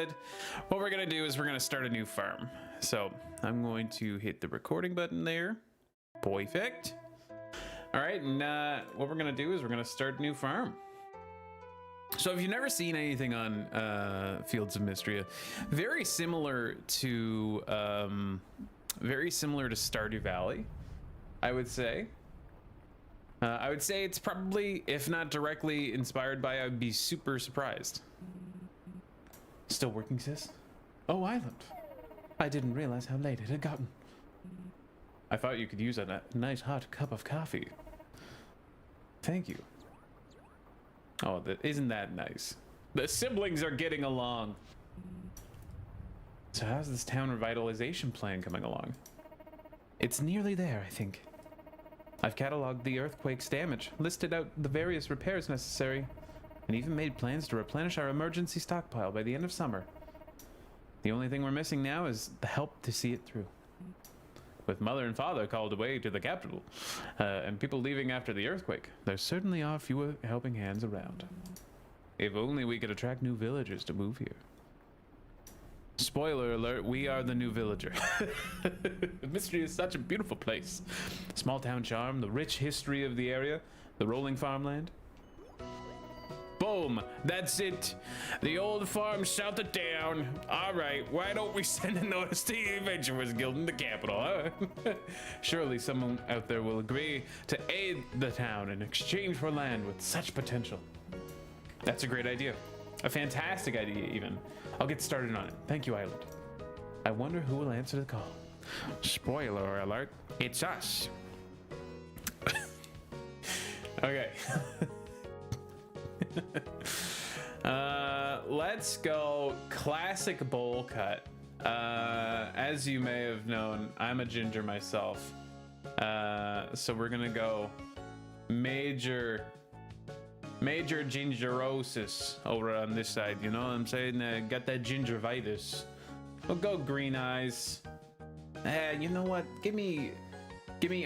instead, what we're going to do is we're going to start a new farm. So I'm going to hit the recording button there. Perfect. All right, and what we're going to do is we're going to start a new farm. So if you've never seen anything on Fields of Mistria, very similar to Stardew Valley, I would say. I would say it's probably, if not directly inspired by, I'd be super surprised. Still working, sis? Oh, Island. I didn't realize how late it had gotten. I thought you could use a nice hot cup of coffee. Thank you. Oh, isn't that nice? The siblings are getting along. So how's this town revitalization plan coming along? It's nearly there, I think. I've cataloged the earthquake's damage, listed out the various repairs necessary, and even made plans to replenish our emergency stockpile by the end of summer. The only thing we're missing now is the help to see it through. With Mother and Father called away to the capital, and people leaving after the earthquake, there certainly are fewer helping hands around. If only we could attract new villagers to move here. Spoiler alert, we are the new villager. Mistria is such a beautiful place. Small town charm, the rich history of the area, the rolling farmland. Boom, that's it. The old farm south of town. All right, why don't we send a notice to the Adventurers Guild in the capital, huh? Surely someone out there will agree to aid the town in exchange for land with such potential. That's a great idea. A fantastic idea, even. I'll get started on it. Thank you, Island. I wonder who will answer the call. Spoiler alert, it's us. Okay. Let's go classic bowl cut. As you may have known, I'm a ginger myself. So we're gonna go major gingerosis over on this side, you know what I'm saying? Got that gingivitis. We'll go green eyes. You know what? Give me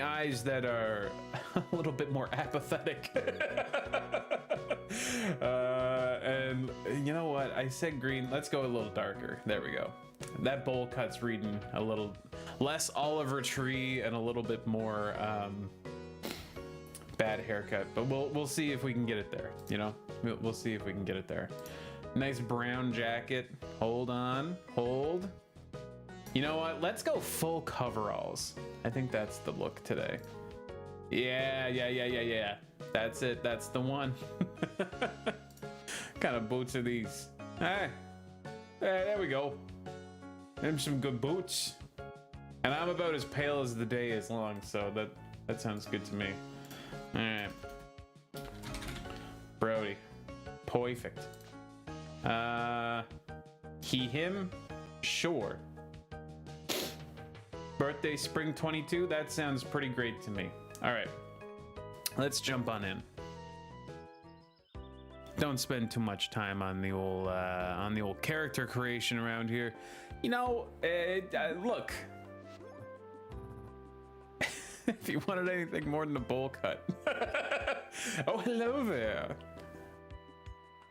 eyes that are a little bit more apathetic. And you know what? I said green. Let's go a little darker. There we go. That bowl cut's reading a little less Oliver Tree and a little bit more bad haircut, but we'll see if we can get it there. You know, we'll see if we can get it there. Nice brown jacket. Hold on, hold. You know what? Let's go full coveralls. I think that's the look today. Yeah. That's it. That's the one. Kind of boots are these? Hey, there we go. Them some good boots. And I'm about as pale as the day is long, so that sounds good to me. All right, Brody, perfect. Him, sure. Birthday spring 22. That sounds pretty great to me. All right, let's jump on in. Don't spend too much time on the old character creation around here. You know, look. If you wanted anything more than a bowl cut. Oh, hello there.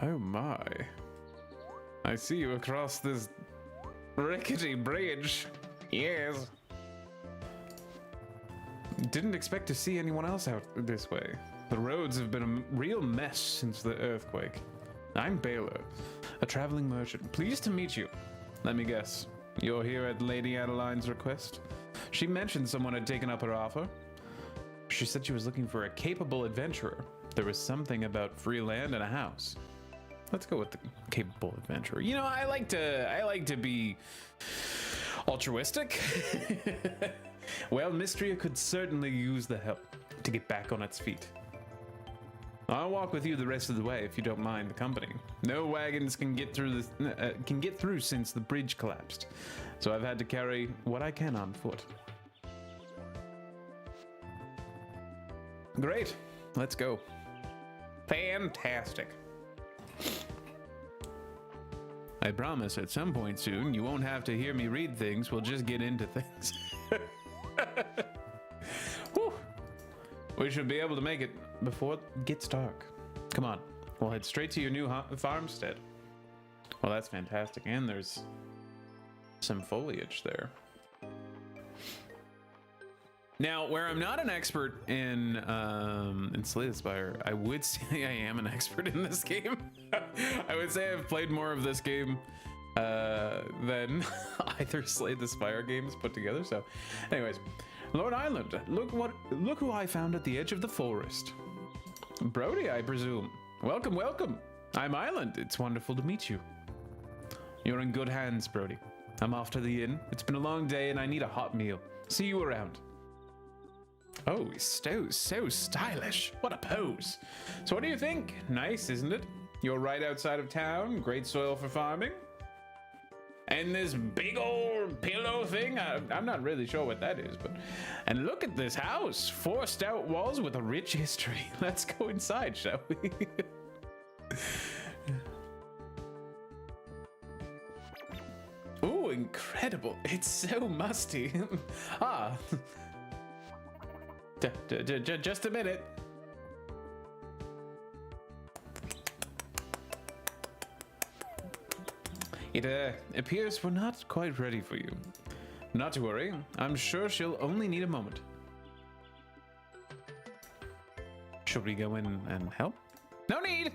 Oh my. I see you across this rickety bridge. Yes. Didn't expect to see anyone else out this way. The roads have been a real mess since the earthquake. I'm Baylor, a traveling merchant. Pleased to meet you. Let me guess. You're here at Lady Adeline's request? She mentioned someone had taken up her offer. She said she was looking for a capable adventurer. There was something about free land and a house. Let's go with the capable adventurer. You know, I like to be altruistic. Well, Mistria could certainly use the help to get back on its feet. I'll walk with you the rest of the way if you don't mind the company. No wagons can get through since the bridge collapsed, so I've had to carry what I can on foot. Great, let's go. Fantastic. I promise at some point soon you won't have to hear me read things, we'll just get into things. Whew. We should be able to make it before it gets dark. Come on, we'll head straight to your new farmstead. Well, that's fantastic. And there's some foliage there. Now, where I'm not an expert in Slay the Spire, I would say I am an expert in this game. I would say I've played more of this game than either Slay the Spire games put together. So, anyways, Lord Island, look who I found at the edge of the forest. Brody, I presume. Welcome, welcome. I'm Island. It's wonderful to meet you. You're in good hands, Brody. I'm off to the inn. It's been a long day and I need a hot meal. See you around. Oh, he's so stylish. What a pose. So what do you think? Nice, isn't it? You're right outside of town. Great soil for farming. And this big old pillow thing, I'm not really sure what that is, but... And look at this house. 4 stout walls with a rich history. Let's go inside, shall we? Ooh, incredible. It's so musty. Ah. Just a minute. It appears we're not quite ready for you. Not to worry. I'm sure she'll only need a moment. Should we go in and help? No need!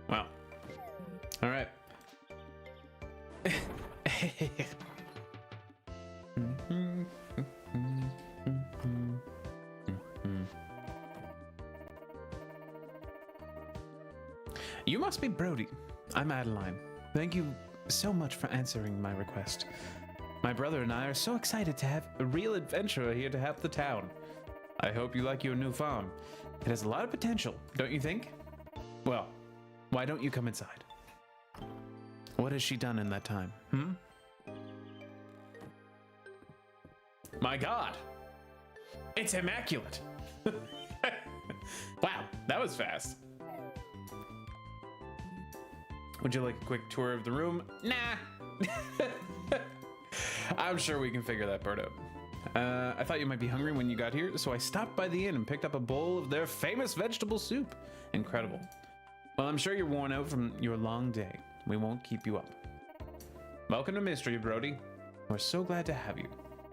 Well. Alright. You must be Brody. I'm Adeline. Thank you so much for answering my request. My brother and I are so excited to have a real adventurer here to help the town. I hope you like your new farm. It has a lot of potential, don't you think? Well, why don't you come inside? What has she done in that time, My God! It's immaculate! Wow, that was fast. Would you like a quick tour of the room? Nah. I'm sure we can figure that part out. I thought you might be hungry when you got here, so I stopped by the inn and picked up a bowl of their famous vegetable soup. Incredible. Well, I'm sure you're worn out from your long day. We won't keep you up. Welcome to Mistria, Brody. We're so glad to have you.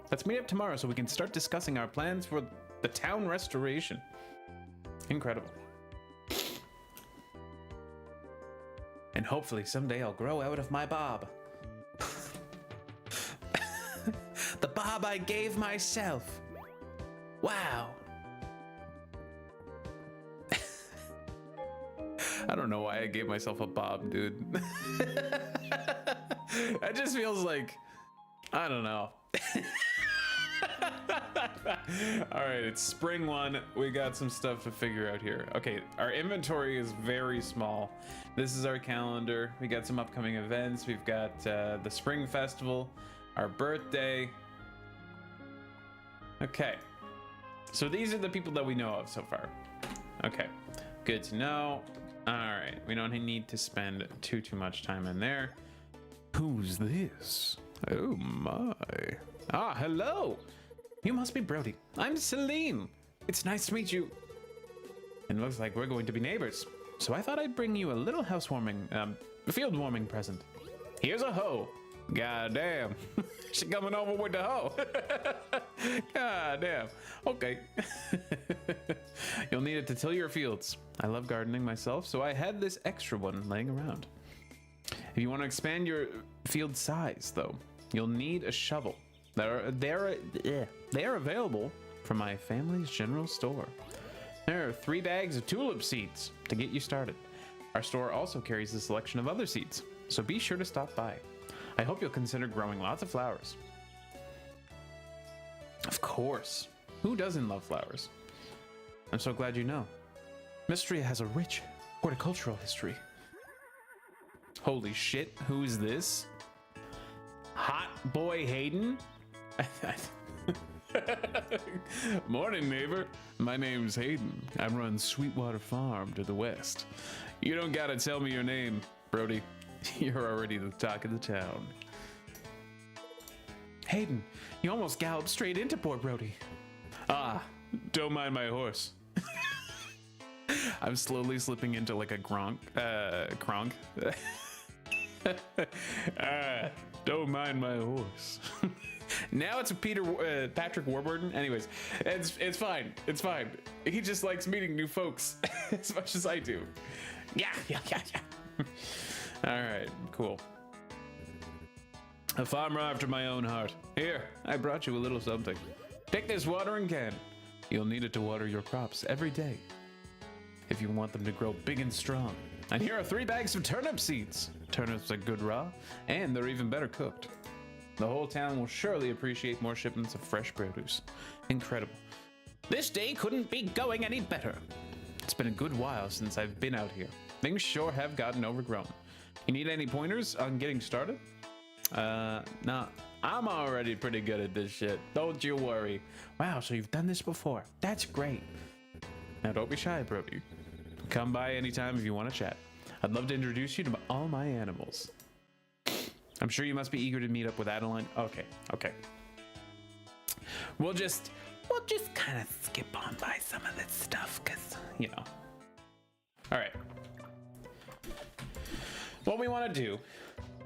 Let's meet up tomorrow so we can start discussing our plans for the town restoration. Incredible. And hopefully someday I'll grow out of my bob. The bob I gave myself. Wow. I don't know why I gave myself a bob, dude. That just feels like, I don't know. All right, it's spring 1. We got some stuff to figure out here. Okay, our inventory is very small. This is our calendar. We got some upcoming events. We've got the spring festival, our birthday. Okay, so these are the people that we know of so far. Okay, good to know. All right, we don't need to spend too much time in there. Who's this? Oh my. Ah, hello. You must be Brody. I'm Celine. It's nice to meet you. It looks like we're going to be neighbors. So I thought I'd bring you a little housewarming, field warming present. Here's a hoe. God damn. She coming over with the hoe. God damn. Okay. You'll need it to till your fields. I love gardening myself, so I had this extra one laying around. If you want to expand your field size, though, you'll need a shovel. They are available from my family's general store. There are 3 bags of tulip seeds to get you started. Our store also carries a selection of other seeds, so be sure to stop by. I hope you'll consider growing lots of flowers. Of course. Who doesn't love flowers? I'm so glad you know. Mistria has a rich horticultural history. Holy shit, who is this? Hot boy Hayden? Morning, neighbor. My name's Hayden. I run Sweetwater Farm to the west. You don't gotta tell me your name, Brody. You're already the talk of the town. Hayden, you almost galloped straight into poor Brody. Ah, don't mind my horse. I'm slowly slipping into like a Kronk. Don't mind my horse. Now it's a Patrick Warburton. Anyways, it's fine. It's fine. He just likes meeting new folks as much as I do. Yeah. All right, cool. A farmer after my own heart. Here, I brought you a little something. Take this watering can. You'll need it to water your crops every day if you want them to grow big and strong. And here are 3 bags of turnip seeds. Turnips are good raw, and they're even better cooked. The whole town will surely appreciate more shipments of fresh produce. Incredible. This day couldn't be going any better. It's been a good while since I've been out here. Things sure have gotten overgrown. You need any pointers on getting started? Nah, I'm already pretty good at this shit. Don't you worry. Wow, so you've done this before. That's great. Now don't be shy, Brody. Come by anytime if you want to chat. I'd love to introduce you to all my animals. I'm sure you must be eager to meet up with Adeline. Okay. We'll just kind of skip on by some of this stuff, cause you know. All right. What we want to do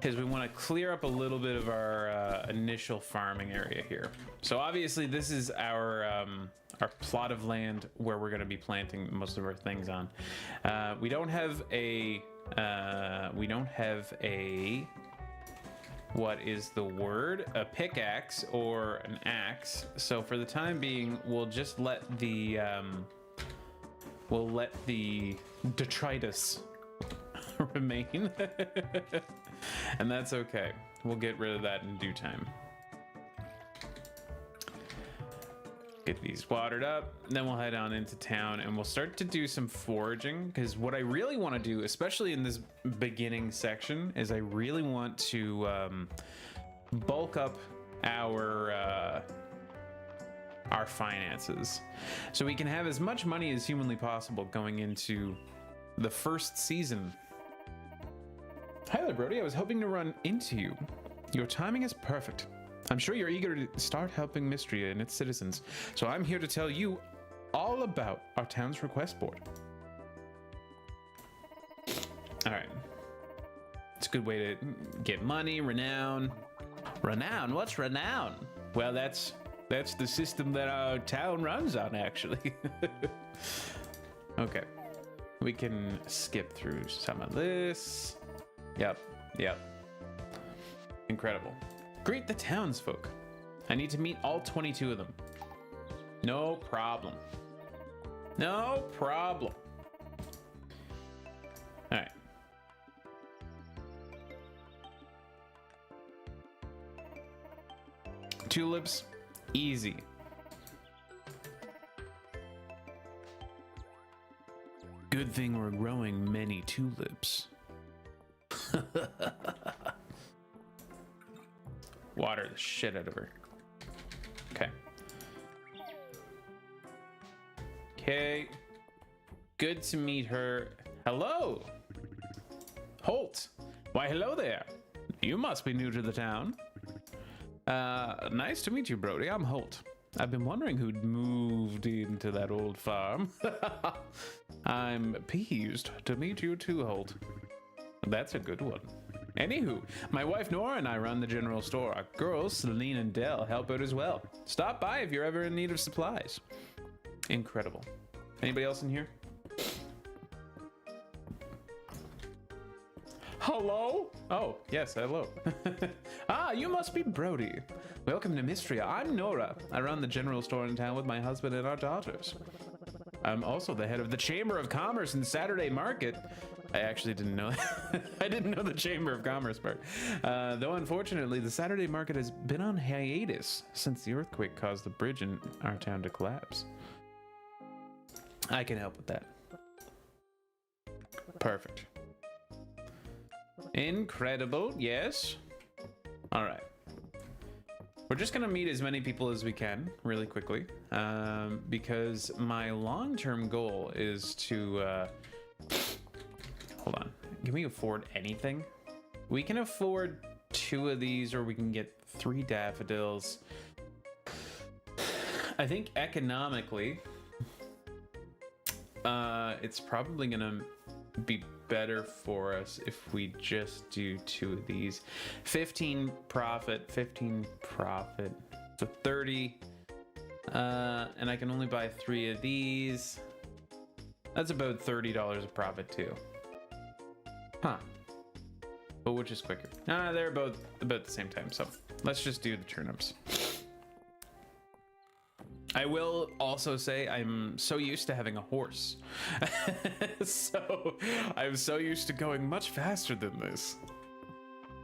is we want to clear up a little bit of our initial farming area here. So obviously this is our plot of land where we're going to be planting most of our things on. We don't have a what is the word? A pickaxe or an axe. So for the time being, we'll just let the detritus remain. And that's okay. We'll get rid of that in due time. Get these watered up, then we'll head on into town and we'll start to do some foraging, because what I really want to do, especially in this beginning section, is I really want to bulk up our finances so we can have as much money as humanly possible going into the first season. Hi there, Brody. I was hoping to run into you. Your timing is perfect. I'm sure you're eager to start helping Mistria and its citizens, so I'm here to tell you all about our town's request board. All right. It's a good way to get money, renown. Renown? What's renown? Well, that's the system that our town runs on, actually. Okay. We can skip through some of this. Yep. Incredible. Greet the townsfolk. I need to meet all 22 of them. No problem. No problem. All right. Tulips, easy. Good thing we're growing many tulips. Water the shit out of her. Okay. Good to meet her. Hello. Holt. Why, hello there. You must be new to the town. Nice to meet you, Brody. I'm Holt. I've been wondering who'd moved into that old farm. I'm pleased to meet you too, Holt. That's a good one. Anywho, my wife Nora and I run the general store. Our girls, Celine and Dell, help out as well. Stop by if you're ever in need of supplies. Incredible. Anybody else in here? Hello? Oh, yes, hello. Ah, you must be Brody. Welcome to Mistria. I'm Nora. I run the general store in town with my husband and our daughters. I'm also the head of the Chamber of Commerce and Saturday Market. I actually didn't know that. I didn't know the Chamber of Commerce part. Though unfortunately, the Saturday Market has been on hiatus since the earthquake caused the bridge in our town to collapse. I can help with that. Perfect. Incredible, yes. All right. We're just gonna meet as many people as we can really quickly, because my long-term goal is to, hold on, can we afford anything? We can afford 2 of these, or we can get 3 daffodils. I think economically, it's probably gonna be better for us if we just do 2 of these. 15 profit, so 30. And I can only buy 3 of these. That's about $30 of profit too. Huh. But which is quicker? They're both about the same time, so let's just do the turnips. I will also say I'm so used to having a horse. So I'm so used to going much faster than this.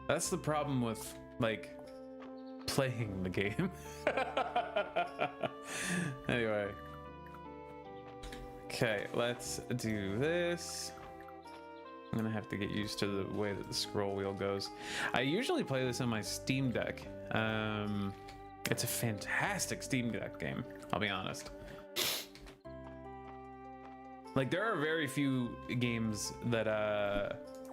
That's the problem with, like, playing the game. Anyway. Okay, let's do this. I'm gonna have to get used to the way that the scroll wheel goes. I usually play this on my Steam Deck. It's a fantastic Steam Deck game, I'll be honest. Like, there are very few games that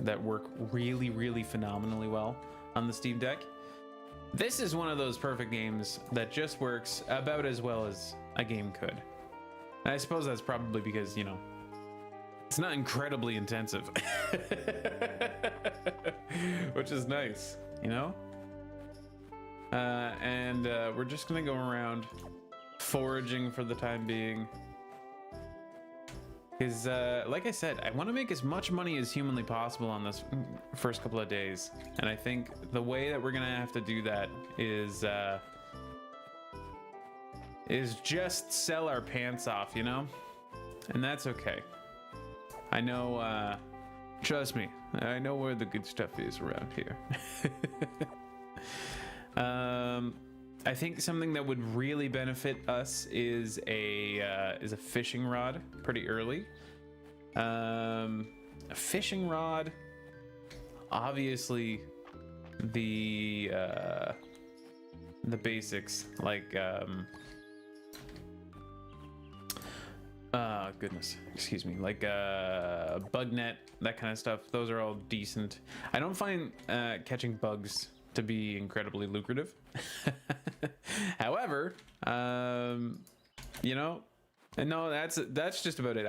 that work really, really phenomenally well on the Steam Deck. This is one of those perfect games that just works about as well as a game could. And I suppose that's probably because, you know, it's not incredibly intensive. Which is nice, you know? And we're just gonna go around foraging for the time being. Because, like I said, I want to make as much money as humanly possible on this first couple of days. And I think the way that we're gonna have to do that is just sell our pants off, you know? And that's okay. I know, trust me, I know where the good stuff is around here. I think something that would really benefit us is a fishing rod pretty early. A fishing rod, obviously the basics, like goodness, excuse me, like bug net, that kind of stuff. Those are all decent. I don't find catching bugs to be incredibly lucrative. However, you know, no, that's just about it.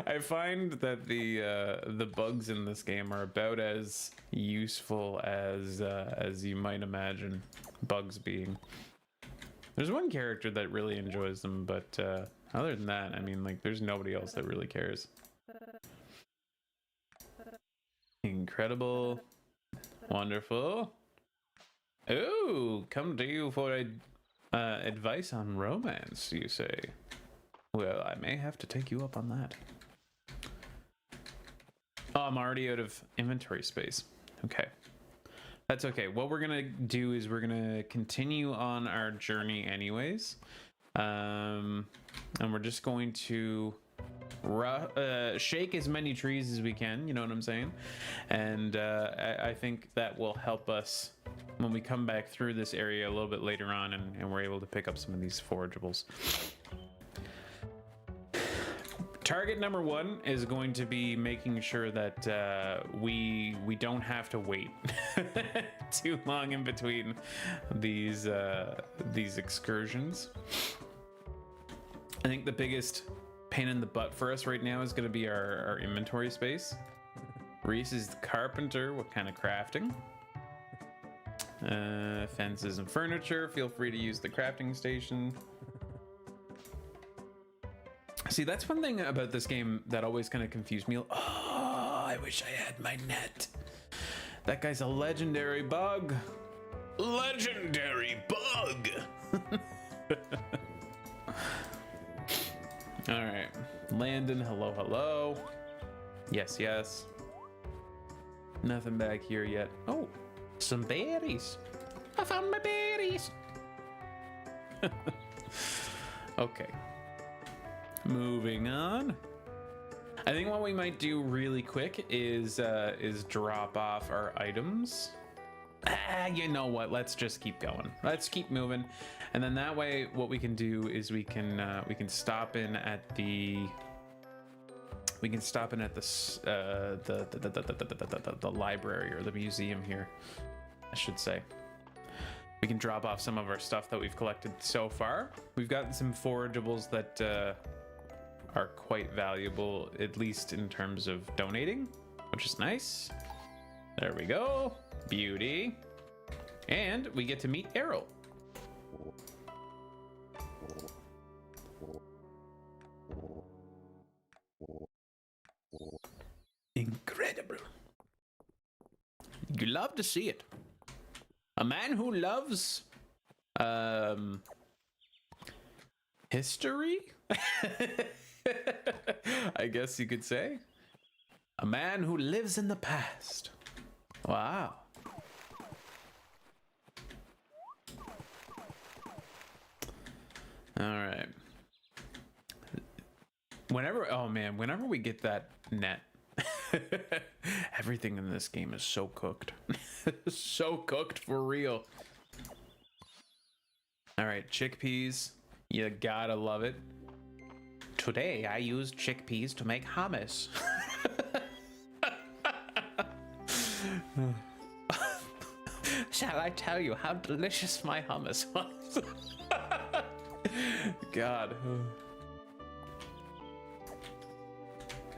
I find that the bugs in this game are about as useful as you might imagine bugs being. There's one character that really enjoys them, but other than that, I mean, like, there's nobody else that really cares. Incredible. Wonderful. Ooh, come to you for advice on romance, you say? Well, I may have to take you up on that. Oh, I'm already out of inventory space. Okay. That's okay. What we're gonna do is we're gonna continue on our journey anyways. And we're just going to shake as many trees as we can, you know what I'm saying? And I think that will help us when we come back through this area a little bit later on, and we're able to pick up some of these forageables. Target number 1 is going to be making sure that we don't have to wait too long in between these excursions. I think the biggest pain in the butt for us right now is going to be our inventory space. Reese is the carpenter. What kind of crafting? Fences and furniture. Feel free to use the crafting station. See, that's one thing about this game that always kind of confused me. Oh, I wish I had my net. That guy's a legendary bug. Legendary bug. All right, Landon, hello, hello. Yes, yes. Nothing back here yet. Oh, some berries. I found my berries. Okay. Moving on. I think what we might do really quick is drop off our items. You know what? Let's just keep going. Let's keep moving, and then that way, what we can do is we can stop in at the the library or the museum here, I should say. We can drop off some of our stuff that we've collected so far. We've got some forageables that are quite valuable, at least in terms of donating, which is nice. There we go. Beauty. And we get to meet Errol. Incredible. You love to see it. A man who loves history? I guess you could say. A man who lives in the past. Wow. All right. Whenever we get that net, everything in this game is so cooked. So cooked for real. All right, chickpeas. You gotta love it. Today I used chickpeas to make hummus. Shall I tell you how delicious my hummus was? God.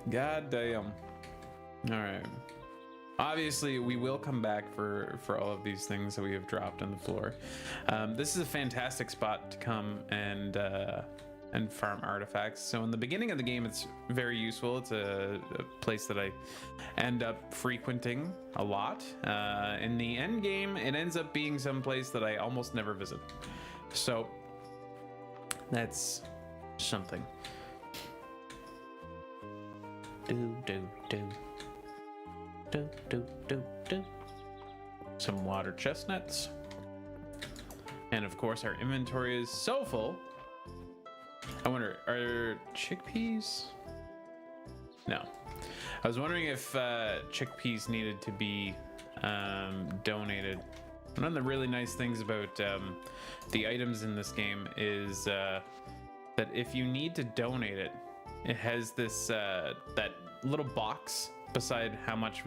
God damn. All right. Obviously, we will come back for all of these things that we have dropped on the floor. This is a fantastic spot to come and farm artifacts. So in the beginning of the game, it's very useful. It's a place that I end up frequenting a lot. In the end game, it ends up being some place that I almost never visit. So that's something. Some water chestnuts. And of course our inventory is so full. I wonder, are chickpeas? No. I was wondering if chickpeas needed to be donated. One of the really nice things about the items in this game is that if you need to donate it, it has this that little box beside how much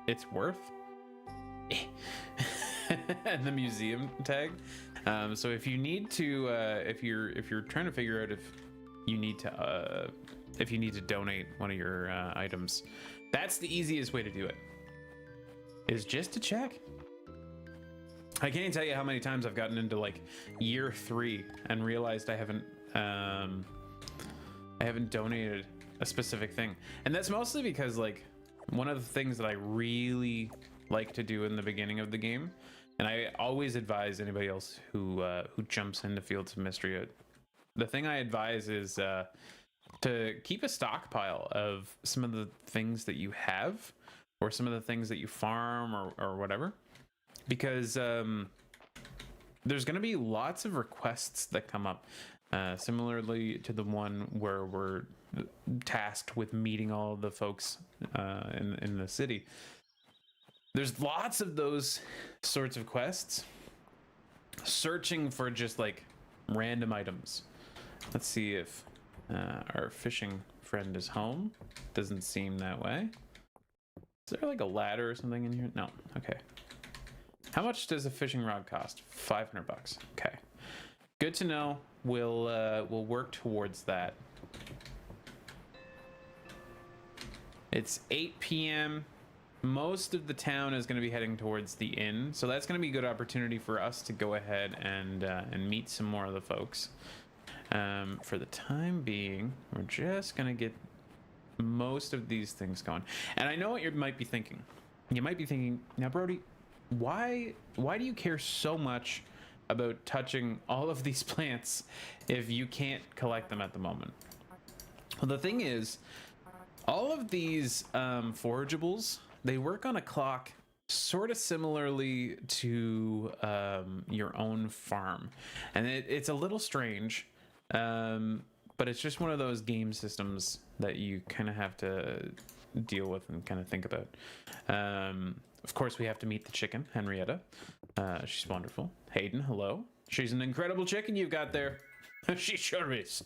it's worth and the museum tag. So if you need to if you're trying to figure out if you need to donate one of your items, that's the easiest way to do it, is just to check. I can't tell you how many times I've gotten into like year 3 and realized I haven't donated a specific thing. And that's mostly because, like, one of the things that I really like to do in the beginning of the game, and I always advise anybody else who jumps into Fields of Mistria, the thing I advise is to keep a stockpile of some of the things that you have, or some of the things that you farm, or whatever, because there's going to be lots of requests that come up, similarly to the one where we're tasked with meeting all of the folks in the city. There's lots of those sorts of quests, searching for just like random items. Let's see if our fishing friend is home. Doesn't seem that way. Is there like a ladder or something in here? No. Okay. How much does a fishing rod cost? 500 bucks. Okay. Good to know. We'll work towards that. It's 8 p.m. Most of the town is going to be heading towards the inn, so that's going to be a good opportunity for us to go ahead and meet some more of the folks. For the time being, we're just going to get most of these things going. And I know what you might be thinking. You might be thinking, now, Brody, why do you care so much about touching all of these plants if you can't collect them at the moment? Well, the thing is, all of these forageables, they work on a clock sort of similarly to your own farm. And it's a little strange, but it's just one of those game systems that you kind of have to deal with and kind of think about. Of course, we have to meet the chicken, Henrietta. She's wonderful. Hayden, hello. She's an incredible chicken you've got there. She sure is.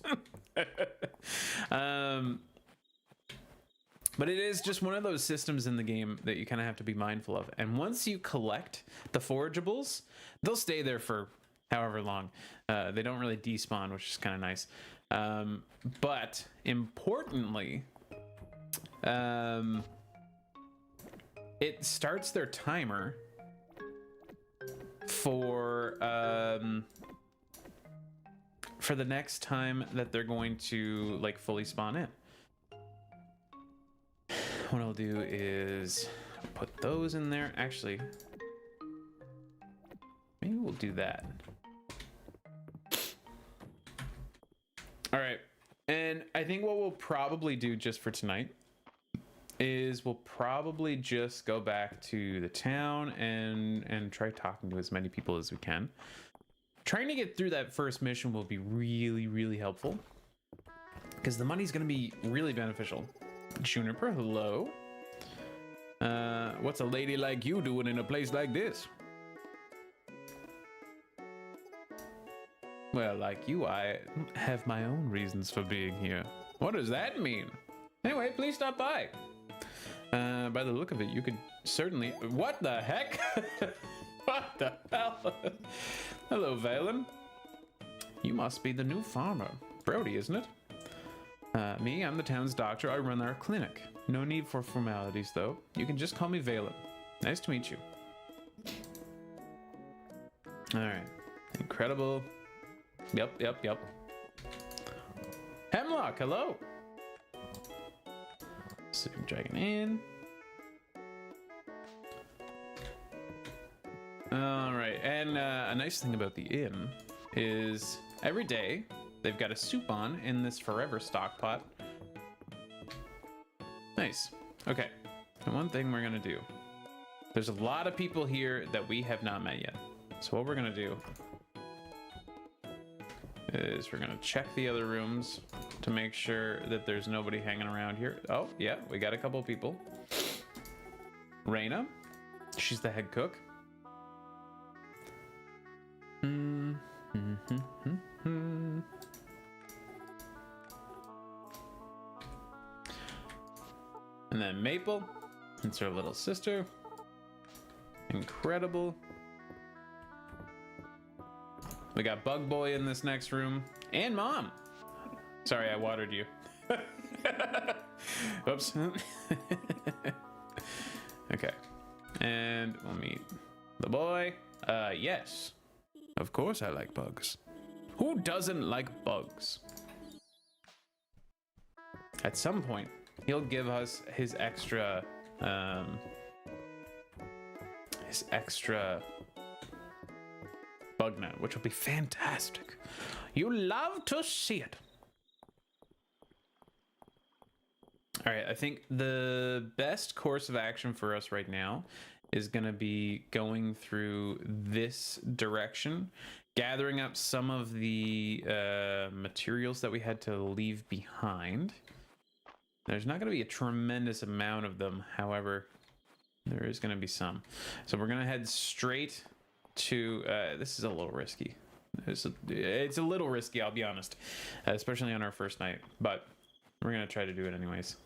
But it is just one of those systems in the game that you kind of have to be mindful of. And once you collect the forageables, they'll stay there for however long. They don't really despawn, which is kind of nice. But importantly, it starts their timer for the next time that they're going to like fully spawn in. What I'll do is put those in there. Actually, maybe we'll do that. All right. And I think what we'll probably do just for tonight is we'll probably just go back to the town and try talking to as many people as we can. Trying to get through that first mission will be really, really helpful because the money's going to be really beneficial. Juniper, hello. What's a lady like you doing in a place like this? Well, like you, I have my own reasons for being here. What does that mean? Anyway, please stop by. By the look of it, you could certainly... What the heck? What the hell? Hello, Valen. You must be the new farmer. Brody, isn't it? Me, I'm the town's doctor. I run our clinic. No need for formalities, though. You can just call me Valen. Nice to meet you. All right. Incredible. Yep. Hemlock, hello. Sleeping dragon in. All right, and a nice thing about the inn is every day they've got a soup on in this forever stock pot. Nice. Okay, and one thing we're gonna do. There's a lot of people here that we have not met yet. So what we're gonna do is we're gonna check the other rooms to make sure that there's nobody hanging around here. Oh, yeah, we got a couple people. Raina, she's the head cook. And then Maple, it's her little sister. Incredible. We got Bug Boy in this next room. And Mom. Sorry, I watered you. Oops. Okay. And we'll meet the boy. Yes. Of course I like bugs. Who doesn't like bugs? At some point, he'll give us his extra bug net, which will be fantastic. You love to see it. All right, I think the best course of action for us right now is going to be going through this direction, gathering up some of the materials that we had to leave behind. There's not going to be a tremendous amount of them, however, there is going to be some. So we're going to head straight to, this is a little risky. It's a little risky, I'll be honest, especially on our first night, but we're going to try to do it anyways.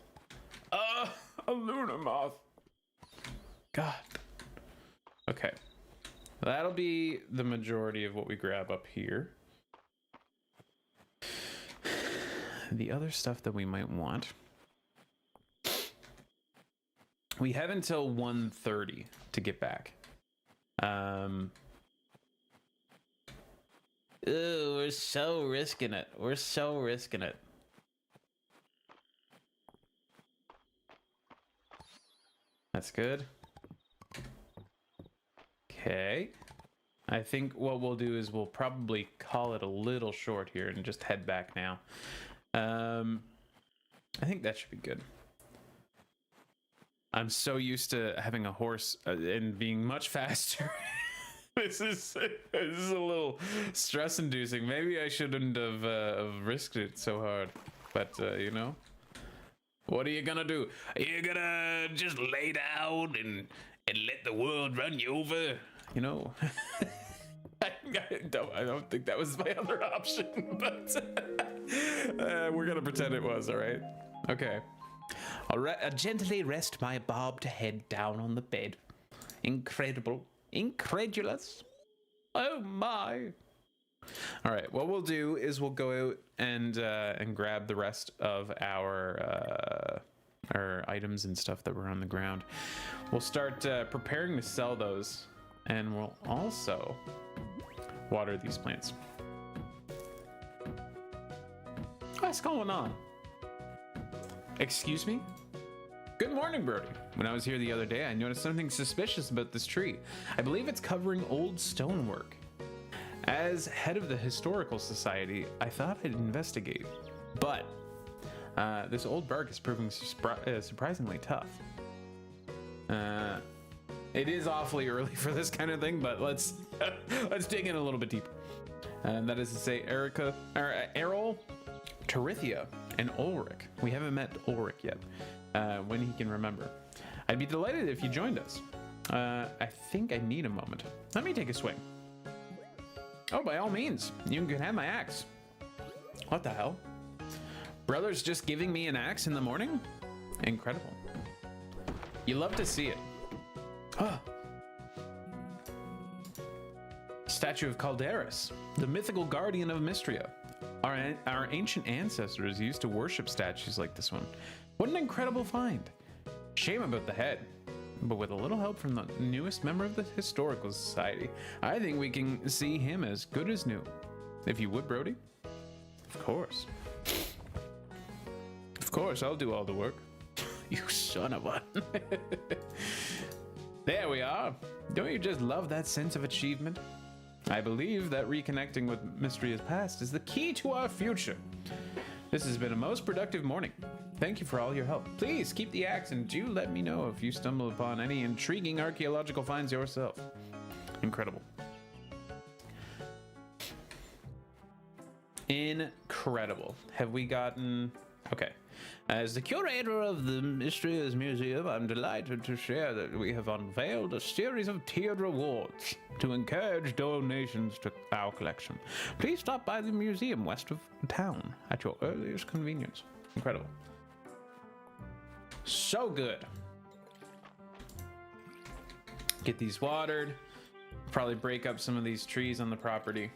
A Luna moth. God. Okay. That'll be the majority of what we grab up here. The other stuff that we might want. We have until 1:30 to get back. Ooh, we're so risking it. We're so risking it. That's good. Okay. I think what we'll do is we'll probably call it a little short here and just head back now. I think that should be good. I'm so used to having a horse and being much faster. This is a little stress-inducing. Maybe I shouldn't have risked it so hard, but you know. What are you gonna do? Are you gonna just lay down and let the world run you over? You know, I don't think that was my other option, but we're gonna pretend it was, all right? Okay. I'll gently rest my bobbed head down on the bed. Incredible. Incredulous. Oh my. All right, what we'll do is we'll go out and grab the rest of our items and stuff that were on the ground. We'll start preparing to sell those, and we'll also water these plants. What's going on? Excuse me? Good morning, Brody. When I was here the other day, I noticed something suspicious about this tree. I believe it's covering old stonework. As head of the Historical Society, I thought I'd investigate. But this old bark is proving surprisingly tough. It is awfully early for this kind of thing, but let's dig in a little bit deeper. And that is to say, Errol, Terithia, and Ulrich. We haven't met Ulrich yet. When he can remember. I'd be delighted if you joined us. I think I need a moment. Let me take a swing. Oh, by all means, you can have my axe. What the hell? Brother's just giving me an axe in the morning? Incredible. You love to see it. Huh. Statue of Calderis, the mythical guardian of Mistria. Our ancient ancestors used to worship statues like this one. What an incredible find. Shame about the head, but with a little help from the newest member of the Historical Society, I think we can see him as good as new. If you would, Brody? Of course. Of course, I'll do all the work. You son of a... There we are. Don't you just love that sense of achievement? I believe that reconnecting with Mistria's past is the key to our future. This has been a most productive morning. Thank you for all your help. Please keep the axe and do let me know if you stumble upon any intriguing archaeological finds yourself. Incredible. Incredible. Have we gotten... Okay. As the curator of the Mistria's Museum, I'm delighted to share that we have unveiled a series of tiered rewards to encourage donations to our collection. Please stop by the museum west of town at your earliest convenience. Incredible. So good. Get these watered. Probably break up some of these trees on the property.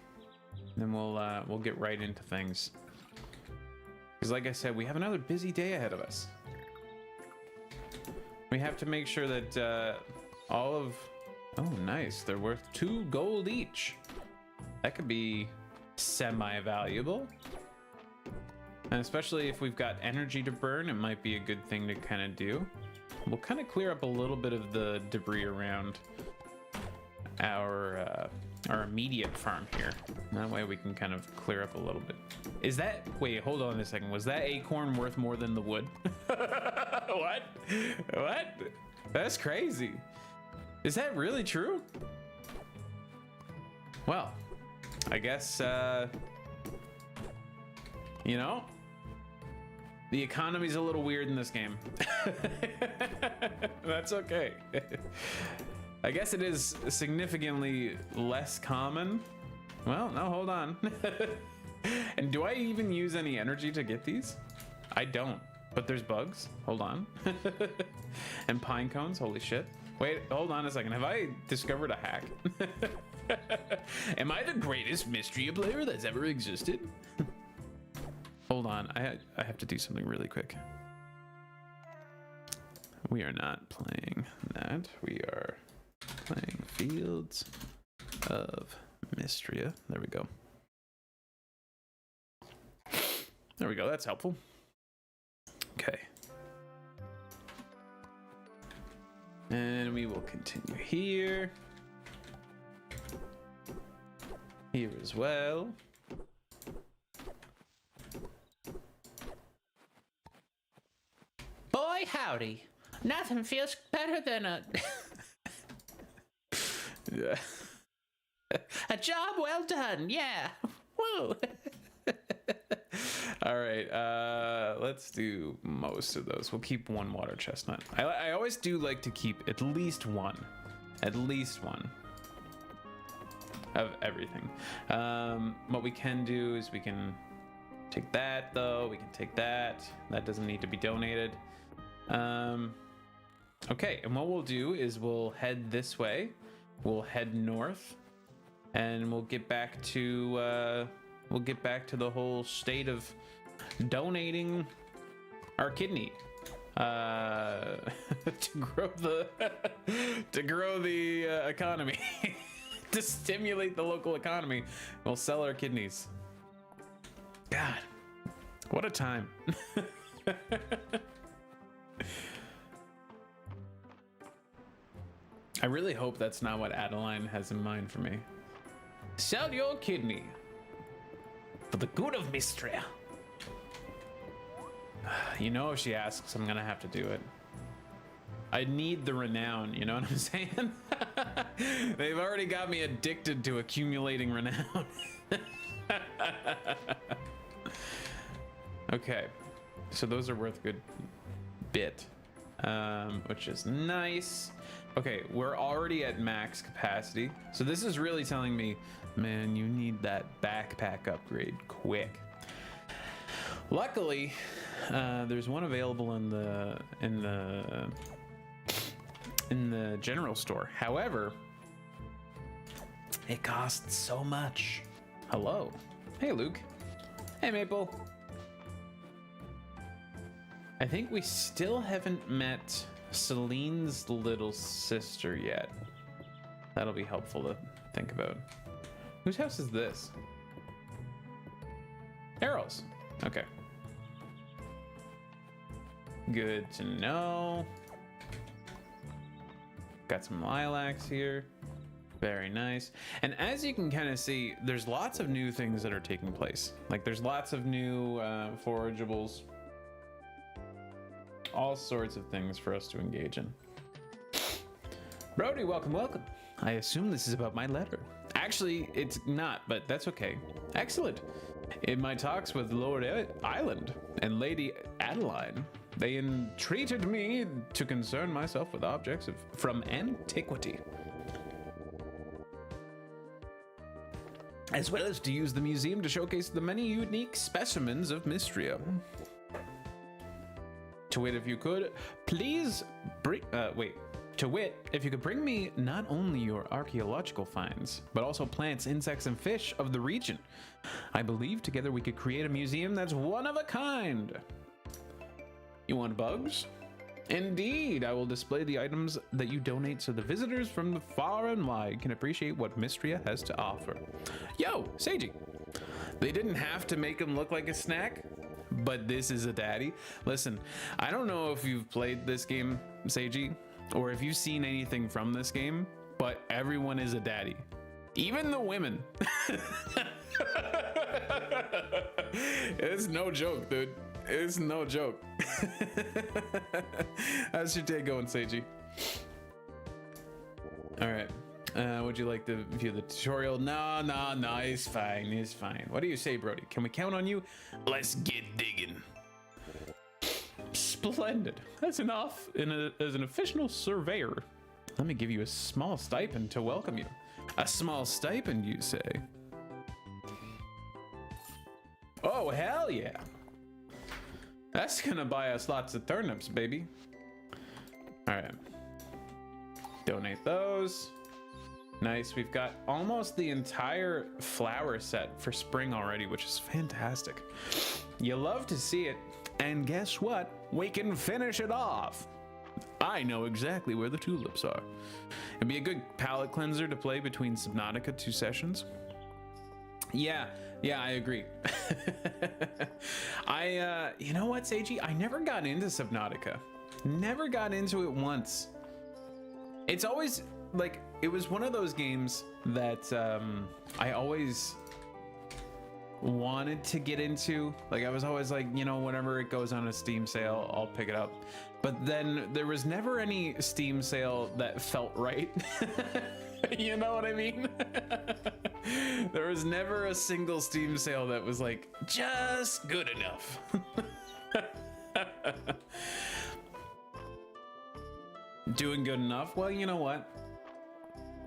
Then we'll get right into things. Because like I said, we have another busy day ahead of us. We have to make sure that all of... Oh, nice. They're worth 2 gold each. That could be semi-valuable. And especially if we've got energy to burn, it might be a good thing to kind of do. We'll kind of clear up a little bit of the debris around our immediate farm here. That way we can kind of clear up a little bit. Is that... Wait, hold on a second. Was that acorn worth more than the wood? What? What? That's crazy. Is that really true? Well, I guess, you know, the economy's a little weird in this game. That's okay. I guess it is significantly less common. Well, no, hold on. And do I even use any energy to get these? I don't, but there's bugs. Hold on. And pine cones, holy shit. Wait, hold on a second. Have I discovered a hack? Am I the greatest Mistria player that's ever existed? Hold on, I have to do something really quick. We are not playing that. We are playing Fields of Mistria. There we go. There we go, that's helpful. Okay. And we will continue here. Here as well. Boy, howdy. Nothing feels better than a... Yeah. A job well done, yeah. Woo. All right, let's do most of those. We'll keep 1 water chestnut. I always do like to keep at least one of everything. What we can do is we can take that though. We can take that. That doesn't need to be donated. Okay, and what we'll do is we'll head this way. We'll head north and we'll get back to the whole state of donating our kidney to grow the economy, to stimulate the local economy. We'll sell our kidneys. God, what a time. I really hope that's not what Adeline has in mind for me. Sell your kidney for the good of Mistria. You know, if she asks, I'm gonna have to do it. I need the renown, you know what I'm saying? They've already got me addicted to accumulating renown. Okay, so those are worth a good bit, which is nice. Okay, we're already at max capacity, so this is really telling me, man, you need that backpack upgrade quick. Luckily, there's one available in the general store. However, it costs so much. Hello. Hey, Luke. Hey, Maple. I think we still haven't met Celine's little sister yet. That'll be helpful to think about. Whose house is this? Errol's. Okay. Good to know. Got some lilacs here. Very nice. And as you can kind of see, there's lots of new things that are taking place. Like there's lots of new forageables. All sorts of things for us to engage in. Brody, welcome, welcome. I assume this is about my letter. Actually, it's not, but that's okay. Excellent. In my talks with Lord Island and Lady Adeline, they entreated me to concern myself with objects from antiquity, as well as to use the museum to showcase the many unique specimens of Mistria. To wit, if you could, please bring, to wit, if you could bring me not only your archaeological finds, but also plants, insects, and fish of the region. I believe together we could create a museum that's one of a kind. You want bugs? Indeed, I will display the items that you donate so the visitors from the far and wide can appreciate what Mistria has to offer. Yo, Seiji. They didn't have to make him look like a snack, but this is a daddy. Listen, I don't know if you've played this game, Seiji, or if you've seen anything from this game, but everyone is a daddy. Even the women. It's no joke, dude. It's no joke. How's your day going, Seiji? All right. Would you like to view the tutorial? No, it's fine. It's fine. What do you say, Brody? Can we count on you? Let's get digging. Splendid. That's enough. As an official surveyor, let me give you a small stipend to welcome you. A small stipend, you say? Oh, hell yeah. That's gonna buy us lots of turnips, baby. All right. Donate those. Nice. We've got almost the entire flower set for spring already, which is fantastic. You love to see it. And guess what? We can finish it off. I know exactly where the tulips are. It'd be a good palate cleanser to play between Subnautica 2 sessions. Yeah, I agree. You know what, Seiji? I never got into Subnautica. Never got into it once. It's always like, it was one of those games that I always wanted to get into. Like, I was always like, you know, whenever it goes on a Steam sale, I'll pick it up. But then there was never any Steam sale that felt right. You know what I mean? There was never a single Steam sale that was like just good enough. Doing good enough? Well, you know what?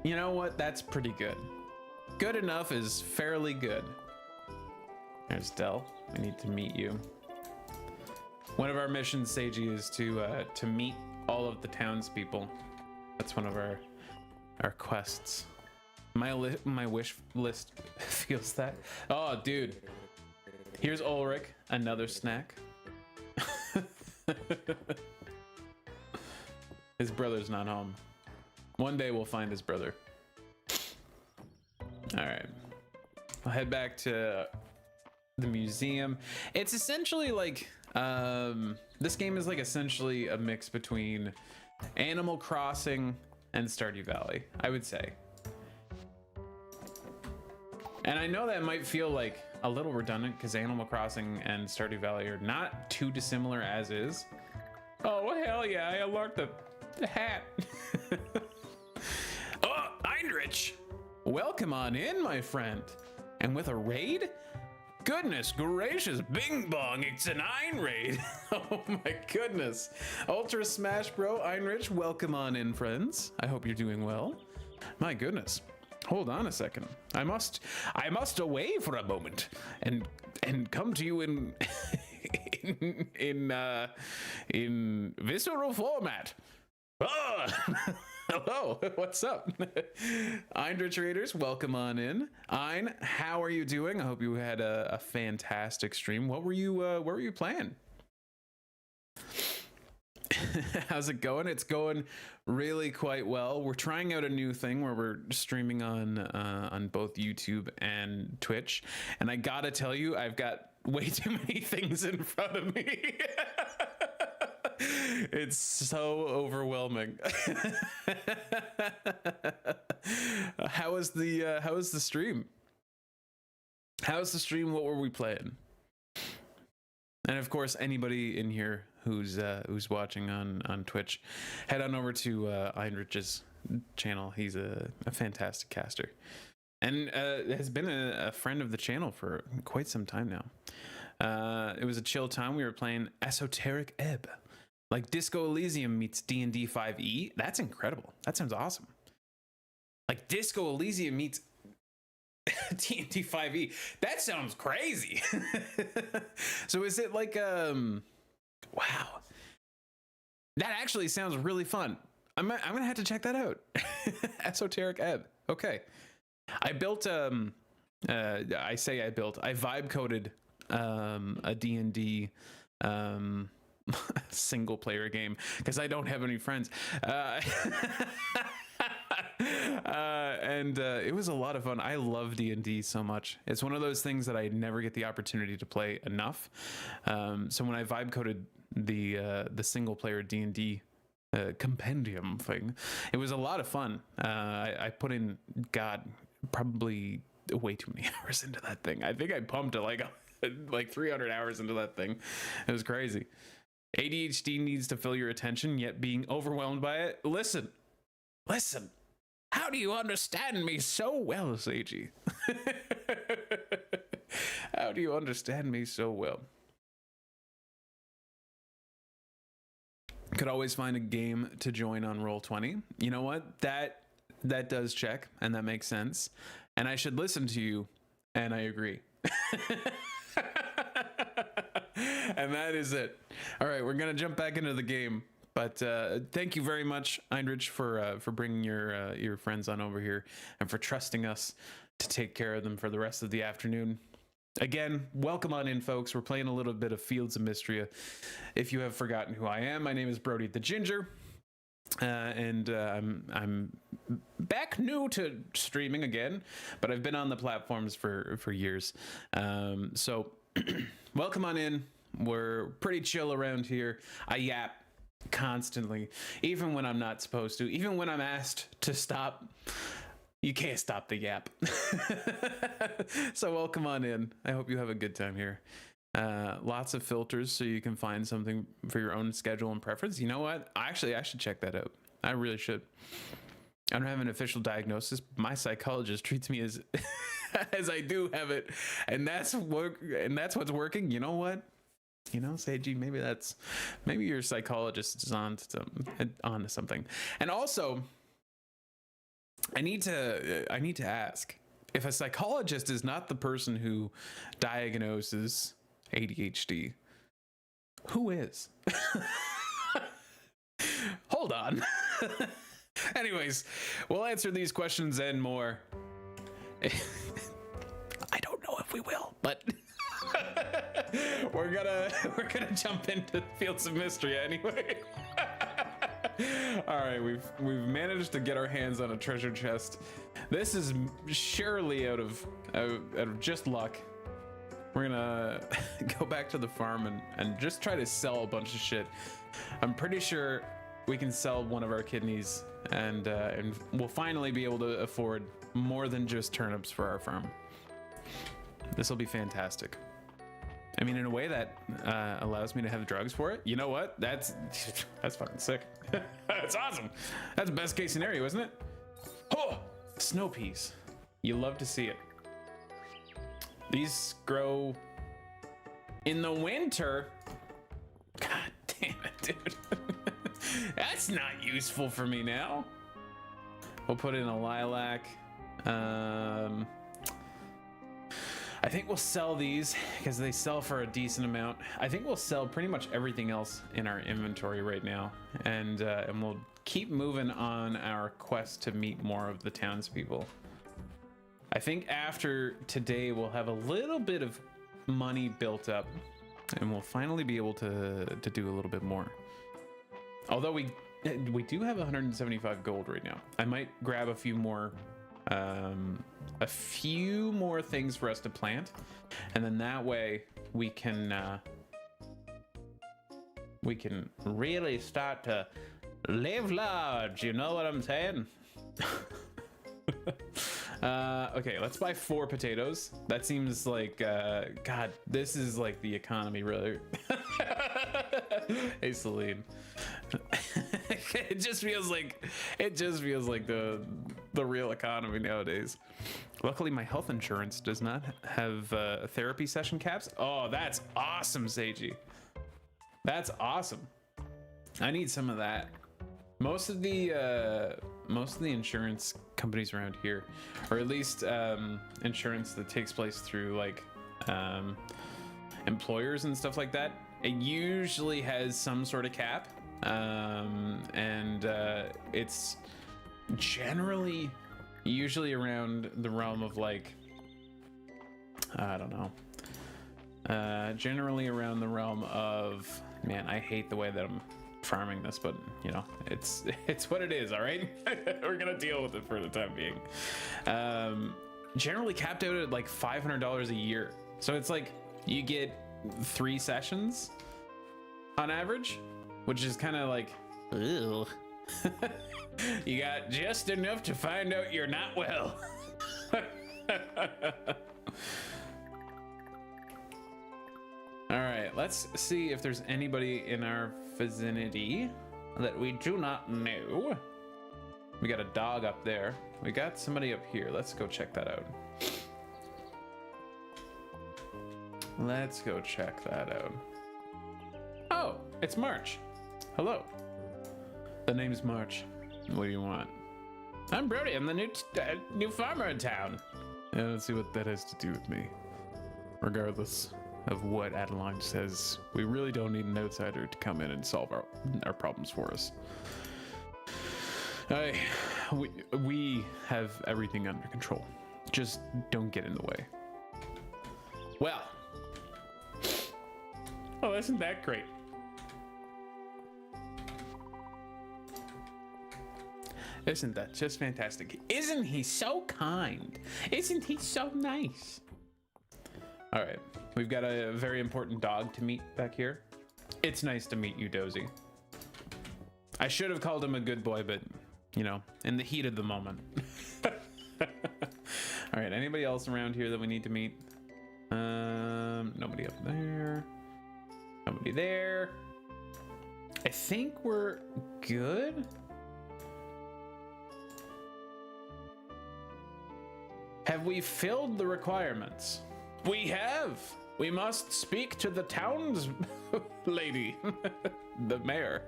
You know what? That's pretty good. Good enough is fairly good. There's Del. I need to meet you. One of our missions, Seiji, is to meet all of the townspeople. That's one of our quests. My wish list feels that. Oh, dude. Here's Ulrich, another snack. His brother's not home. One day we'll find his brother. All right. I'll head back to the museum. It's essentially like, this game is like essentially a mix between Animal Crossing and Stardew Valley, I would say. And I know that might feel like a little redundant because Animal Crossing and Stardew Valley are not too dissimilar as is. Oh, hell yeah, I unlocked the hat. Oh, Heinrich! Welcome on in, my friend. And with a raid? Goodness gracious, bing bong, it's an Ein raid. Oh my goodness. Ultra Smash Bro, Heinrich, welcome on in, friends. I hope you're doing well. My goodness. Hold on a second. I must away for a moment and come to you in in visceral format. Oh, hello, what's up? Heinrich Raiders, welcome on in. Ein, how are you doing? I hope you had a fantastic stream. What were you playing? How's it going? It's going really quite well. We're trying out a new thing where we're streaming on both YouTube and Twitch, and I gotta tell you, I've got way too many things in front of me. It's so overwhelming. How was the stream? How's the stream? What were we playing? And of course, anybody in here who's watching on Twitch, head on over to Heinrich's channel. He's a fantastic caster, and has been a friend of the channel for quite some time now. It was a chill time. We were playing Esoteric Ebb, like Disco Elysium meets D&D 5e. That's incredible. That sounds awesome. Like Disco Elysium meets D&D 5e. That sounds crazy. So is it like wow, that actually sounds really fun. I'm gonna have to check that out. Esoteric Ebb. Okay, I built I vibe coded a D&D single player game because I don't have any friends. And it was a lot of fun. I love D&D so much. It's one of those things that I never get the opportunity to play enough. So when I vibe coded the single player D&D compendium thing, it was a lot of fun. I put in, God, probably way too many hours into that thing. I think I pumped like 300 hours into that thing. It was crazy. ADHD needs to fill your attention, yet being overwhelmed by it. Listen. How do you understand me so well, Seiji? How do you understand me so well? Could always find a game to join on Roll20. You know what? That does check, and that makes sense. And I should listen to you, and I agree. And that is it. All right, we're gonna jump back into the game. But thank you very much, Heinrich, for bringing your friends on over here and for trusting us to take care of them for the rest of the afternoon. Again, welcome on in, folks. We're playing a little bit of Fields of Mistria. If you have forgotten who I am, my name is Brody the Ginger, and I'm back new to streaming again, but I've been on the platforms for years. So welcome on in. We're pretty chill around here. I yap constantly, even when I'm not supposed to, even when I'm asked to stop. You can't stop the yap. So welcome on in. I hope you have a good time here. Lots of filters so you can find something for your own schedule and preference. You know what? I should check that out. I really should. I don't have an official diagnosis. My psychologist treats me as as I do have it, and that's what's working. You know what? You know, Seiji, maybe your psychologist is on to something. And also, I need to ask, if a psychologist is not the person who diagnoses ADHD, who is? Hold on. Anyways, we'll answer these questions and more. I don't know if we will, but we're gonna jump into Fields of Mistria anyway. All right, we've managed to get our hands on a treasure chest. This is surely out of just luck. We're gonna go back to the farm and just try to sell a bunch of shit. I'm pretty sure we can sell one of our kidneys and we'll finally be able to afford more than just turnips for our farm. This will be fantastic. I mean, in a way that allows me to have drugs for it. You know what? That's fucking sick. That's awesome. That's best case scenario, isn't it? Oh, snow peas. You love to see it. These grow in the winter. God damn it, dude. That's not useful for me now. We'll put in a lilac. I think we'll sell these because they sell for a decent amount. I think we'll sell pretty much everything else in our inventory right now, and we'll keep moving on our quest to meet more of the townspeople. I think after today we'll have a little bit of money built up, and we'll finally be able to do a little bit more. Although we do have 175 gold right now. I might grab a few more things for us to plant, and then that way we can really start to live large. You know what I'm saying? Okay, let's buy 4 potatoes. That seems like God, this is like the economy, really. Hey, Celine. It just feels like the real economy nowadays. Luckily, my health insurance does not have therapy session caps. Oh, that's awesome, Seiji. That's awesome. I need some of that. Most of the insurance companies around here, or at least insurance that takes place through like employers and stuff like that, it usually has some sort of cap. It's generally usually around the realm of like, I don't know, generally around the realm of, man, I hate the way that I'm farming this, but you know, it's what it is. All right. We're gonna deal with it for the time being. Generally capped out at like $500 a year, so it's like you get 3 sessions on average, which is kind of like, ew. You got just enough to find out you're not well. All right, let's see if there's anybody in our vicinity that we do not know. We got a dog up there. We got somebody up here. Let's go check that out. Let's go check that out. Oh, it's March. Hello. The name's March. What do you want? I'm Brody. I'm the new farmer in town. Yeah, let's see what that has to do with me. Regardless of what Adeline says, we really don't need an outsider to come in and solve our problems for us. We have everything under control. Just don't get in the way. Well, oh, isn't that great? Isn't that just fantastic? Isn't he so kind? Isn't he so nice? All right, we've got a very important dog to meet back here. It's nice to meet you, Dozy. I should have called him a good boy, but you know, in the heat of the moment. All right, anybody else around here that we need to meet? Nobody up there. Nobody there. I think we're good. Have we filled the requirements? We have. We must speak to the town's lady, the mayor.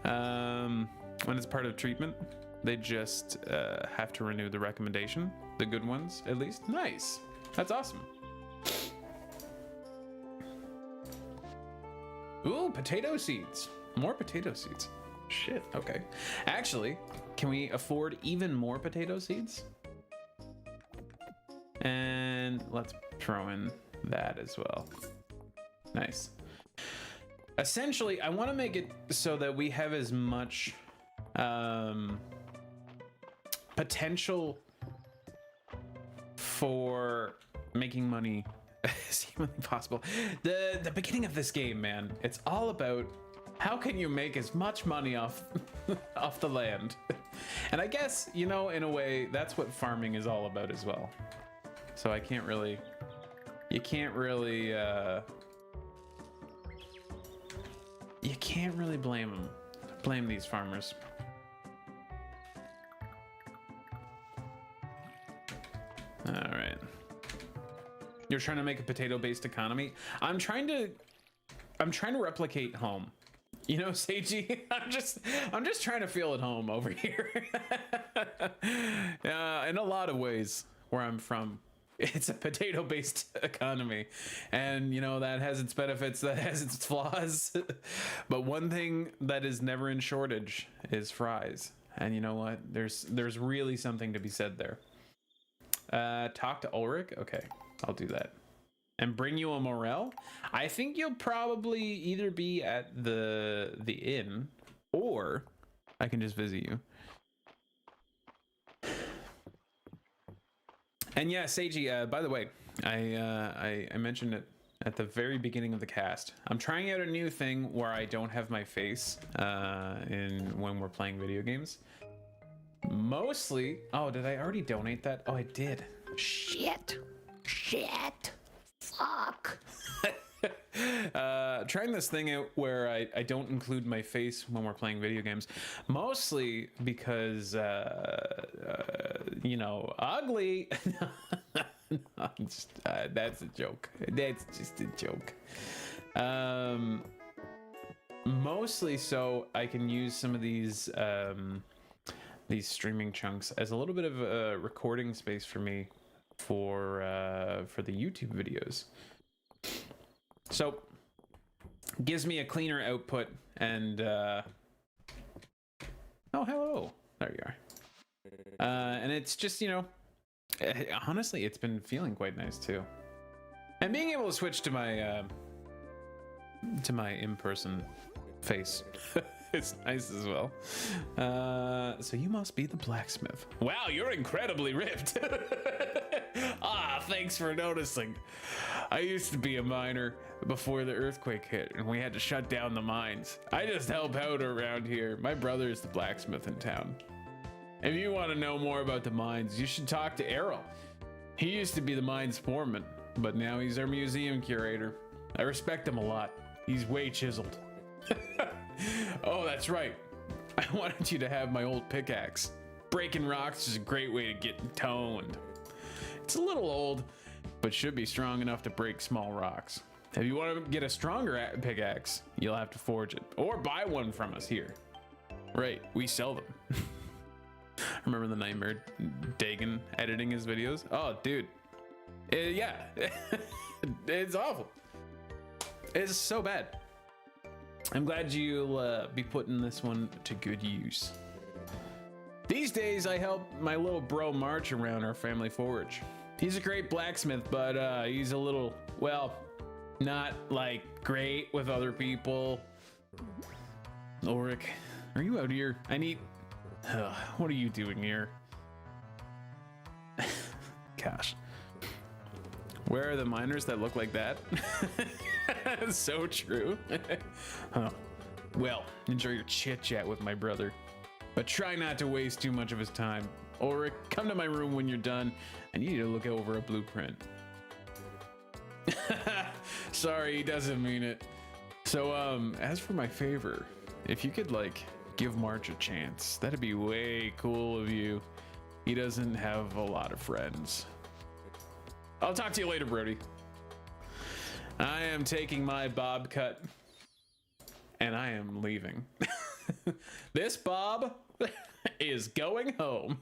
When it's part of treatment, they just have to renew the recommendation. The good ones, at least. Nice. That's awesome. Ooh, potato seeds. More potato seeds. Shit. Okay. Actually, can we afford even more potato seeds? And let's throw in that as well. Nice. Essentially, I want to make it so that we have as much potential for making money as humanly possible. The beginning of this game, man, it's all about how can you make as much money off off the land. And I guess, you know, in a way, that's what farming is all about as well. So I can't really, you can't really blame these farmers. All right. You're trying to make a potato-based economy. I'm trying to replicate home. You know, Seiji, I'm just trying to feel at home over here. In a lot of ways, where I'm from, it's a potato-based economy, and you know that has its benefits, that has its flaws. But one thing that is never in shortage is fries. And you know what? There's really something to be said there. Talk to Ulrich. Okay, I'll do that. And bring you a morel. I think you'll probably either be at the inn, or I can just visit you. And yeah, Seiji, by the way, I mentioned it at the very beginning of the cast. I'm trying out a new thing where I don't have my face when we're playing video games. Mostly, oh, did I already donate that? Oh, I did. Shit. Fuck. Trying this thing out where I don't include my face when we're playing video games, mostly because you know, ugly. That's a joke. That's just a joke. Mostly so I can use some of these streaming chunks as a little bit of a recording space for me for the YouTube videos. So gives me a cleaner output, and oh, hello, there you are. And it's just, you know, honestly, it's been feeling quite nice too, and being able to switch to my in-person face. It's nice as well. So you must be the blacksmith. Wow, you're incredibly ripped. Ah, thanks for noticing. I used to be a miner before the earthquake hit, and we had to shut down the mines. I just help out around here. My brother is the blacksmith in town. If you want to know more about the mines, you should talk to Errol. He used to be the mines foreman, but now he's our museum curator. I respect him a lot. He's way chiseled. Oh, that's right. I wanted you to have my old pickaxe. Breaking rocks is a great way to get toned. It's a little old, but should be strong enough to break small rocks. If you want to get a stronger pickaxe, you'll have to forge it or buy one from us here. Right, we sell them. Remember the Nightmare Dagon editing his videos? Oh, dude. Yeah, it's awful. It's so bad. I'm glad you'll be putting this one to good use. These days, I help my little bro march around our family forge. He's a great blacksmith, but he's a little, well, not like great with other people. Ulrich, are you out here? I need, what are you doing here? Gosh. Where are the miners that look like that? So true. Huh. Well, enjoy your chit chat with my brother, but try not to waste too much of his time. Ulrich, come to my room when you're done. I need you to look over a blueprint. Sorry, he doesn't mean it. So, as for my favor, if you could, like, give March a chance, that'd be way cool of you. He doesn't have a lot of friends. I'll talk to you later, Brody. I am taking my bob cut, and I am leaving. This bob is going home.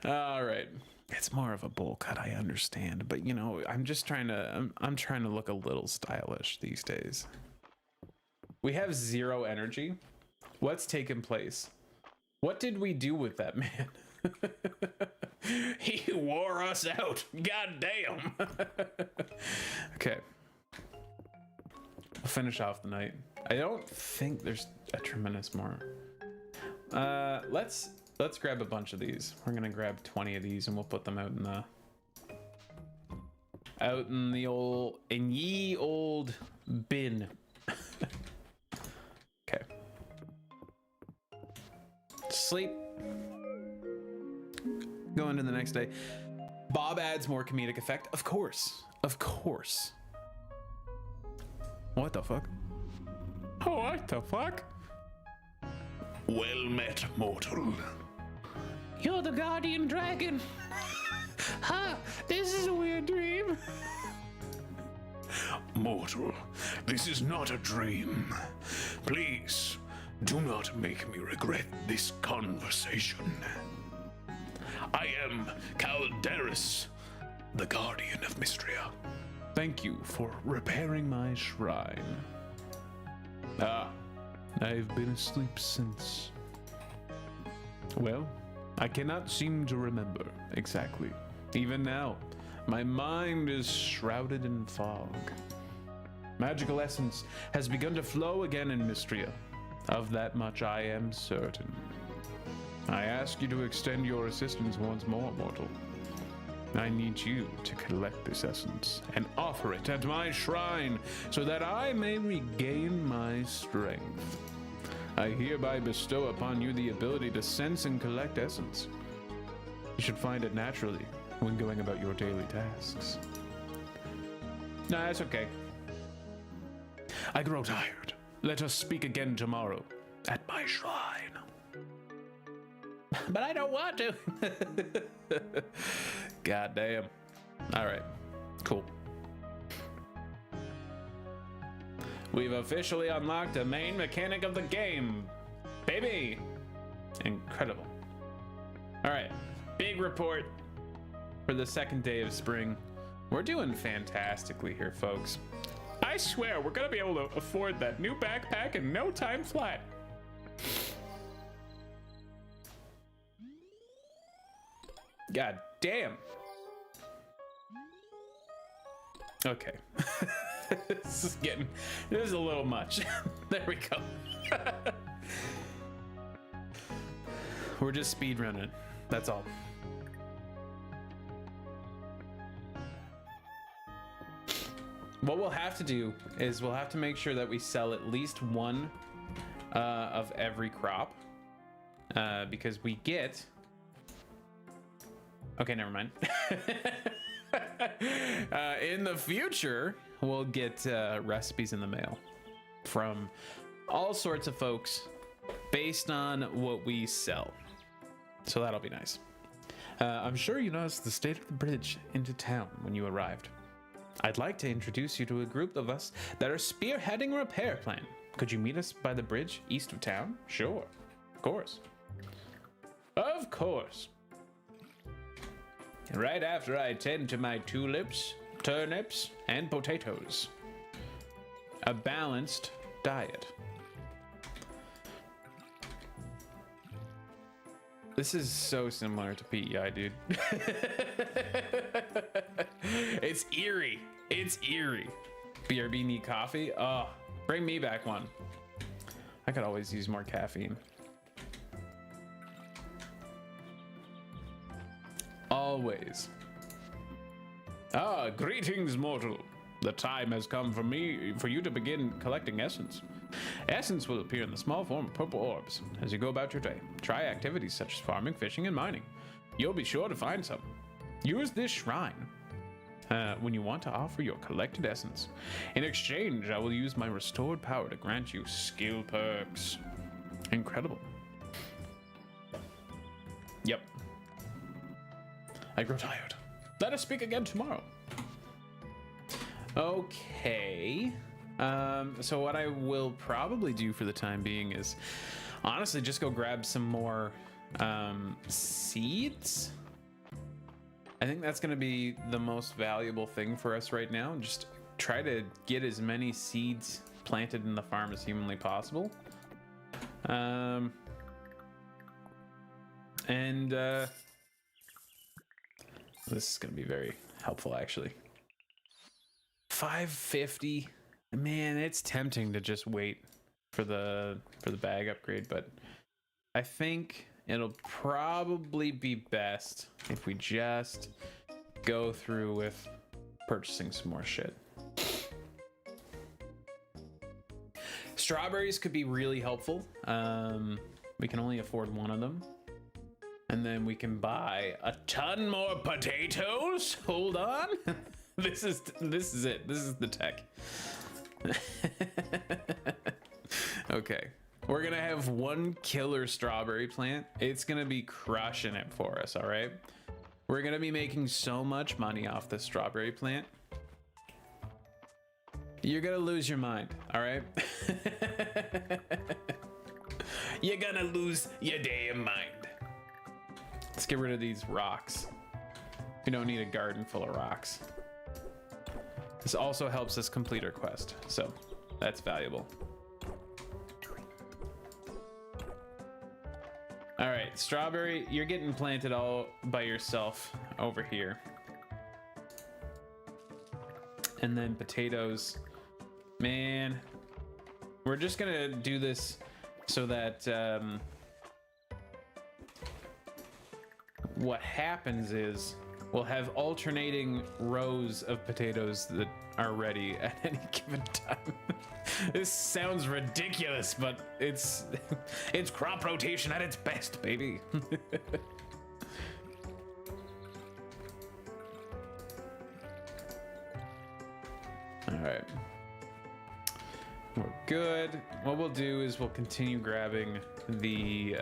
All right. It's more of a bowl cut, I understand, but you know, I'm just trying to, I'm trying to look a little stylish these days. We have 0 energy. What's taken place? What did we do with that man? He wore us out. God damn. Okay. We'll finish off the night. I don't think there's a tremendous more. Let's grab a bunch of these. We're gonna grab 20 of these and we'll put them out in the ye old bin. Okay. Sleep. Go into the next day. Bob adds more comedic effect. Of course. Of course. What the fuck? Oh, what the fuck? Well met, mortal. You're the guardian dragon. Huh? This is a weird dream. Mortal, this is not a dream. Please, do not make me regret this conversation. I am Calderis, the guardian of Mistria. Thank you for repairing my shrine. I've been asleep since. Well, I cannot seem to remember exactly. Even now, my mind is shrouded in fog. Magical essence has begun to flow again in Mistria. Of that much I am certain. I ask you to extend your assistance once more, mortal. I need you to collect this essence and offer it at my shrine so that I may regain my strength. I hereby bestow upon you the ability to sense and collect essence. You should find it naturally when going about your daily tasks. No, that's okay. I grow tired. Let us speak again tomorrow at my shrine. But I don't want to. God damn. All right, cool. We've officially unlocked the main mechanic of the game, baby. Incredible. All right, big report for the second day of spring. We're doing fantastically here, folks. I swear we're gonna be able to afford that new backpack in no time flat. God damn. Okay. This is a little much. There we go. We're just speed running. That's all. What we'll have to do is we'll have to make sure that we sell at least one of every crop because we get... Okay, never mind. In the future, we'll get recipes in the mail from all sorts of folks based on what we sell. So that'll be nice. I'm sure you noticed the state of the bridge into town when you arrived. I'd like to introduce you to a group of us that are spearheading a repair plan. Could you meet us by the bridge east of town? Sure, of course. Of course. Right after I tend to my tulips, turnips, and potatoes. A balanced diet. This is so similar to PEI, dude. It's eerie. It's eerie. BRB need coffee? Oh, bring me back one. I could always use more caffeine. Always. Greetings, mortal. The time has come for you to begin collecting essence. Essence will appear in the small form of purple orbs as you go about your day. Try activities such as farming, fishing, and mining. You'll be sure to find some. Use this shrine when you want to offer your collected essence. In exchange, I will use my restored power to grant you skill perks. Incredible. Yep. I grow tired. Let us speak again tomorrow. Okay. So what I will probably do for the time being is honestly just go grab some more seeds. I think that's going to be the most valuable thing for us right now. Just try to get as many seeds planted in the farm as humanly possible. This is going to be very helpful, actually. 550. Man, it's tempting to just wait for the bag upgrade, but I think it'll probably be best if we just go through with purchasing some more shit. Strawberries could be really helpful. We can only afford one of them. And then we can buy a ton more potatoes. Hold on. This is it. This is the tech. Okay. We're gonna have one killer strawberry plant. It's gonna be crushing it for us, all right? We're gonna be making so much money off this strawberry plant. You're gonna lose your mind, all right? You're gonna lose your damn mind. Let's get rid of these rocks. We don't need a garden full of rocks. This also helps us complete our quest, so that's valuable. All right, strawberry, you're getting planted all by yourself over here. And then potatoes. Man, we're just gonna do this so that what happens is we'll have alternating rows of potatoes that are ready at any given time. This sounds ridiculous, but it's crop rotation at its best, baby. All right. We're good. What we'll do is we'll continue grabbing the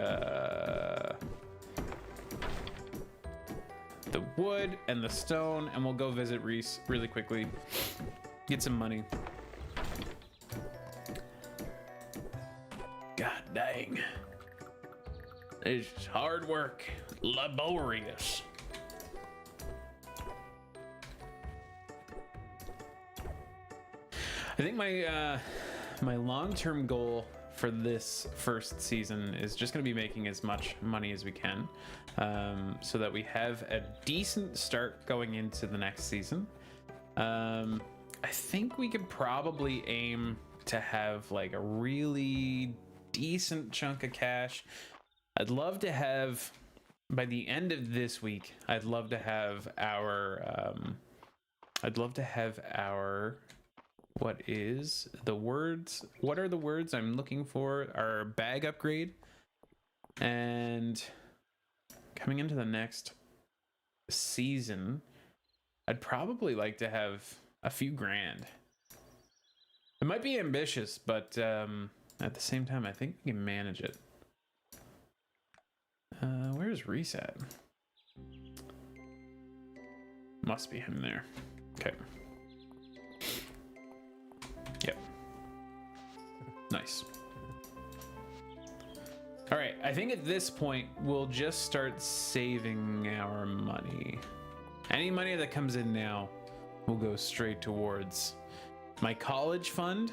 wood and the stone, and we'll go visit Reese really quickly. Get some money. God dang. It's hard work. Laborious. I think my my long-term goal for this first season is just going to be making as much money as we can, so that we have a decent start going into the next season. I think we could probably aim to have like a really decent chunk of cash. I'd love to have, by the end of this week, I'd love to have our what is the words? What are the words I'm looking for? Our bag upgrade. And coming into the next season, I'd probably like to have a few grand. It might be ambitious, but at the same time, I think we can manage it. Where's Reese at? Must be him there. Okay. Yep. Nice. All right, I think at this point, we'll just start saving our money. Any money that comes in now will go straight towards my college fund.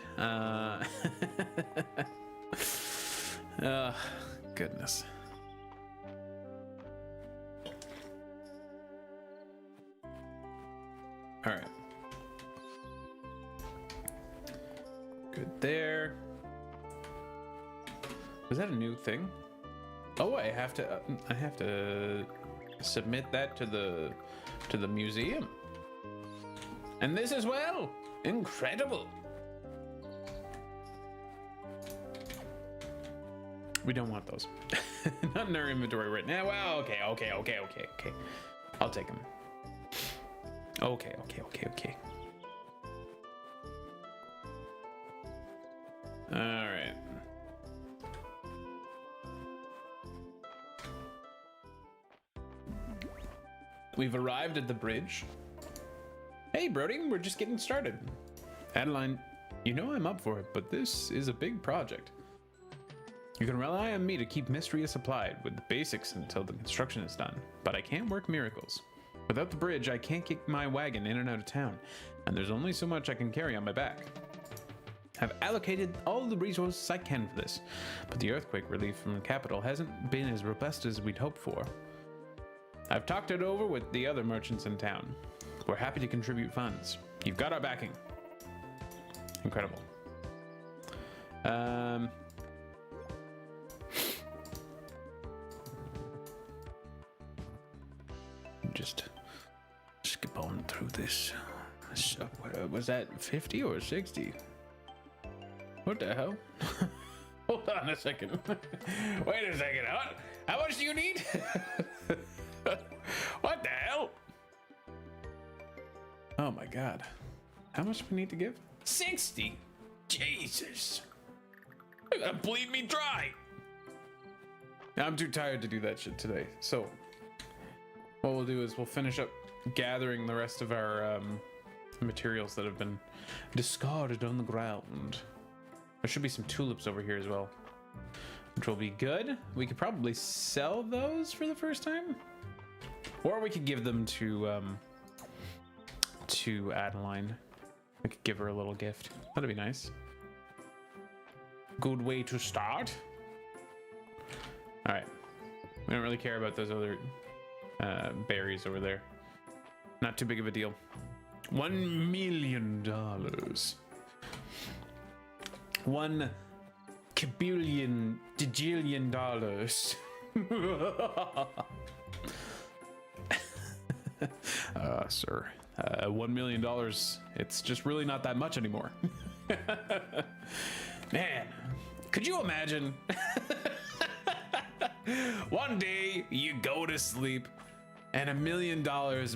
Goodness. All right. Good there. Was that a new thing? Oh, I have to submit that to the museum. And this as well. Incredible. We don't want those. Not in our inventory right now. Well, okay. I'll take them. Okay. All right. We've arrived at the bridge. Hey, Brody, we're just getting started. Adeline, you know I'm up for it, but this is a big project. You can rely on me to keep Mistria supplied with the basics until the construction is done, but I can't work miracles. Without the bridge, I can't kick my wagon in and out of town, and there's only so much I can carry on my back. I've allocated all the resources I can for this, but the earthquake relief from the capital hasn't been as robust as we'd hoped for. I've talked it over with the other merchants in town. We're happy to contribute funds. You've got our backing. Incredible. Just skip on through this. So, was that 50 or 60? What the hell? Hold on a second. Wait a second. How much do you need? What the hell? Oh my god. How much do we need to give? 60? Jesus. You're gonna bleed me dry. I'm too tired to do that shit today. So what we'll do is we'll finish up gathering the rest of our materials that have been discarded on the ground. There should be some tulips over here as well, which will be good. We could probably sell those for the first time, or we could give them to Adeline. We could give her a little gift. That'd be nice. Good way to start. All right, we don't really care about those other berries over there. Not too big of a deal. $1 million. $1 kajillion dollars. Sir, $1 million. It's just really not that much anymore. Man, could you imagine? One day you go to sleep and $1 million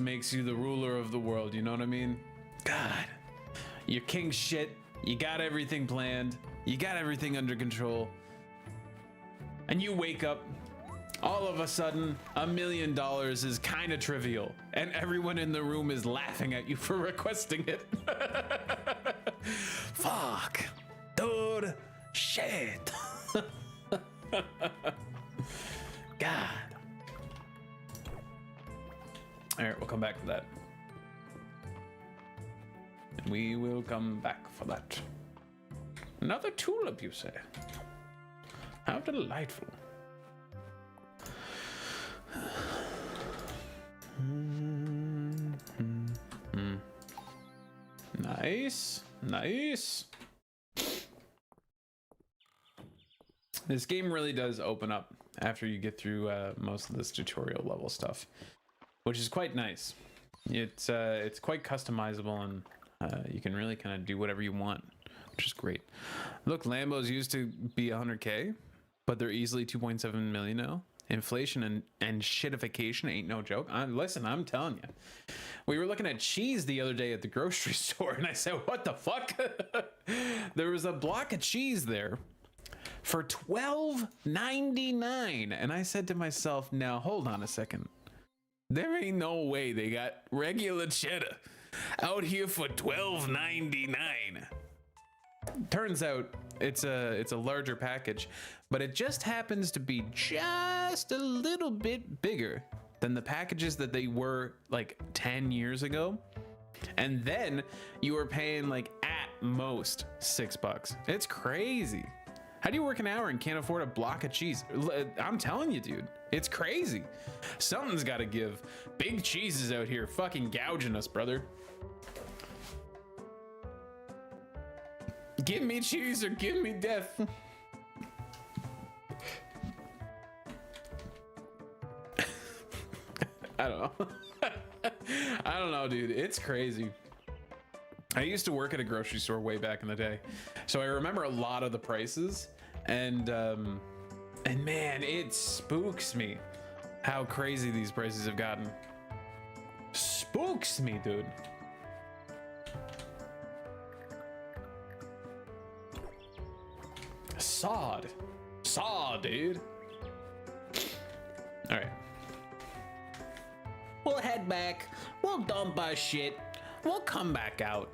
makes you the ruler of the world. You know what I mean? God, you're king shit. You got everything planned. You got everything under control. And you wake up, all of a sudden, $1 million is kind of trivial. And everyone in the room is laughing at you for requesting it. Fuck. Dude. Shit. God. All right, we'll come back to that. We will come back for that. Another tulip, you say? How delightful. Nice, nice. This game really does open up after you get through most of this tutorial level stuff, which is quite nice. It's quite customizable, and you can really kind of do whatever you want, which is great. Look, Lambos used to be 100K, but they're easily 2.7 million now. Inflation and shitification ain't no joke. Listen, I'm telling you. We were looking at cheese the other day at the grocery store, and I said, what the fuck? There was a block of cheese there for $12.99, and I said to myself, now hold on a second. There ain't no way they got regular cheddar out here for $12.99. Turns out it's a larger package, but it just happens to be just a little bit bigger than the packages that they were like 10 years ago. And then you were paying like at most $6. It's crazy. How do you work an hour and can't afford a block of cheese? I'm telling you, dude, it's crazy. Something's got to give. Big cheeses out here fucking gouging us, brother. Give me cheese or give me death. I don't know. I don't know, dude. It's crazy. I used to work at a grocery store way back in the day, so I remember a lot of the prices, and man, it spooks me how crazy these prices have gotten. Spooks me, dude. Saw, dude. All right. We'll head back. We'll dump our shit. We'll come back out.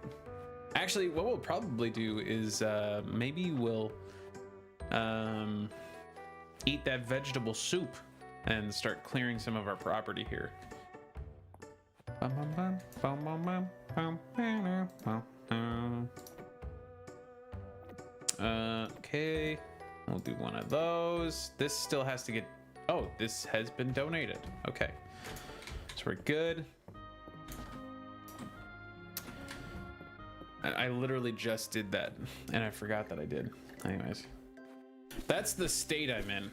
Actually, what we'll probably do is maybe we'll eat that vegetable soup and start clearing some of our property here. Okay, we'll do one of those. This still has to get, oh, this has been donated. Okay, so we're good. I literally just did that and I forgot that I did. Anyways, that's the state I'm in.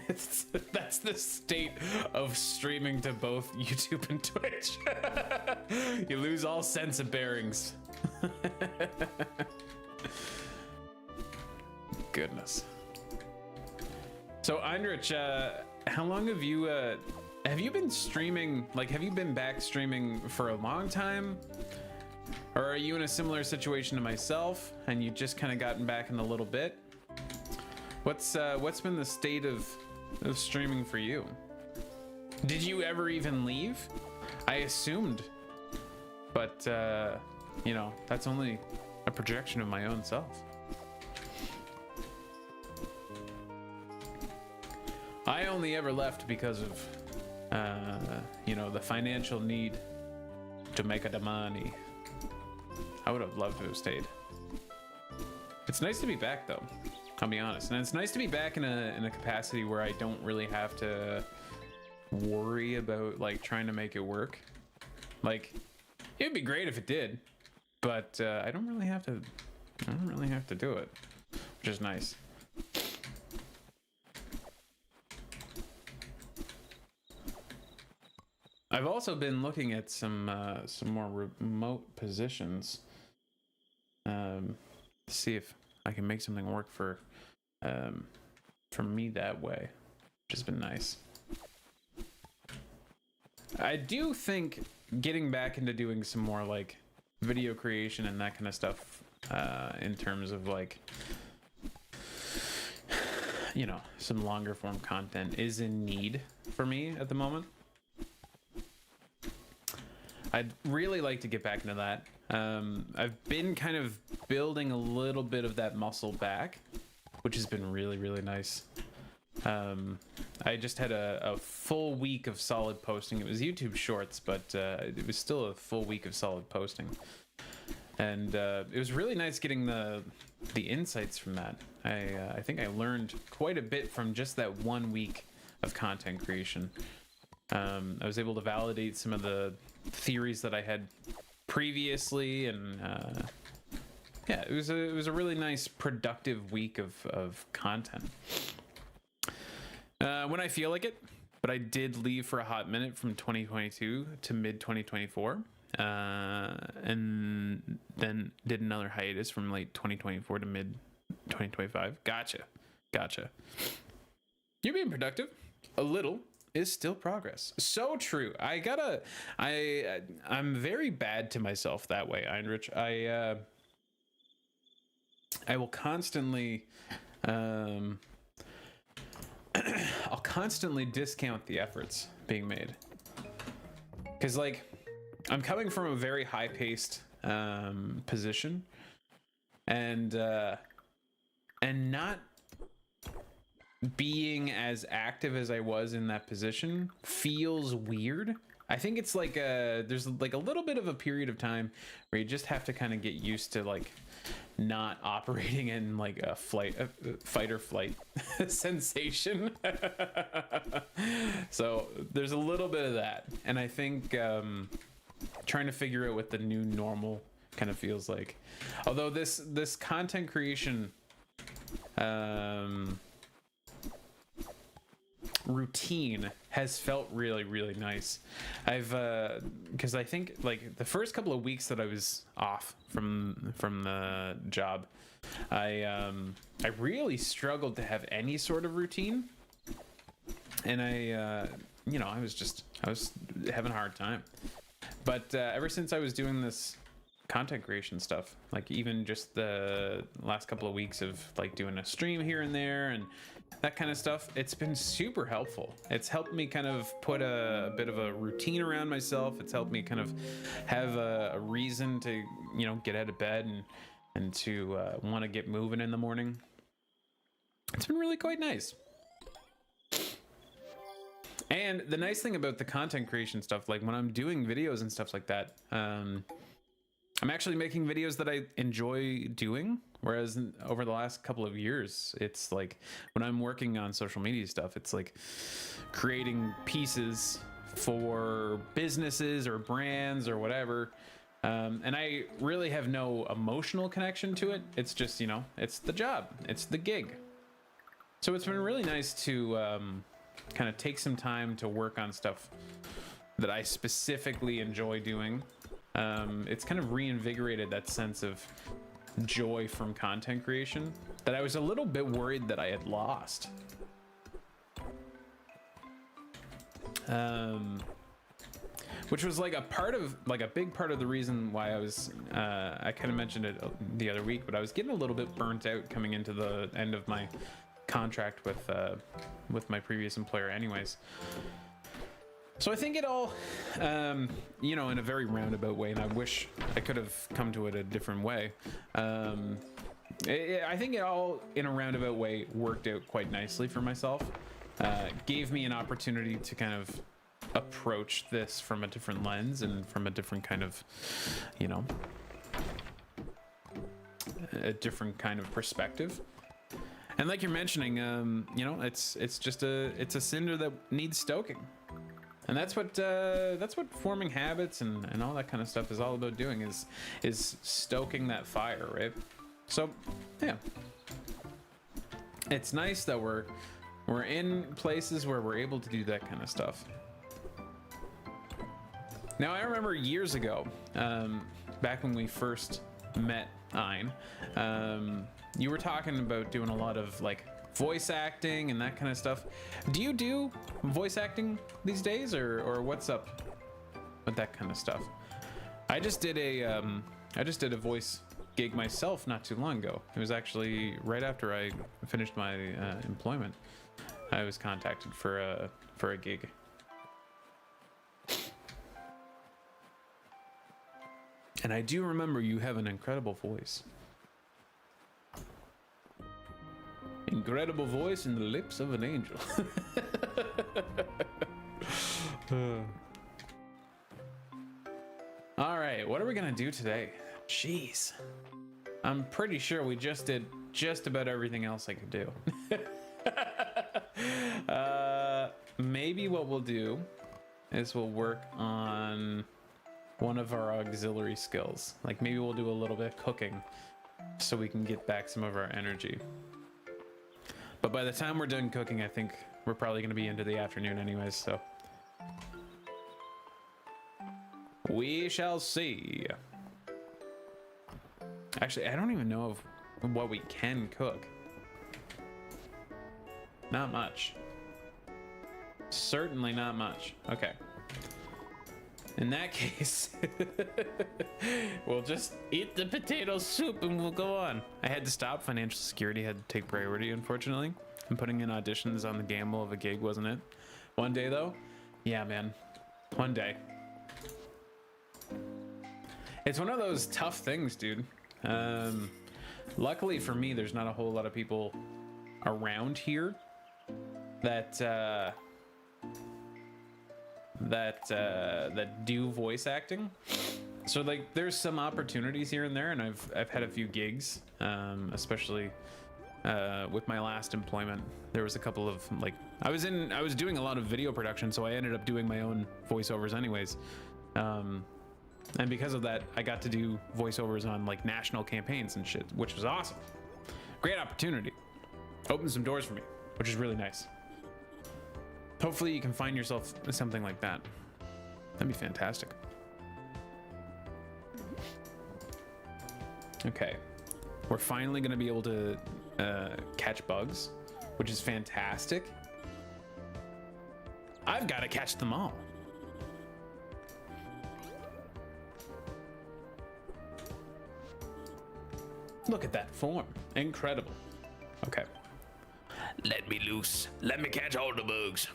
That's the state of streaming to both YouTube and Twitch. You lose all sense of bearings. Goodness. So Eindrich, how long have you been streaming? Like, have you been back streaming for a long time? Or are you in a similar situation to myself and you just kind of gotten back in a little bit? What's been the state of streaming for you? Did you ever even leave? I assumed, but you know, that's only a projection of my own self. I only ever left because of you know, the financial need to make the money. I would have loved to have stayed. It's nice to be back though, I'll be honest. And it's nice to be back in a capacity where I don't really have to worry about like trying to make it work. Like, it'd be great if it did, but I don't really have to do it, which is nice. I've also been looking at some more remote positions, to see if I can make something work for me that way, which has been nice. I do think getting back into doing some more like video creation and that kind of stuff, in terms of like, you know, some longer form content is in need for me at the moment. I'd really like to get back into that. I've been kind of building a little bit of that muscle back, which has been really, really nice. I just had a full week of solid posting. It was YouTube Shorts, but it was still a full week of solid posting. And it was really nice getting the insights from that. I think I learned quite a bit from just that 1 week of content creation. I was able to validate some of the theories that I had previously, and yeah, it was a really nice productive week of content. When I feel like it, but I did leave for a hot minute from 2022 to mid 2024, and then did another hiatus from late 2024 to mid 2025. Gotcha. You're being productive. A little is still progress. So true. I'm very bad to myself that way, Eindrich. I will constantly I'll constantly discount the efforts being made, because like I'm coming from a very high-paced position, and not being as active as I was in that position feels weird. I think it's like there's like a little bit of a period of time where you just have to kind of get used to like not operating in like a fight or flight sensation. So there's a little bit of that, and I think trying to figure out what the new normal kind of feels like. Although this content creation routine has felt really, really nice. I've because I think like the first couple of weeks that I was off from the job, I really struggled to have any sort of routine, and I you know, I was having a hard time. But ever since I was doing this content creation stuff, like even just the last couple of weeks of like doing a stream here and there and that kind of stuff, it's been super helpful. It's helped me kind of put a bit of a routine around myself. It's helped me kind of have a reason to, you know, get out of bed and to want to get moving in the morning. It's been really quite nice. And the nice thing about the content creation stuff, like when I'm doing videos and stuff like that, I'm actually making videos that I enjoy doing, whereas over the last couple of years, it's like when I'm working on social media stuff, it's like creating pieces for businesses or brands or whatever. And I really have no emotional connection to it. It's just, you know, it's the job, it's the gig. So it's been really nice to kind of take some time to work on stuff that I specifically enjoy doing. It's kind of reinvigorated that sense of joy from content creation that I was a little bit worried that I had lost. Which was like a big part of the reason why I was, I kind of mentioned it the other week, but I was getting a little bit burnt out coming into the end of my contract with my previous employer anyways. So I think it all, you know, in a very roundabout way, and I wish I could have come to it a different way. I think it all, in a roundabout way, worked out quite nicely for myself. Gave me an opportunity to kind of approach this from a different lens and from a different kind of, you know, a different kind of perspective. And like you're mentioning, you know, it's a cinder that needs stoking. And that's what forming habits and all that kind of stuff is all about doing, is stoking that fire, right? So yeah, it's nice that we're in places where we're able to do that kind of stuff. Now I remember years ago, back when we first met Ein, you were talking about doing a lot of like voice acting and that kind of stuff. Do you do voice acting these days, or what's up with that kind of stuff? I just did a voice gig myself not too long ago. It was actually right after I finished my employment. I was contacted for a gig. And I do remember you have an incredible voice. Incredible voice in the lips of an angel. All right, what are we gonna do today? Jeez. I'm pretty sure we just did just about everything else I could do. Maybe what we'll do is we'll work on one of our auxiliary skills. Like maybe we'll do a little bit of cooking so we can get back some of our energy. But by the time we're done cooking, I think we're probably going to be into the afternoon anyways, so we shall see. Actually, I don't even know of what we can cook. Not much. Certainly not much. Okay. In that case, we'll just eat the potato soup and we'll go on. I had to stop. Financial security had to take priority, unfortunately. And putting in auditions on the gamble of a gig, wasn't it? One day, though? Yeah, man. One day. It's one of those tough things, dude. Luckily for me, there's not a whole lot of people around here that do voice acting. So like there's some opportunities here and there, and I've had a few gigs, especially with my last employment. There was a couple of like I was doing a lot of video production, so I ended up doing my own voiceovers anyways. And because of that, I got to do voiceovers on like national campaigns and shit, which was awesome. Great opportunity. Opened some doors for me, which is really nice. Hopefully you can find yourself something like that. That'd be fantastic. Okay. We're finally going to be able to catch bugs, which is fantastic. I've got to catch them all. Look at that form. Incredible. Okay. Let me loose. Let me catch all the bugs.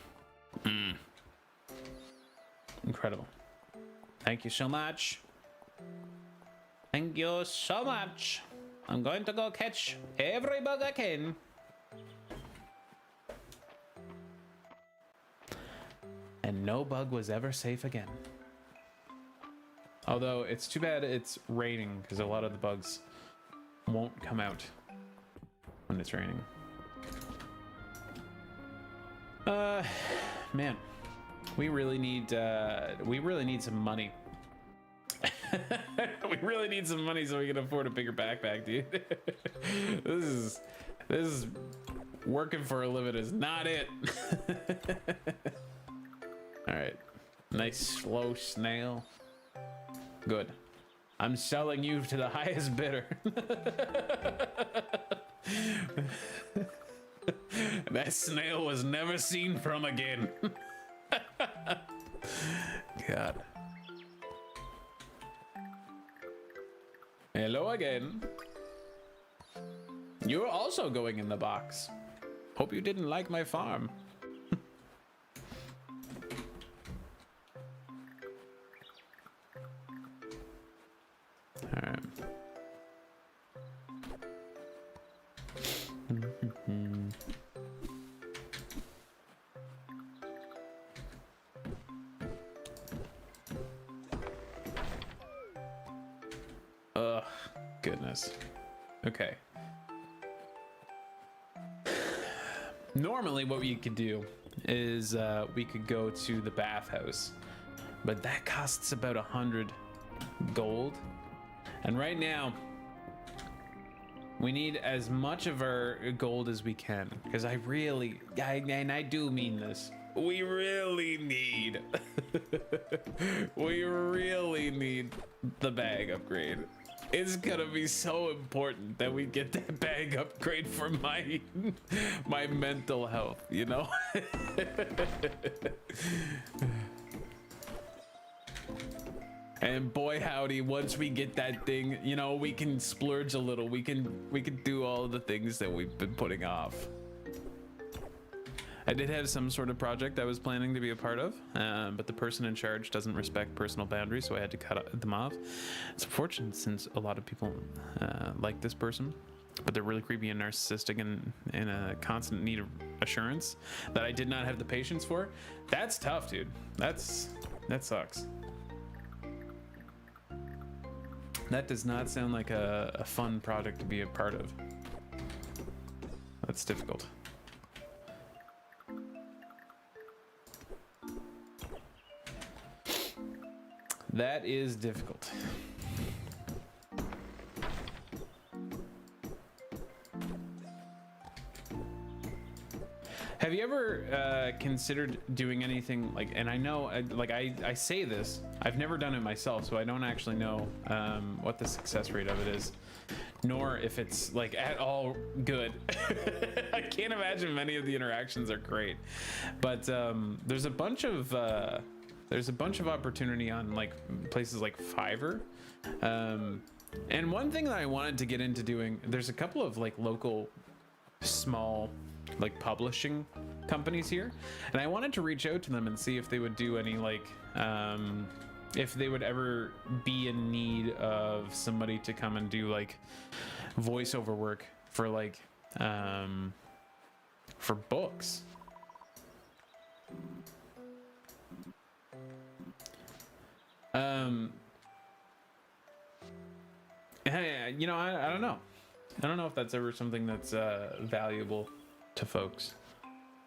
Incredible. Thank you so much. Thank you so much. I'm going to go catch every bug I can. And no bug was ever safe again. Although it's too bad it's raining because a lot of the bugs won't come out when it's raining. Man, we really need some money. We really need some money so we can afford a bigger backpack, dude. This is working for a living is not it. All right, nice slow snail. Good. I'm selling you to the highest bidder. That snail was never seen from again. God. Hello again. You're also going in the box. Hope you didn't like my farm. All right. Ugh, goodness. Okay. Normally what we could do is we could go to the bathhouse, but that costs about 100 gold. And right now we need as much of our gold as we can, because I do mean this. We really need we really need the bag upgrade. It's gonna be so important that we get that bag upgrade for my mental health, you know? And boy howdy, once we get that thing, you know, we can splurge a little. We can do all of the things that we've been putting off. I did have some sort of project I was planning to be a part of, but the person in charge doesn't respect personal boundaries, so I had to cut them off. It's unfortunate since a lot of people like this person, but they're really creepy and narcissistic and in a constant need of assurance that I did not have the patience for. That's tough, dude. That sucks. That does not sound like a fun project to be a part of. That's difficult. That is difficult. Have you ever considered doing anything like, and I know, like I say this, I've never done it myself, so I don't actually know what the success rate of it is, nor if it's like at all good. I can't imagine many of the interactions are great, but there's a bunch of opportunity on like places like Fiverr. And one thing that I wanted to get into doing, there's a couple of like local small like publishing companies here, and I wanted to reach out to them and see if they would do any like if they would ever be in need of somebody to come and do like voiceover work for like for books. You know, I don't know. I don't know if that's ever something that's valuable to folks.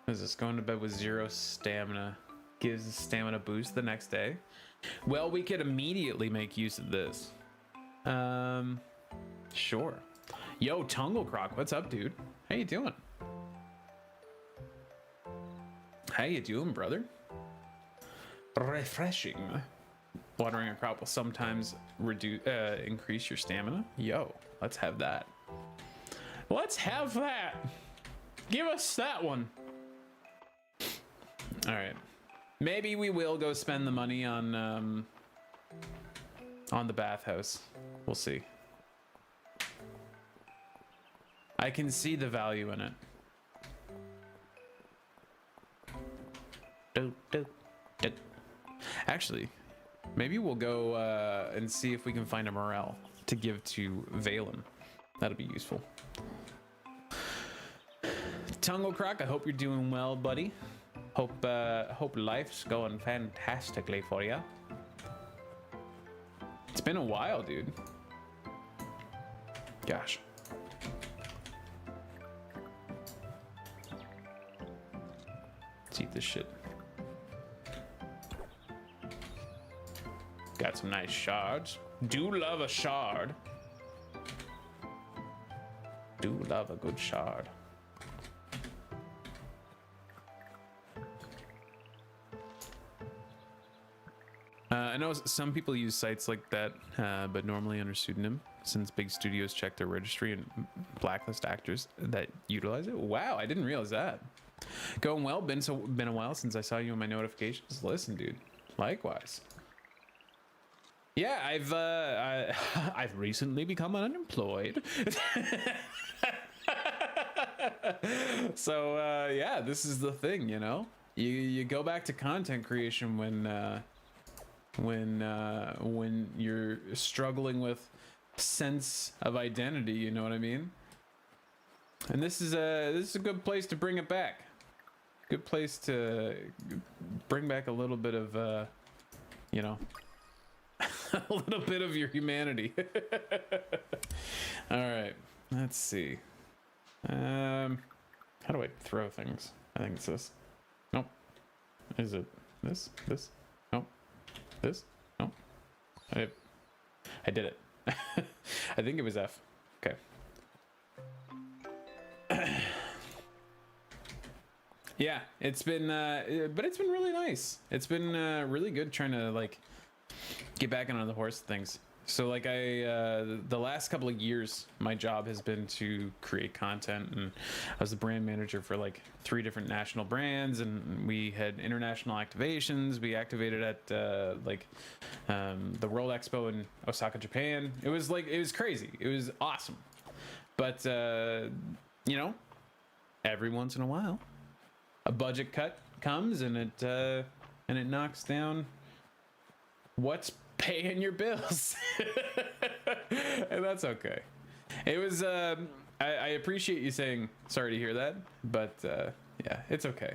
Is this going to bed with 0 stamina? Gives a stamina boost the next day. Well, we could immediately make use of this. Sure. Yo, Tunglecroc, what's up, dude? How you doing? How you doing, brother? Refreshing. Watering a crop will sometimes increase your stamina. Yo, let's have that. Let's have that. Give us that one. All right. Maybe we will go spend the money on the bathhouse. We'll see. I can see the value in it. Actually, maybe we'll go and see if we can find a morel to give to Valen. That'll be useful. Tunglecroc, I hope you're doing well, buddy. Hope life's going fantastically for you. It's been a while, dude. Gosh. Let's eat this shit. Got some nice shards. Do love a shard. Do love a good shard. I know some people use sites like that, but normally under pseudonym, since big studios check their registry and blacklist actors that utilize it. Wow, I didn't realize that. Going well. Been a while since I saw you in my notifications. Listen, dude. Likewise. Yeah, I've recently become unemployed. So yeah, this is the thing, you know. You go back to content creation when you're struggling with sense of identity, you know what I mean? And this is a good place to bring it back. Good place to bring back a little bit of you know, a little bit of your humanity. All right, let's see. How do I throw things? I think it's this. Nope. Is it this? This? Nope. This? Nope. I did it. I think it was F. Okay. Yeah, it's been but it's been really nice. It's been really good trying to like get back on the horse of things. So like the last couple of years, my job has been to create content, and I was the brand manager for like 3 different national brands, and we had international activations. We activated at the World Expo in Osaka, Japan. It was crazy. It was awesome. But you know, every once in a while, a budget cut comes and it knocks down what's paying your bills. And that's okay. It was I appreciate you saying sorry to hear that, but yeah, it's okay.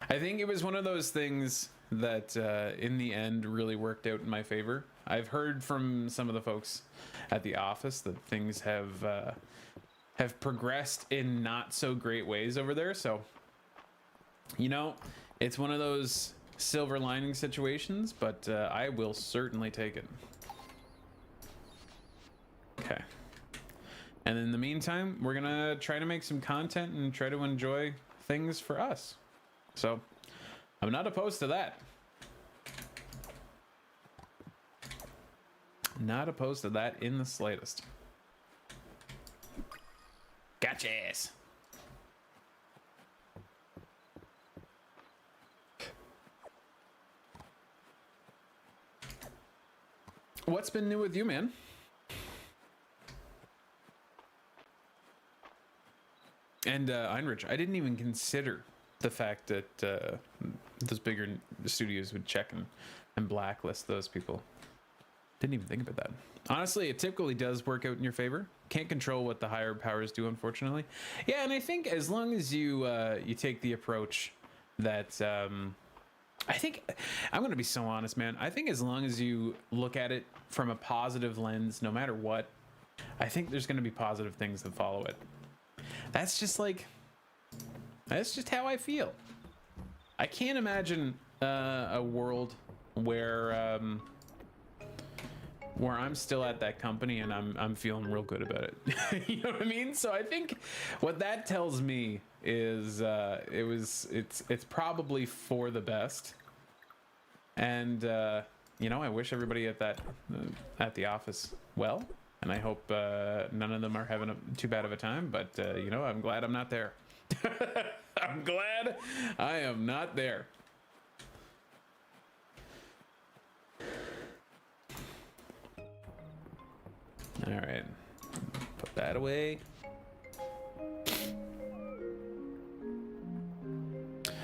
I think it was one of those things that in the end really worked out in my favor. I've heard from some of the folks at the office that things have progressed in not so great ways over there, so you know, it's one of those silver lining situations, but I will certainly take it. Okay. And in the meantime, we're gonna try to make some content and try to enjoy things for us. So I'm not opposed to that. Not opposed to that in the slightest. Gotcha ass. What's been new with you, man? And Heinrich, I didn't even consider the fact that those bigger studios would check and blacklist those people. Didn't even think about that. Honestly, it typically does work out in your favor. Can't control what the higher powers do, unfortunately. Yeah, and I think as long as you you take the approach that I think I'm going to be so honest, man. I think as long as you look at it from a positive lens, no matter what, I think there's going to be positive things that follow it. That's just how I feel. I can't imagine a world where I'm still at that company and I'm feeling real good about it. You know what I mean? So I think what that tells me is it's probably for the best. And you know, I wish everybody at the office well, and I hope none of them are having too bad of a time. But you know, I'm glad I'm not there. I'm glad I am not there. All right, put that away.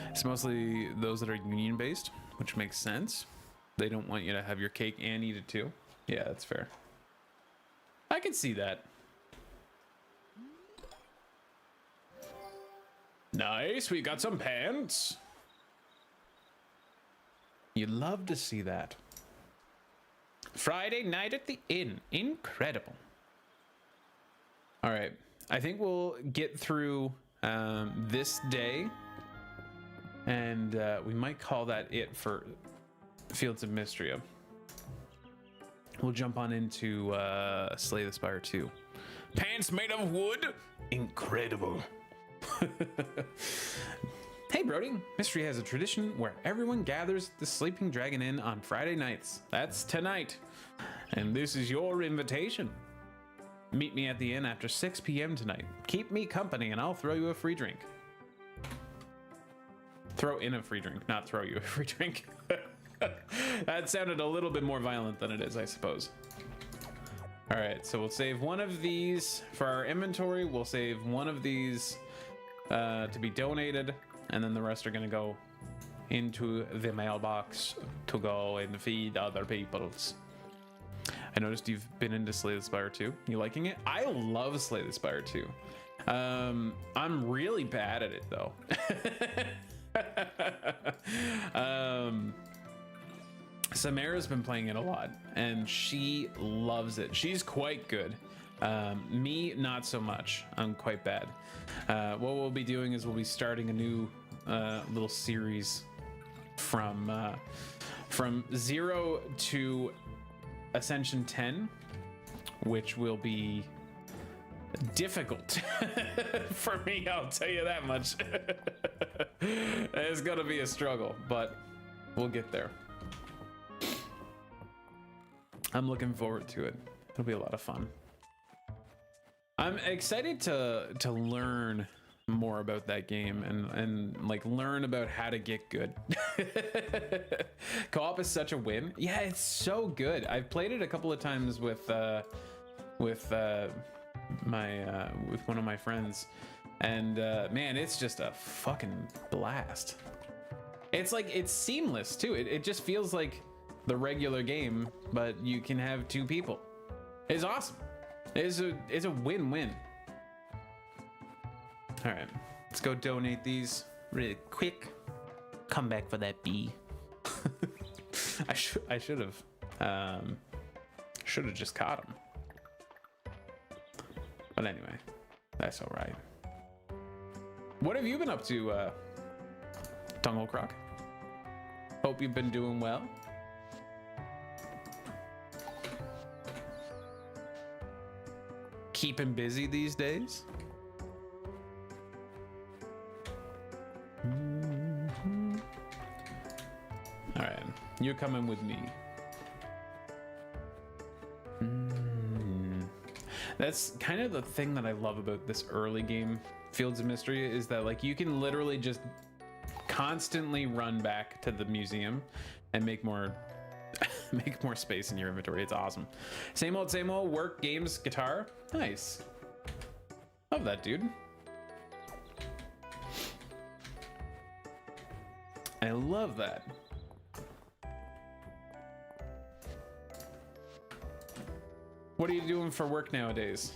It's mostly those that are union based, which makes sense. They don't want you to have your cake and eat it too. Yeah, that's fair. I can see that. Nice, we got some pants. You'd love to see that. Friday night at the inn. Incredible. All right. I think we'll get through this day, and we might call that it for Fields of Mistria. We'll jump on into Slay the Spire 2. Pants made of wood? Incredible. Hey Brody, Mistria has a tradition where everyone gathers at the Sleeping Dragon Inn on Friday nights. That's tonight. And this is your invitation. Meet me at the inn after 6 p.m. tonight. Keep me company and I'll throw you a free drink. Throw in a free drink, not throw you a free drink. That sounded a little bit more violent than it is, I suppose. All right, so we'll save one of these for our inventory. We'll save one of these to be donated, and then the rest are gonna go into the mailbox to go and feed other peoples. I noticed you've been into Slay the Spire 2. You liking it? I love Slay the Spire 2. I'm really bad at it though. Samara's been playing it a lot and she loves it. She's quite good. Me, not so much. I'm quite bad. What we'll be doing is we'll be starting a new little series from 0 to Ascension 10, which will be difficult for me, I'll tell you that much. It's gonna be a struggle, but we'll get there. I'm looking forward to it. It'll be a lot of fun. I'm excited to learn more about that game and like learn about how to get good. Co-op is such a win. Yeah, it's so good. I've played it a couple of times with one of my friends, and man, it's just a fucking blast. It's like, it's seamless too. It just feels like the regular game, but you can have 2 people. It's awesome. It's a win-win. All right, let's go donate these really quick. Come back for that bee. I should have just caught him. But anyway, that's all right. What have you been up to, Tungle Croc? Hope you've been doing well. Keeping busy these days? All right, you're coming with me. That's kind of the thing that I love about this early game, Fields of Mistria, is that like you can literally just constantly run back to the museum and make more space in your inventory. It's awesome. Same old, work, games, guitar. Nice. Love that, dude. I love that. What are you doing for work nowadays?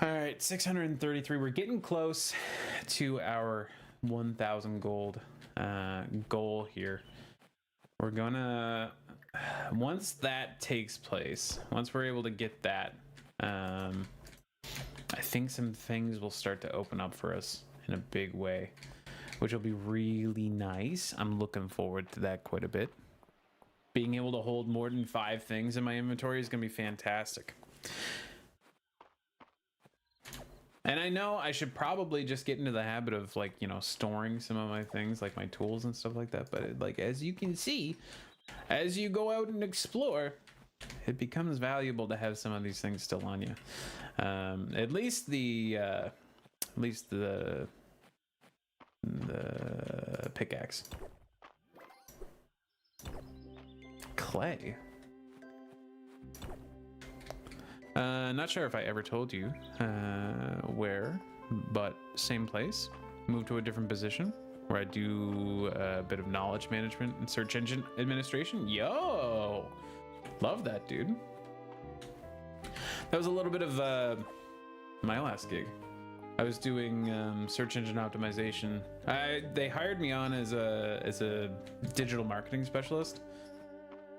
All right, 633. We're getting close to our 1,000 gold goal here. We're gonna, once that takes place, once we're able to get that, I think some things will start to open up for us in a big way, which will be really nice. I'm looking forward to that quite a bit. Being able to hold more than 5 things in my inventory is gonna be fantastic. And I know I should probably just get into the habit of, like, you know, storing some of my things, like my tools and stuff like that. But it, like, as you can see, as you go out and explore, it becomes valuable to have some of these things still on you. At least the pickaxe. Clay. Not sure if I ever told you where, but same place. Moved to a different position where I do a bit of knowledge management and search engine administration. Yo, love that, dude. That was a little bit of my last gig. I was doing search engine optimization. They hired me on as a digital marketing specialist,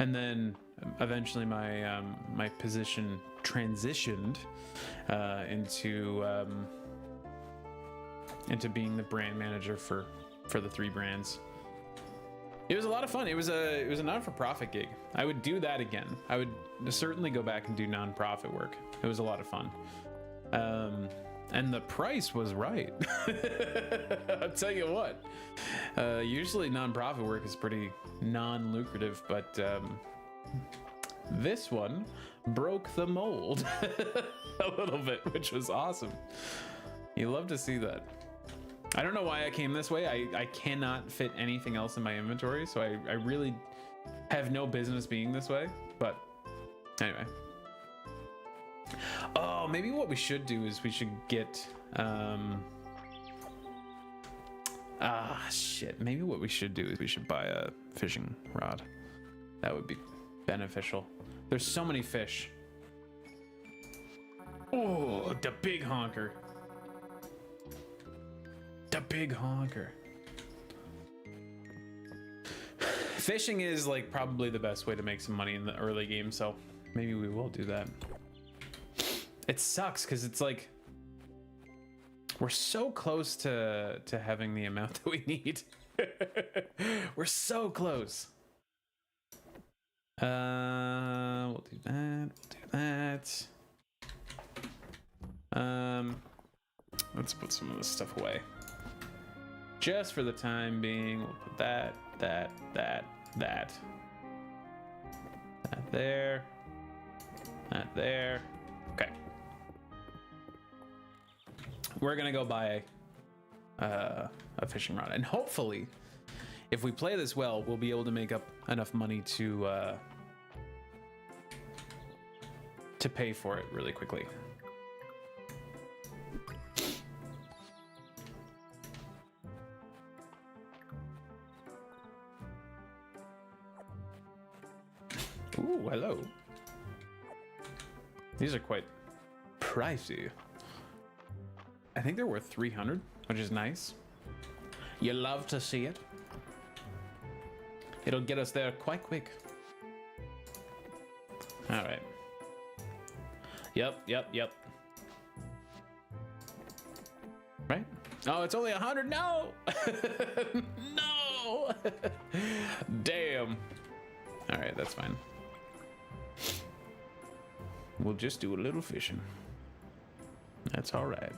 and then eventually my my position transitioned into being the brand manager for the 3 brands. It was a lot of fun. It was a not-for-profit gig. I would do that again. I would certainly go back and do non-profit work. It was a lot of fun. And the price was right. I'll tell you what. Usually non-profit work is pretty non-lucrative, but this one broke the mold a little bit, which was awesome. You love to see that. I don't know why I came this way. I cannot fit anything else in my inventory, so I really have no business being this way. But anyway. Oh, maybe what we should do is we should get shit. Maybe what we should do is we should buy a fishing rod. That would be beneficial. There's so many fish. Oh, the big honker. The big honker. Fishing is like probably the best way to make some money in the early game, so maybe we will do that. It sucks because it's like we're so close to having the amount that we need. We're so close. We'll do that. We'll do that. Let's put some of this stuff away. Just for the time being, we'll put that there. That there. Okay. We're gonna go buy a fishing rod, and hopefully, if we play this well, we'll be able to make up enough money to pay for it really quickly. Ooh, hello. These are quite pricey. I think they're worth 300, which is nice. You love to see it. It'll get us there quite quick. All right. Yep. Right? Oh, it's only 100. No. No. Damn. All right, that's fine. We'll just do a little fishing. That's all right.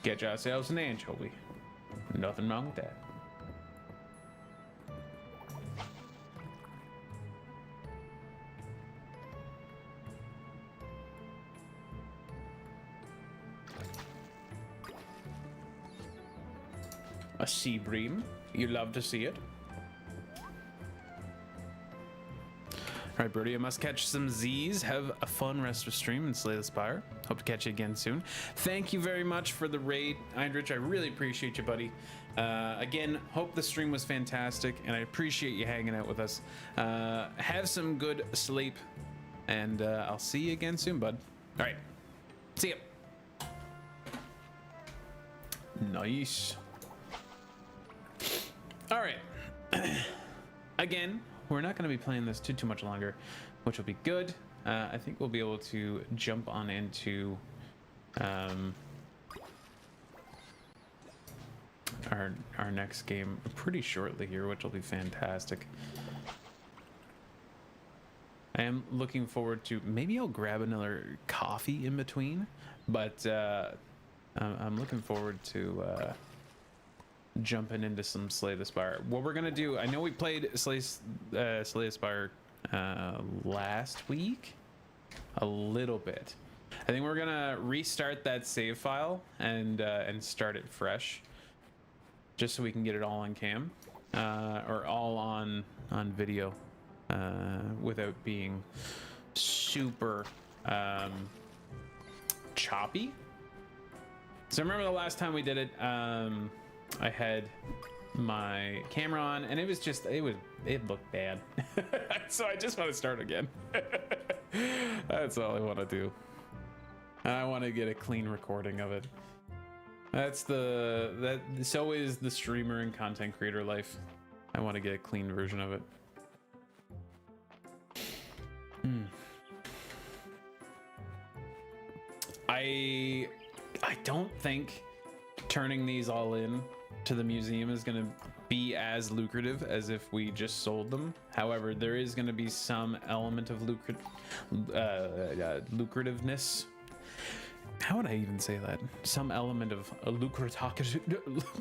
Get yourselves an anchovy. Nothing wrong with that. A sea bream. You love to see it. All right, Brody, I must catch some Z's. Have a fun rest of stream and Slay the Spire. Hope to catch you again soon. Thank you very much for the raid, Eindrich. I really appreciate you, buddy. Again, hope the stream was fantastic, and I appreciate you hanging out with us. Have some good sleep, and I'll see you again soon, bud. All right, see ya. Nice. All right. Again, we're not going to be playing this too much longer, which will be good. I think we'll be able to jump on into our next game pretty shortly here, which will be fantastic. I am looking forward to, maybe I'll grab another coffee in between, but I'm looking forward to jumping into some Slay the Spire. What we're gonna do, I know we played Slay the Spire last week a little bit. I think we're gonna restart that save file and start it fresh, just so we can get it all on cam or all on video without being super choppy. So remember the last time we did it, I had my camera on, and it looked bad. So I just want to start again. That's all I want to do. I want to get a clean recording of it. So is the streamer and content creator life. I want to get a clean version of it. I don't think turning these all in to the museum is going to be as lucrative as if we just sold them. However, there is going to be some element of lucrativeness. How would I even say that? Some element of a lucrative.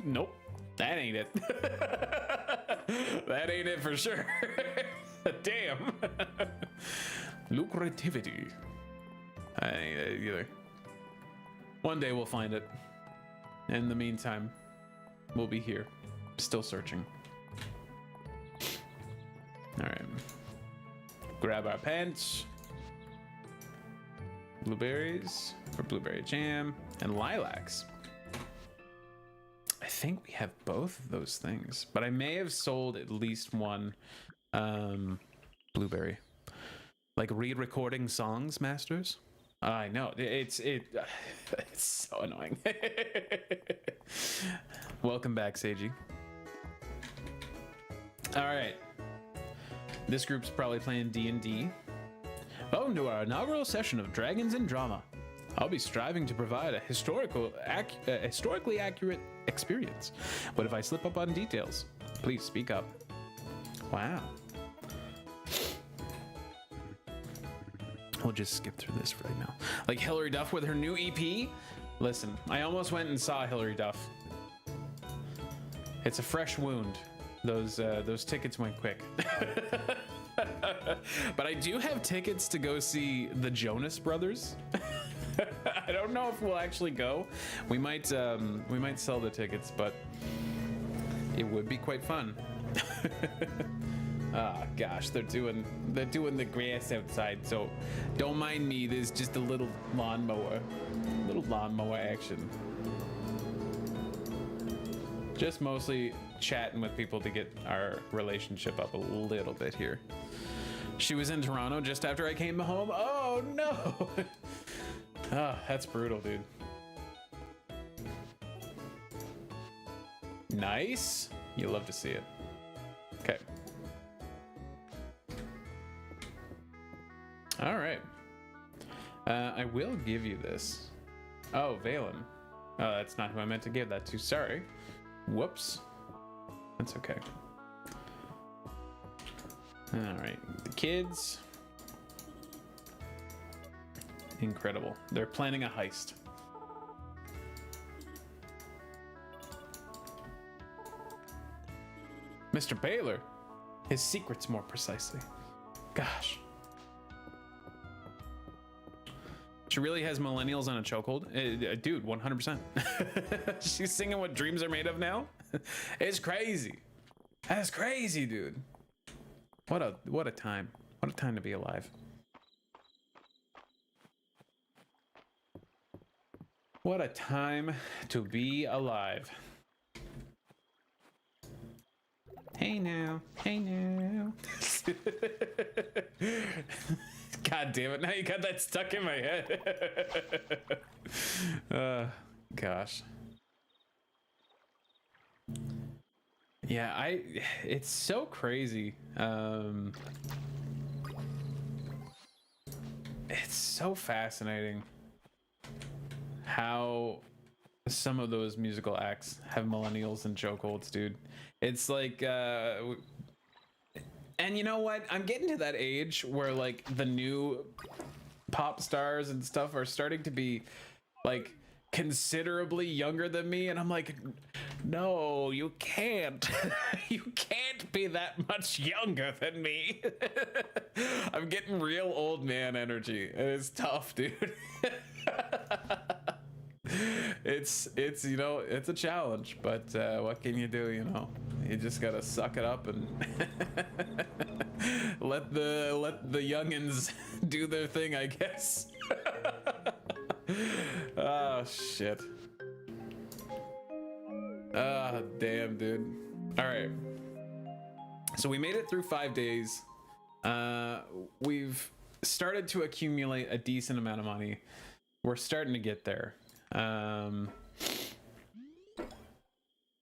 Nope, that ain't it. That ain't it for sure. Damn. Lucrativity. I ain't it either. One day we'll find it. In the meantime, we'll be here, still searching. All right. Grab our pants. Blueberries for blueberry jam and lilacs. I think we have both of those things, but I may have sold at least one blueberry. Like re-recording songs, masters. I know it's so annoying. Welcome back, Seiji. All right, this group's probably playing D&D. Welcome to our inaugural session of Dragons and Drama. I'll be striving to provide a historically accurate experience, but if I slip up on details, please speak up. Wow. We'll just skip through this right now. Like Hilary Duff with her new EP. Listen, I almost went and saw Hilary Duff. It's a fresh wound. Those tickets went quick. But I do have tickets to go see the Jonas Brothers. I don't know if we'll actually go. We might sell the tickets, but it would be quite fun. Ah, gosh, they're doing the grass outside, so don't mind me. There's just a little lawnmower action. Just mostly chatting with people to get our relationship up a little bit here. She was in Toronto just after I came home. Oh no. Ah, that's brutal, dude. Nice. You love to see it. Okay. All right. I will give you this. Oh, Valen. Oh, that's not who I meant to give that to. Sorry. Whoops. That's okay. All right. The kids. Incredible. They're planning a heist. Mr. Baylor. His secrets more precisely. Gosh. She really has millennials on a chokehold. Dude, 100%. She's singing what dreams are made of now. It's crazy. That's crazy, dude. What a time. What a time to be alive. What a time to be alive. Hey now. Hey now. God damn it, now you got that stuck in my head. Gosh. Yeah, it's so crazy. It's so fascinating how some of those musical acts have millennials and chokeholds, dude. It's like, and you know what? I'm getting to that age where like the new pop stars and stuff are starting to be like considerably younger than me, and I'm like, no, you can't. You can't be that much younger than me. I'm getting real old man energy, and it's tough, dude. It's you know, it's a challenge, but what can you do? You know, you just gotta suck it up and let the youngins do their thing, I guess. Oh shit. Ah, damn, dude. All right. So we made it through 5 days. We've started to accumulate a decent amount of money. We're starting to get there.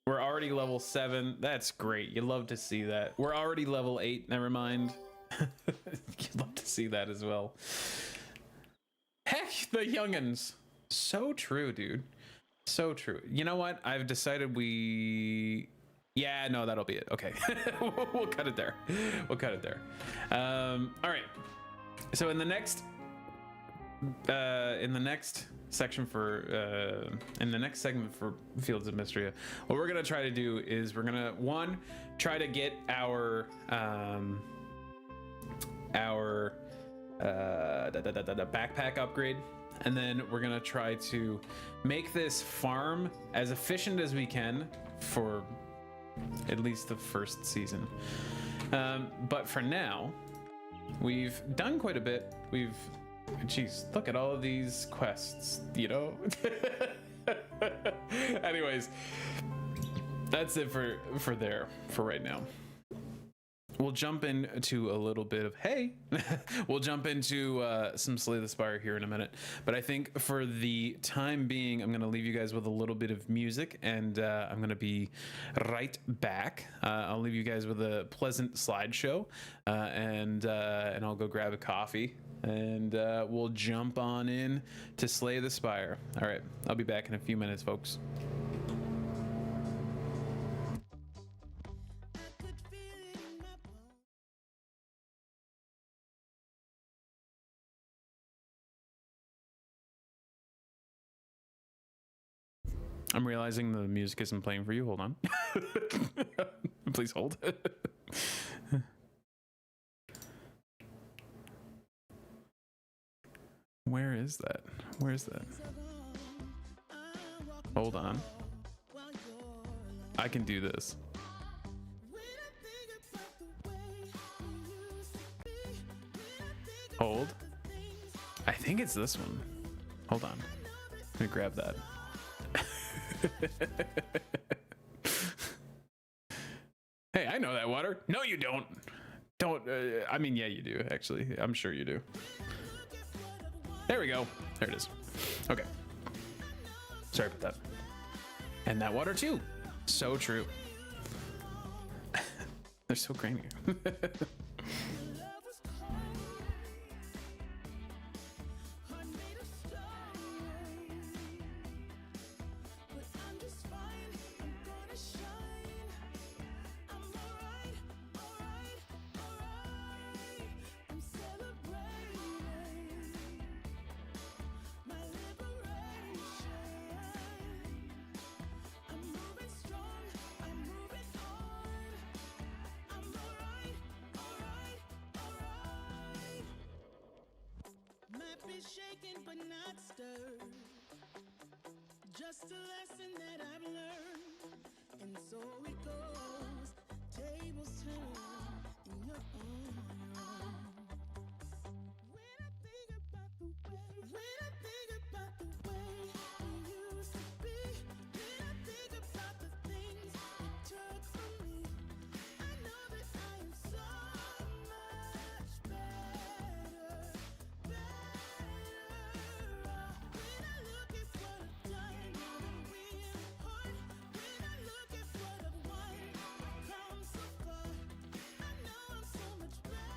We're already level 7. That's great. You love to see that. We're already level 8. Never mind. You'd love to see that as well. Heck, the youngins. So true, dude. So true. You know what? I've decided we... Yeah, no, that'll be it. Okay. We'll cut it there. We'll cut it there. All right. So in the next section for in the next segment for Fields of Mistria, what we're gonna try to do is we're gonna try to get our backpack upgrade, and then we're gonna try to make this farm as efficient as we can for at least the first season. But for now, we've done quite a bit. Geez, look at all of these quests, you know? Anyways, that's it for right now. We'll jump into a little bit of, we'll jump into some Slay the Spire here in a minute. But I think for the time being, I'm going to leave you guys with a little bit of music, and I'm going to be right back. I'll leave you guys with a pleasant slideshow, and I'll go grab a coffee, and we'll jump on in to Slay the Spire. All right, I'll be back in a few minutes, folks. I'm realizing the music isn't playing for you. Hold on. Please hold. Where is that? Where's that? Hold on. I can do this. Hold. I think it's this one. Hold on. Let me grab that. Hey, I know that water. No, you don't. I mean, yeah, you do, actually. I'm sure you do. There we go. There it is. Okay. Sorry about that. And that water, too. So true. They're so grainy. Shaken but not stirred. Just a lesson that I've learned, and so it goes. Tables turn, and you're on your own. When I think about the way we used to be, when I think about the things you took from me, I know that I am so much better. When I look at what I've done, when I look at what I've won, come so far, I know I'm so much better.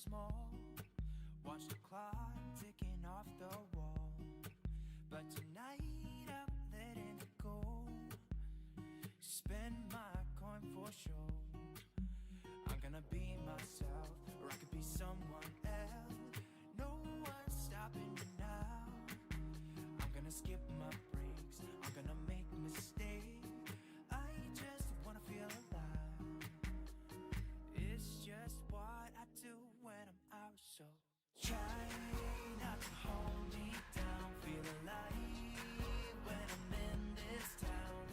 small. Watch the clock ticking off the wall. But tonight I'm letting it go. Spend my coin for sure. I'm gonna be myself, or I could be someone else. No one's stopping me now. I'm gonna skip my breaks, I'm gonna make mistakes. I just wanna feel alive. It's just what I do when I'm out, so try not to hold me down. Feel alive when I'm in this town.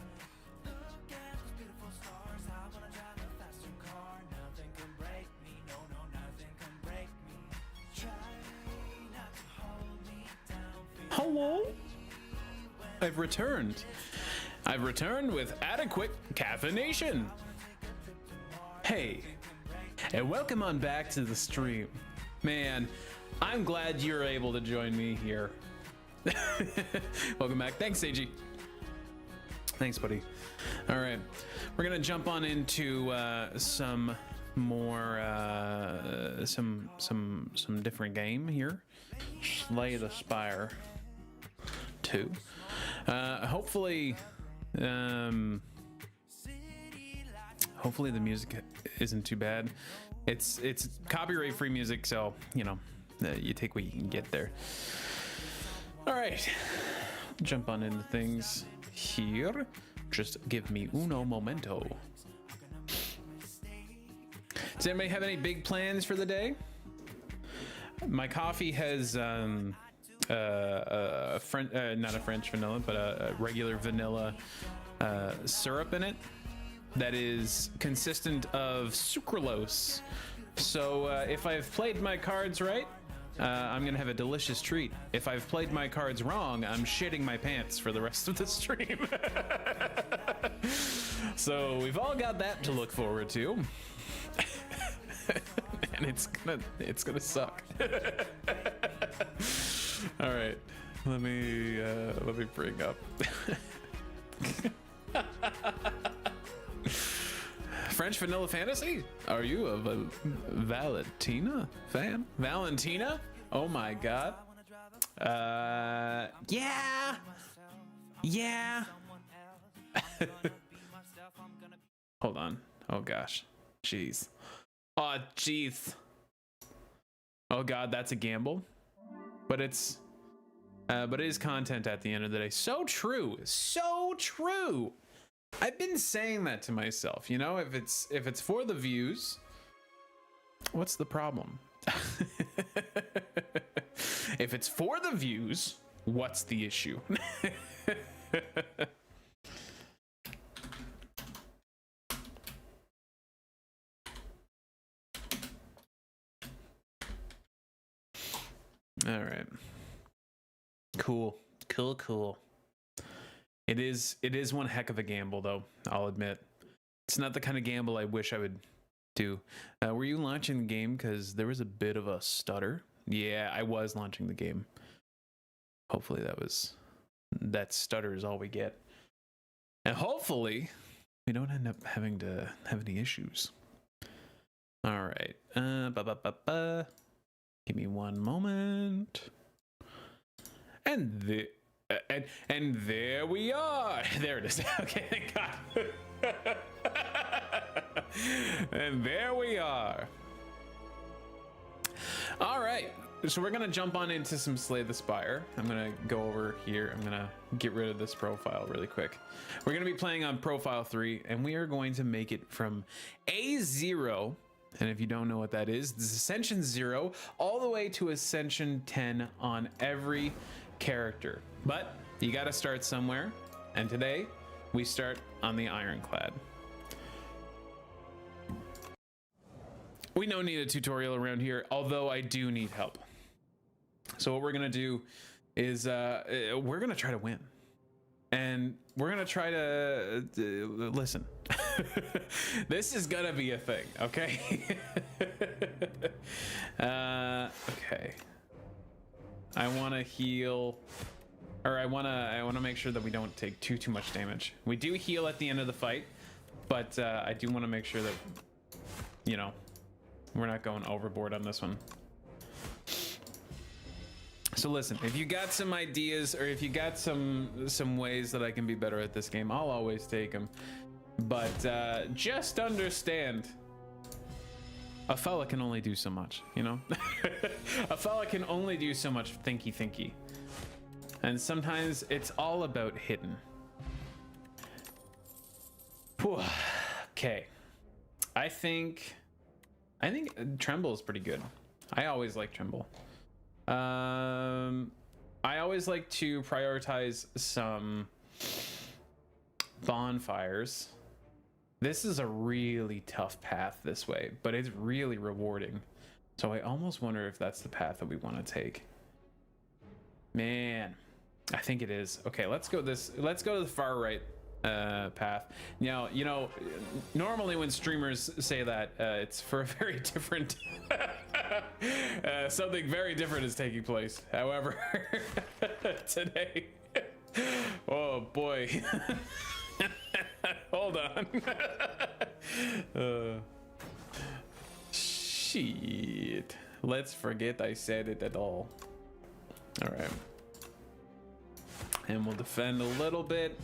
Look at those beautiful stars. I wanna drive a faster car. Nothing can break me. No, no, nothing can break me. Try not to hold me down. Hello? I've returned. I've returned with adequate caffeination. Hey, and welcome on back to the stream. Man, I'm glad you're able to join me here. Welcome back. Thanks, Seiji. Thanks, buddy. All right, we're gonna jump on into some more, some different game here. Slay the Spire 2. Hopefully the music isn't too bad. It's copyright free music, so you know, you take what you can get there. All right, jump on into things here. Just give me uno momento. Does anybody have any big plans for the day? My coffee has not a French vanilla, but a regular vanilla syrup in it that is consistent of sucralose. So if I've played my cards right, I'm gonna have a delicious treat. If I've played my cards wrong, I'm shitting my pants for the rest of the stream. So we've all got that to look forward to. And it's gonna suck. All right, let me bring up French Vanilla Fantasy. Are you a Valentina fan? Valentina? Oh my god. Yeah. Hold on. Oh gosh. Jeez. Oh jeez. Oh god, that's a gamble. But it is content at the end of the day. So true. So true. I've been saying that to myself, you know, if it's for the views, what's the problem? If it's for the views, what's the issue? All right. Cool. It is one heck of a gamble, though, I'll admit. It's not the kind of gamble I wish I would do. Were you launching the game? Because there was a bit of a stutter. Yeah, I was launching the game. Hopefully that stutter is all we get. And hopefully we don't end up having to have any issues. All right. Give me one moment. And there we are. There it is. Okay, thank God. And there we are. All right. So we're gonna jump on into some Slay the Spire. I'm gonna go over here. I'm gonna get rid of this profile really quick. We're gonna be playing on profile 3, and we are going to make it from A0. And if you don't know what that is, this is Ascension 0 all the way to Ascension 10 on every character. But you gotta start somewhere, and today we start on the Ironclad. We don't need a tutorial around here, although I do need help. So what we're gonna do is we're gonna try to win, and we're gonna try to listen. This is gonna be a thing, okay? Okay. I want to heal, or I want to make sure that we don't take too much damage. We do heal at the end of the fight, but I do want to make sure that, you know, We're not going overboard on this one. So listen, if you got some ideas or if you got some ways that I can be better at this game, I'll always take them. But just understand, a fella can only do so much, you know? A fella can only do so much thinky. And sometimes it's all about hitting. Whew. Okay. I think Tremble is pretty good. I always like Tremble. I always like to prioritize some bonfires. This is a really tough path this way, but it's really rewarding. So I almost wonder if that's the path that we want to take. Man, I think it is. Okay, let's go to the far right path. Now, you know, normally when streamers say that, it's for a very different something very different is taking place. However, today, oh boy. Hold on. Shit. Let's forget I said it at all. All right. And we'll defend a little bit.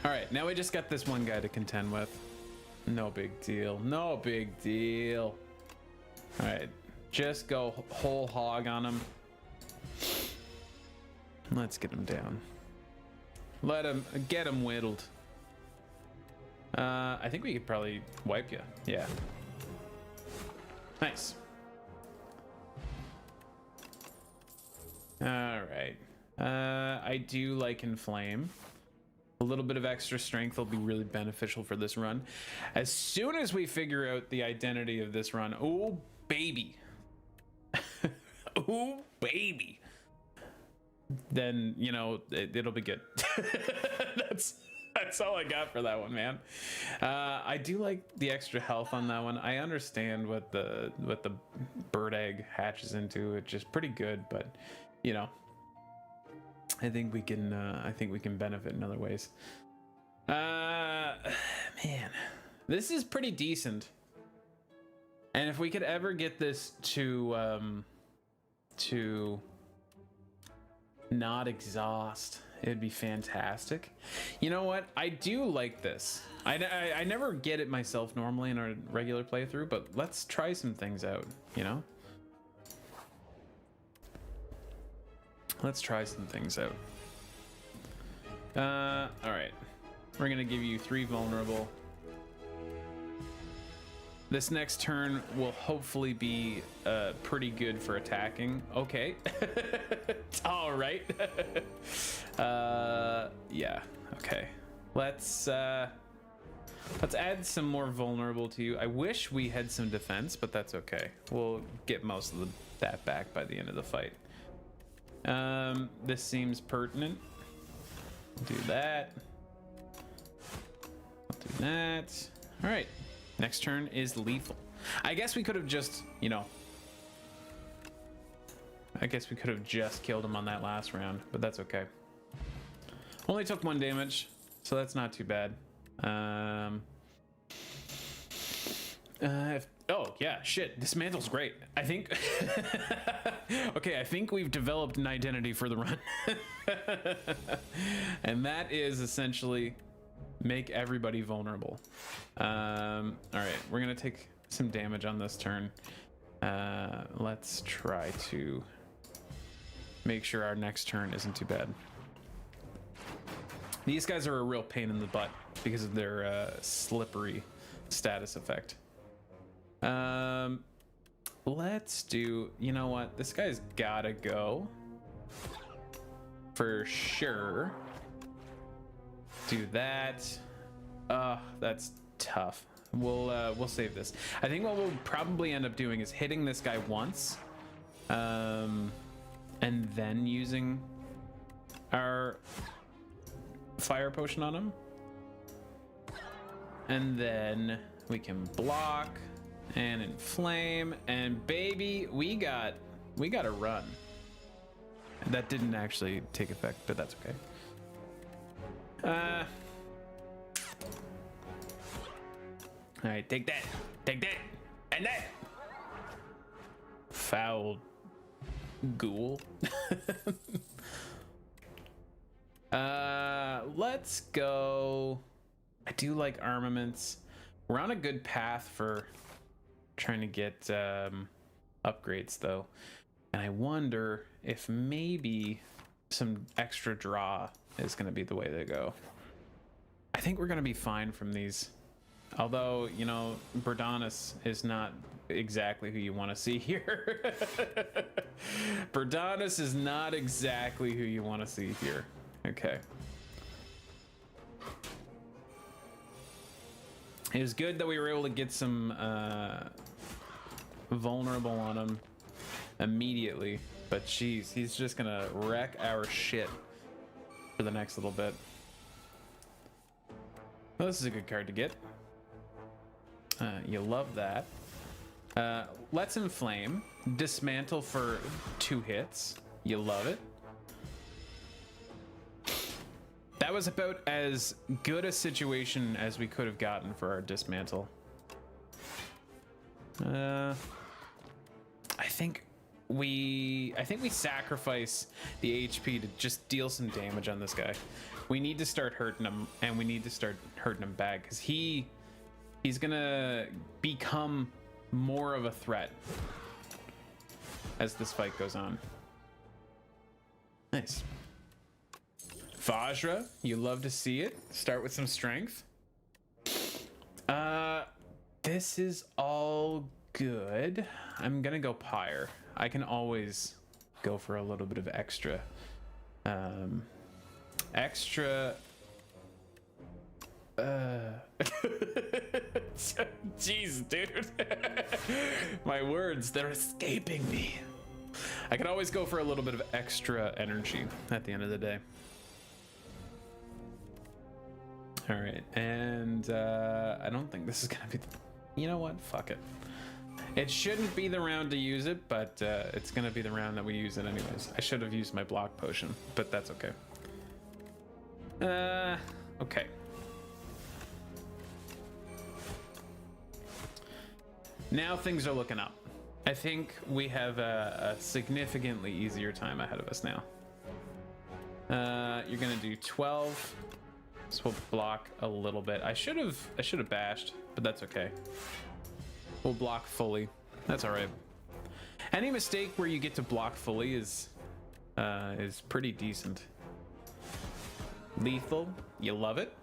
All right, now we just got this one guy to contend with. No big deal. No big deal. All right, just go whole hog on him. Let's get him down. Get him whittled. I think we could probably wipe you. Yeah. Nice. All right. I do like Inflame. A little bit of extra strength will be really beneficial for this run. As soon as we figure out the identity of this run, oh baby. Oh baby. Then, you know, it'll be good. That's all I got for that one, man. I do like the extra health on that one. I understand what the bird egg hatches into, which is pretty good, but you know, I think we can benefit in other ways. Man, this is pretty decent. And if we could ever get this to not exhaust, it'd be fantastic. You know what? I do like this. I never get it myself normally in a regular playthrough, but let's try some things out, you know? Let's try some things out. All right. We're gonna give you 3 vulnerable. This next turn will hopefully be pretty good for attacking. Okay. All right. Yeah. Okay. Let's add some more vulnerable to you. I wish we had some defense, but that's okay. We'll get most of that back by the end of the fight. This seems pertinent. Do that. I'll do that. All right. Next turn is lethal. I guess we could have just, you know, killed him on that last round, but that's okay. Only took 1 damage, so that's not too bad. Oh yeah, shit, Dismantle's great. I think okay, I think we've developed an identity for the run. And that is essentially make everybody vulnerable. All right, we're gonna take some damage on this turn. Let's try to make sure our next turn isn't too bad. These guys are a real pain in the butt because of their slippery status effect. Let's do, you know what? This guy's gotta go for sure. Do that. That's tough. We'll save this. I think what we'll probably end up doing is hitting this guy once, and then using our fire potion on him, and then we can block and inflame, and baby, we got a run. That didn't actually take effect, but that's okay. All right, take that, and that. foul ghoul. Let's go. I do like armaments. We're on a good path for trying to get upgrades though, and I wonder if maybe some extra draw is going to be the way to go. I think we're going to be fine from these, although, you know, Berdanus is not exactly who you want to see here. Berdanus is not exactly who you want to see here. Okay. It was good that we were able to get some vulnerable on him immediately, but geez, he's just gonna wreck our shit for the next little bit. Well, this is a good card to get. You love that. Let's Inflame. Dismantle for 2 hits. You love it. That was about as good a situation as we could have gotten for our Dismantle. I think we sacrifice the HP to just deal some damage on this guy. We need to start hurting him, and we need to start hurting him bad, because he's gonna become more of a threat as this fight goes on. Nice. Vajra, you love to see it. Start with some strength. This is all good. I'm gonna go Pyre. I can always go for a little bit of extra. Jeez, dude. My words, they're escaping me. I can always go for a little bit of extra energy at the end of the day. All right, and I don't think this is gonna be you know what, fuck it. It shouldn't be the round to use it, but it's gonna be the round that we use it anyways. I should have used my block potion, but that's okay. Okay. Now things are looking up. I think we have a significantly easier time ahead of us now. You're gonna do 12. So we'll block a little bit. I should have bashed, but that's okay. We'll block fully. That's all right. Any mistake where you get to block fully is pretty decent. Lethal, you love it.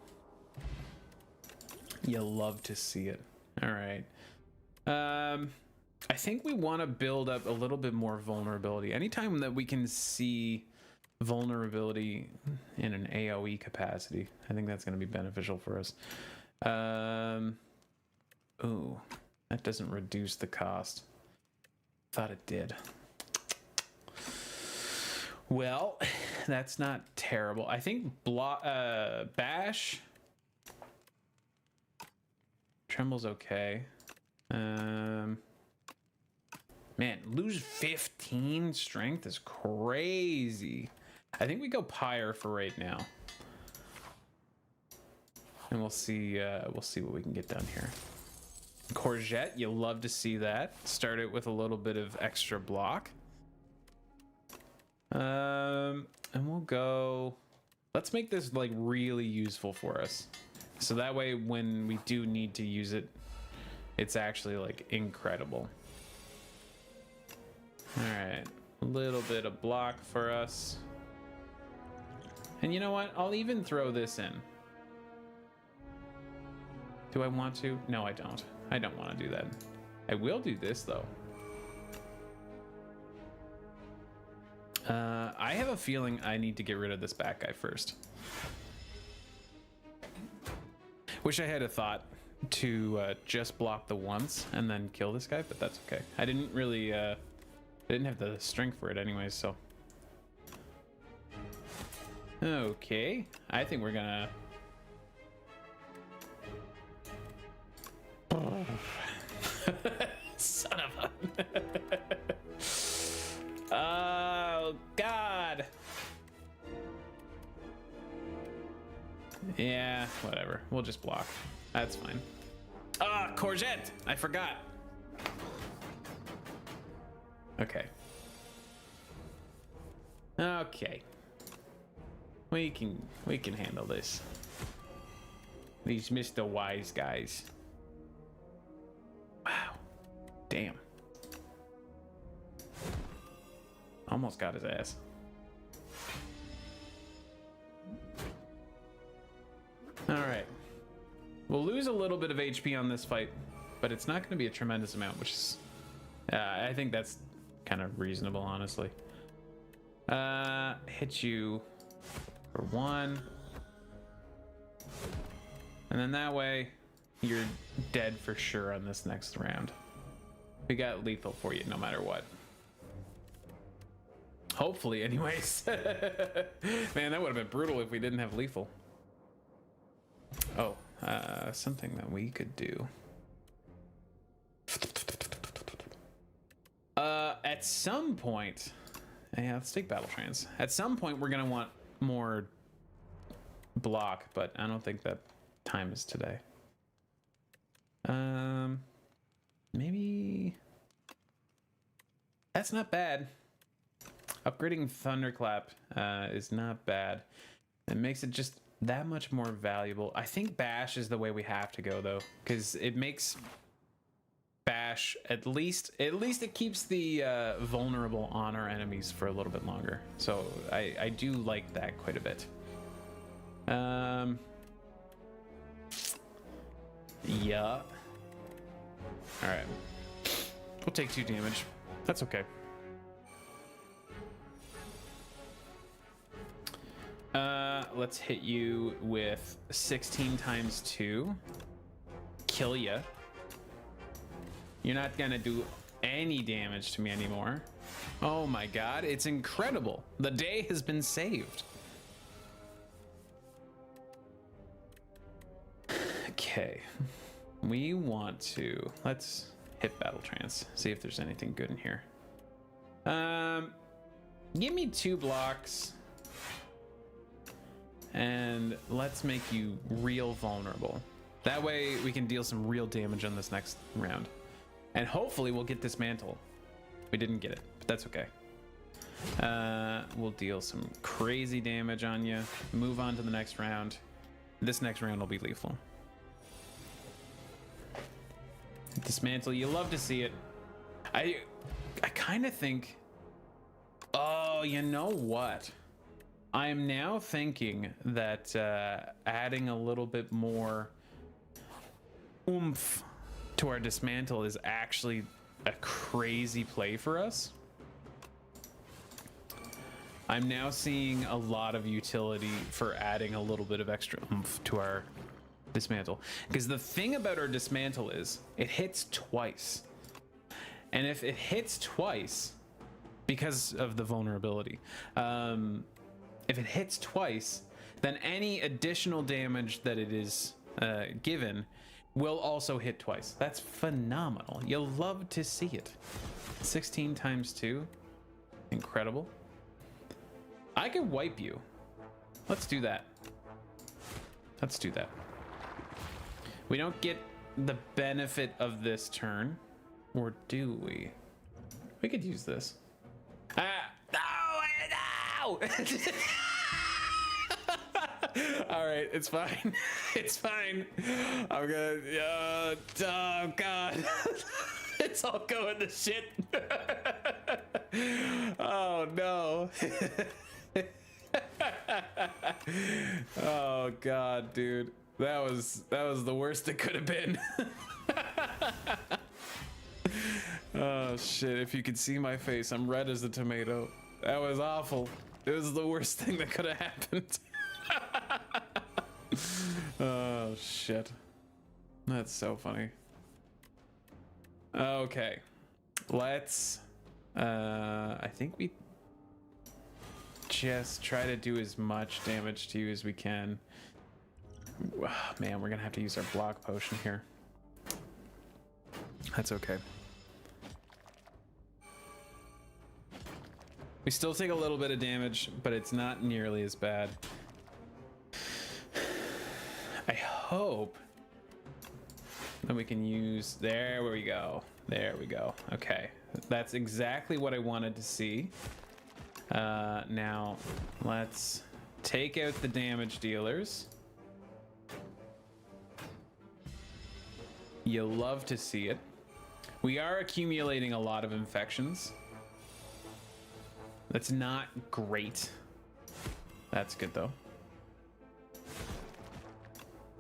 You love to see it. All right. I think we want to build up a little bit more vulnerability. Anytime that we can see vulnerability in an AoE capacity, I think that's going to be beneficial for us. Ooh, that doesn't reduce the cost. Thought it did. Well, that's not terrible. I think bash tremble's okay. Man, lose 15 strength is crazy. I think we go Pyre for right now, and we'll see what we can get done here. Courgette, you love to see that. Start it with a little bit of extra block. And we'll go. Let's make this like really useful for us, so that way when we do need to use it, it's actually like incredible. All right, a little bit of block for us. And you know what? I'll even throw this in. Do I want to? No, I don't. I don't want to do that. I will do this though. I have a feeling I need to get rid of this back guy first. Wish I had a thought to just block the once and then kill this guy, but that's okay. I didn't really, I didn't have the strength for it anyways, so. Okay, I think we're gonna. Son of a. Oh, God. Yeah, whatever. We'll just block. That's fine. Ah, Courgette! I forgot. Okay. Okay. We can handle this. These Mr. Wise guys. Wow. Damn. Almost got his ass. Alright. We'll lose a little bit of HP on this fight, but it's not going to be a tremendous amount, which is... I think that's kind of reasonable, honestly. Hit you for 1. And then that way, you're dead for sure on this next round. We got lethal for you no matter what. Hopefully, anyways. Man, that would have been brutal if we didn't have lethal. Oh, something that we could do. At some point, yeah, let's take battle trance. At some point, we're gonna want more block, but I don't think that time is today. Maybe that's not bad. Upgrading Thunderclap is not bad. It makes it just that much more valuable. I think Bash is the way we have to go though, because it makes Bash at least it keeps the vulnerable on our enemies for a little bit longer. So I do like that quite a bit. Yeah. All right. We'll take 2 damage. That's okay. Let's hit you with 16 times 2. Kill ya. You're not gonna do any damage to me anymore. Oh my god, it's incredible. The day has been saved. Okay. We want to... Let's hit battle trance. See if there's anything good in here. Give me 2 blocks. And let's make you real vulnerable. That way we can deal some real damage on this next round. And hopefully we'll get dismantle. We didn't get it, but that's okay. We'll deal some crazy damage on you. Move on to the next round. This next round will be lethal. Dismantle, you love to see it. I kind of think... Oh, you know what? I am now thinking that adding a little bit more oomph to our dismantle is actually a crazy play for us. I'm now seeing a lot of utility for adding a little bit of extra oomph to our dismantle. Because the thing about our dismantle is it hits twice. And if it hits twice, because of the vulnerability, if it hits twice, then any additional damage that it is given will also hit twice. That's phenomenal. You'll love to see it. 16 times 2. Incredible. I could wipe you. Let's do that. Let's do that. We don't get the benefit of this turn. Or do we? We could use this. No! All right, it's fine. It's fine. I'm gonna. Oh god, it's all going to shit. Oh no. Oh god, dude, that was the worst it could have been. Oh shit! If you could see my face, I'm red as a tomato. That was awful. It was the worst thing that could have happened. Oh shit. That's so funny. Okay. Let's I think we just try to do as much damage to you as we can. Man, we're gonna have to use our block potion here. That's okay. We still take a little bit of damage, but it's not nearly as bad. I hope Then we can use, there we go. There we go. Okay, that's exactly what I wanted to see. Now let's take out the damage dealers. You'll love to see it. We are accumulating a lot of infections. That's not great. That's good though.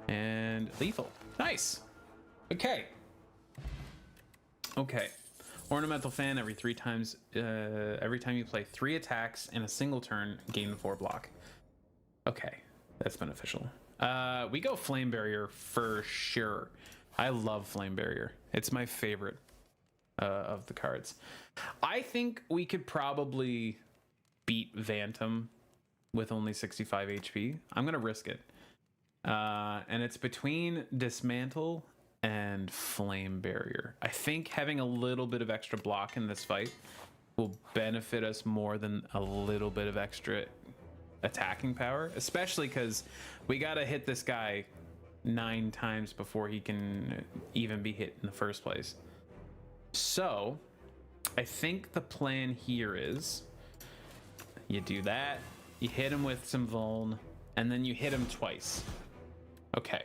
And lethal. Nice. Okay. Okay. Ornamental fan every time you play 3 attacks in a single turn, gain 4 block. Okay, that's beneficial. We go flame barrier for sure. I love flame barrier. It's my favorite of the cards. I think we could probably beat Vantum with only 65 HP. I'm gonna risk it. And it's between dismantle and flame barrier. I think having a little bit of extra block in this fight will benefit us more than a little bit of extra attacking power, especially because we gotta hit this guy 9 times before he can even be hit in the first place. So I think the plan here is you do that, you hit him with some vuln, and then you hit him twice. Okay,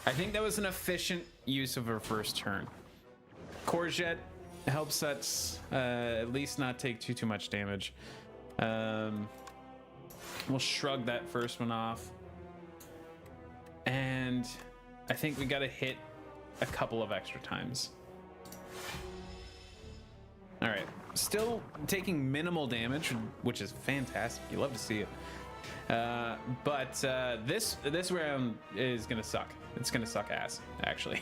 I think that was an efficient use of our first turn. Courgette helps us at least not take too much damage. We'll shrug that first one off. And I think we gotta hit a couple of extra times. All right, still taking minimal damage, which is fantastic. You love to see it. But this round is gonna suck. It's gonna suck ass, actually.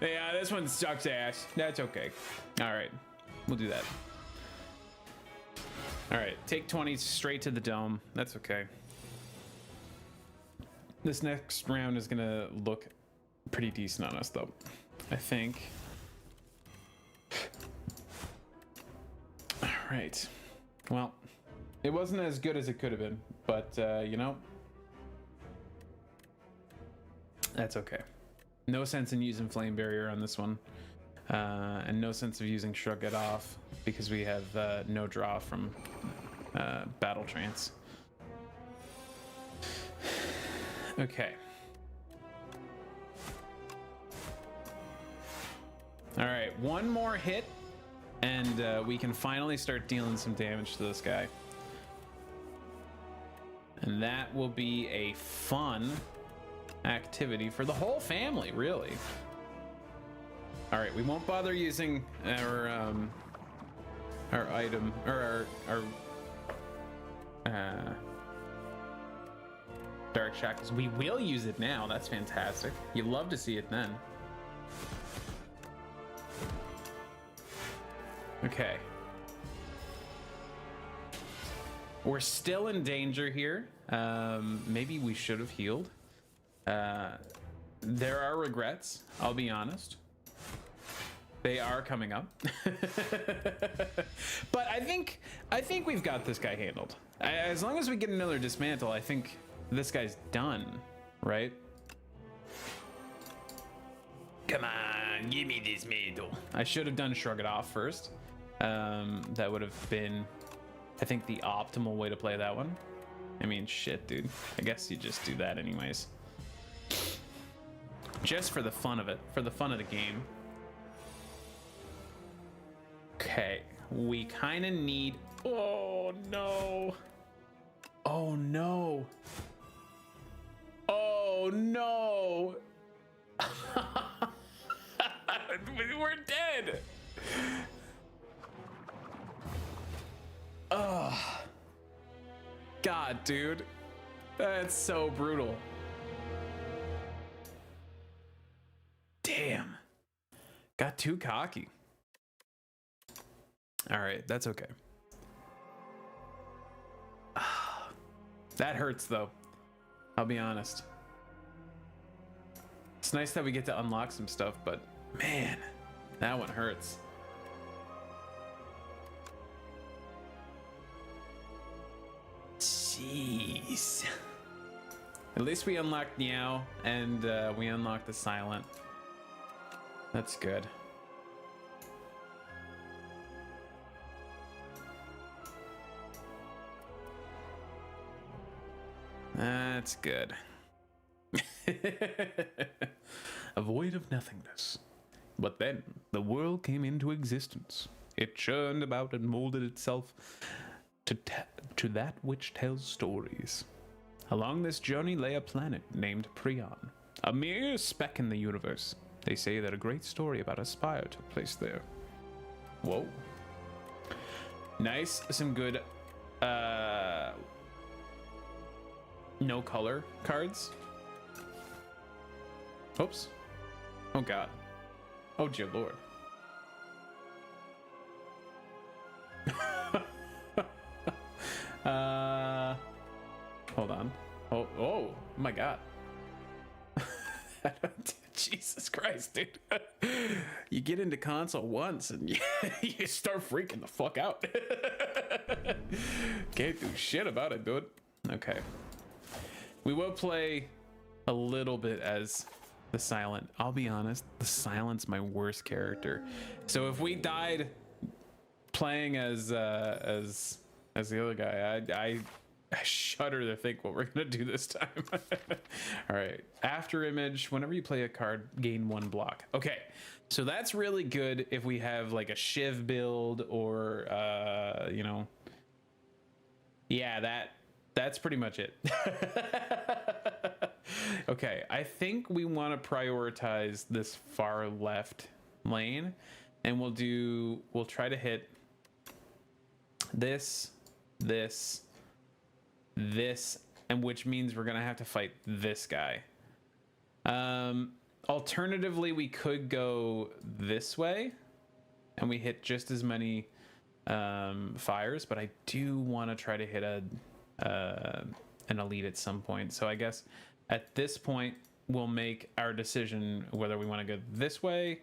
Yeah, this one sucks ass. That's okay. All right, we'll do that. All right, take 20 straight to the dome. That's okay. This next round is gonna look pretty decent on us, though, I think. All right. Well, it wasn't as good as it could have been, but you know, that's okay. No sense in using flame barrier on this one, and no sense of using shrug it off because we have no draw from battle trance. Okay. All right, one more hit, and we can finally start dealing some damage to this guy. And that will be a fun activity for the whole family, really. All right, we won't bother using our item or our dark shackles. We will use it now. That's fantastic. You'd love to see it then. Okay. We're still in danger here. Maybe we should have healed. There are regrets, I'll be honest. They are coming up. But I think we've got this guy handled. As long as we get another dismantle, I think this guy's done, right? Come on, give me dismantle. I should have done shrug it off first. That would have been, I think, the optimal way to play that one. I mean, shit, dude. I guess you just do that anyways. Just for the fun of it, for the fun of the game. Okay, we kind of need, oh no. Oh no. Oh no. We're dead. Oh. God, dude. That's so brutal. Damn. Got too cocky. All right, that's okay. That hurts, though. I'll be honest. It's nice that we get to unlock some stuff, but man, that one hurts. Jeez. At least we unlocked Meow and we unlocked the Silent. That's good. That's good. A void of nothingness. But then the world came into existence. It churned about and molded itself to that which tells stories. Along this journey lay a planet named Prion, a mere speck in the universe. They say that a great story about a spire took place there. Whoa. Nice, some good no color cards. Oops. Oh god. Oh dear lord. Hold on. Oh my god. Jesus Christ, dude. You get into console once and you start freaking the fuck out. Can't do shit about it, dude. Okay. We will play a little bit as the Silent. I'll be honest, the Silent's my worst character. So if we died playing as the other guy, I shudder to think what we're gonna do this time. All right, after image, whenever you play a card, gain 1 block. Okay, so that's really good if we have like a Shiv build or you know, yeah, that's pretty much it. Okay, I think we want to prioritize this far left lane, and we'll try to hit this, and which means we're gonna have to fight this guy. Alternatively, we could go this way and we hit just as many fires, but I do want to try to hit an elite at some point. So I guess at this point we'll make our decision whether we want to go this way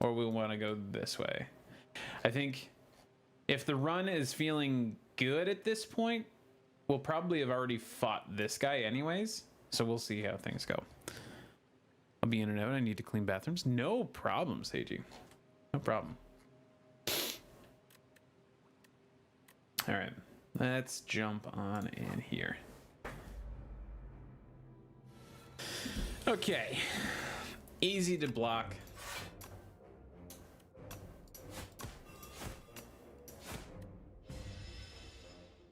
or we want to go this way. I think if the run is feeling good at this point, we'll probably have already fought this guy anyways, so we'll see how things go. I'll be in and out. I need to clean bathrooms. No problem, Seiji. No problem. All right, let's jump on in here. Okay, easy to block.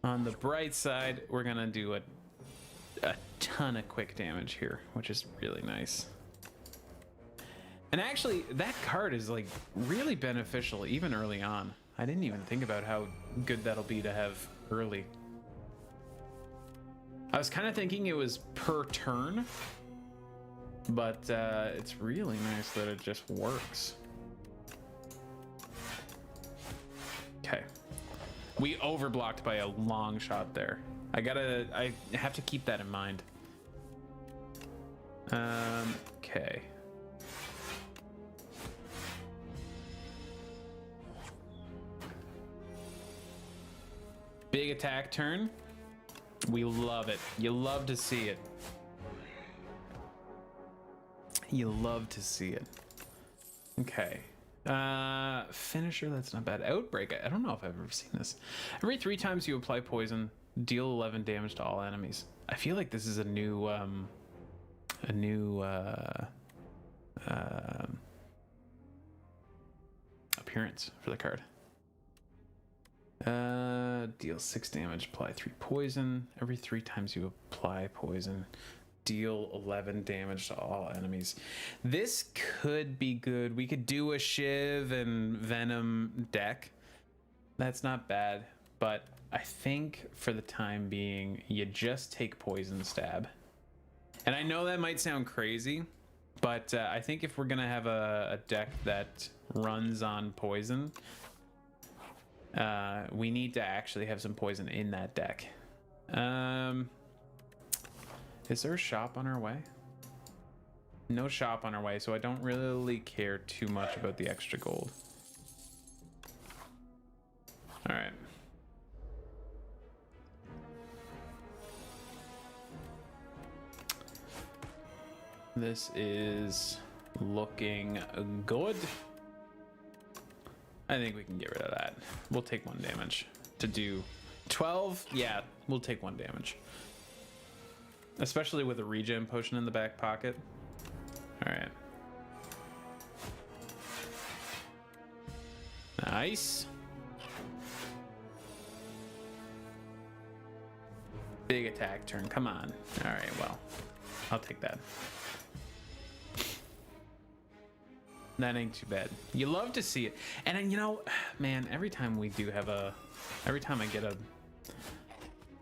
On the bright side, we're gonna do a ton of quick damage here, which is really nice. And actually, that card is like really beneficial even early on. I didn't even think about how good that'll be to have early. I was kind of thinking it was per turn, but it's really nice that it just works. Okay. We overblocked by a long shot there. I have to keep that in mind. Okay. Big attack turn. We love it. You love to see it. You love to see it. Okay. Finisher, that's not bad. Outbreak, I don't know if I've ever seen this. Every 3 times you apply poison, deal 11 damage to all enemies. I feel like this is a new appearance for the card. Deal 6 damage, apply 3 poison. Every 3 times you apply poison, deal 11 damage to all enemies. This could be good. We could do a Shiv and Venom deck. That's not bad, but I think for the time being, you just take Poison Stab. And I know that might sound crazy, but I think if we're gonna have a deck that runs on poison, we need to actually have some poison in that deck. Is there a shop on our way? No shop on our way, so I don't really care too much about the extra gold. All right. This is looking good. I think we can get rid of that. We'll take 1 damage to do 12. Yeah, we'll take 1 damage. Especially with a regen potion in the back pocket. All right. Nice. Big attack turn. Come on. All right, well, I'll take that. That ain't too bad. You love to see it. And then, you know, man, every time I get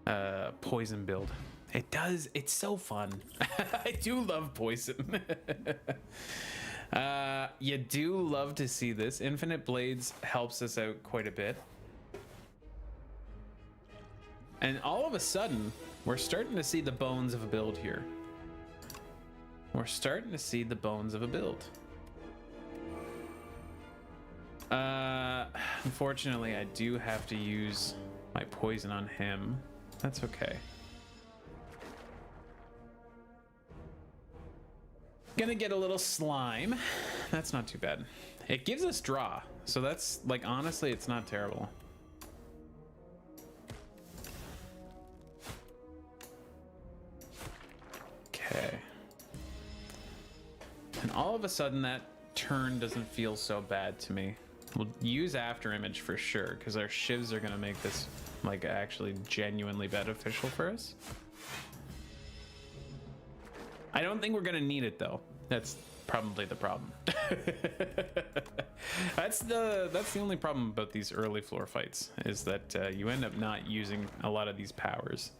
a poison build, it's so fun. I do love poison. You do love to see this. Infinite Blades helps us out quite a bit. And all of a sudden, we're starting to see the bones of a build here. We're starting to see the bones of a build. Unfortunately, I do have to use my poison on him. That's okay. Gonna get a little slime. That's not too bad. It gives us draw, so that's like, honestly, it's not terrible. Okay. And all of a sudden that turn doesn't feel so bad to me. We'll use after image for sure, because our shivs are gonna make this like actually genuinely beneficial for us. I don't think we're gonna need it though. That's probably the problem. That's the only problem about these early floor fights, is that you end up not using a lot of these powers.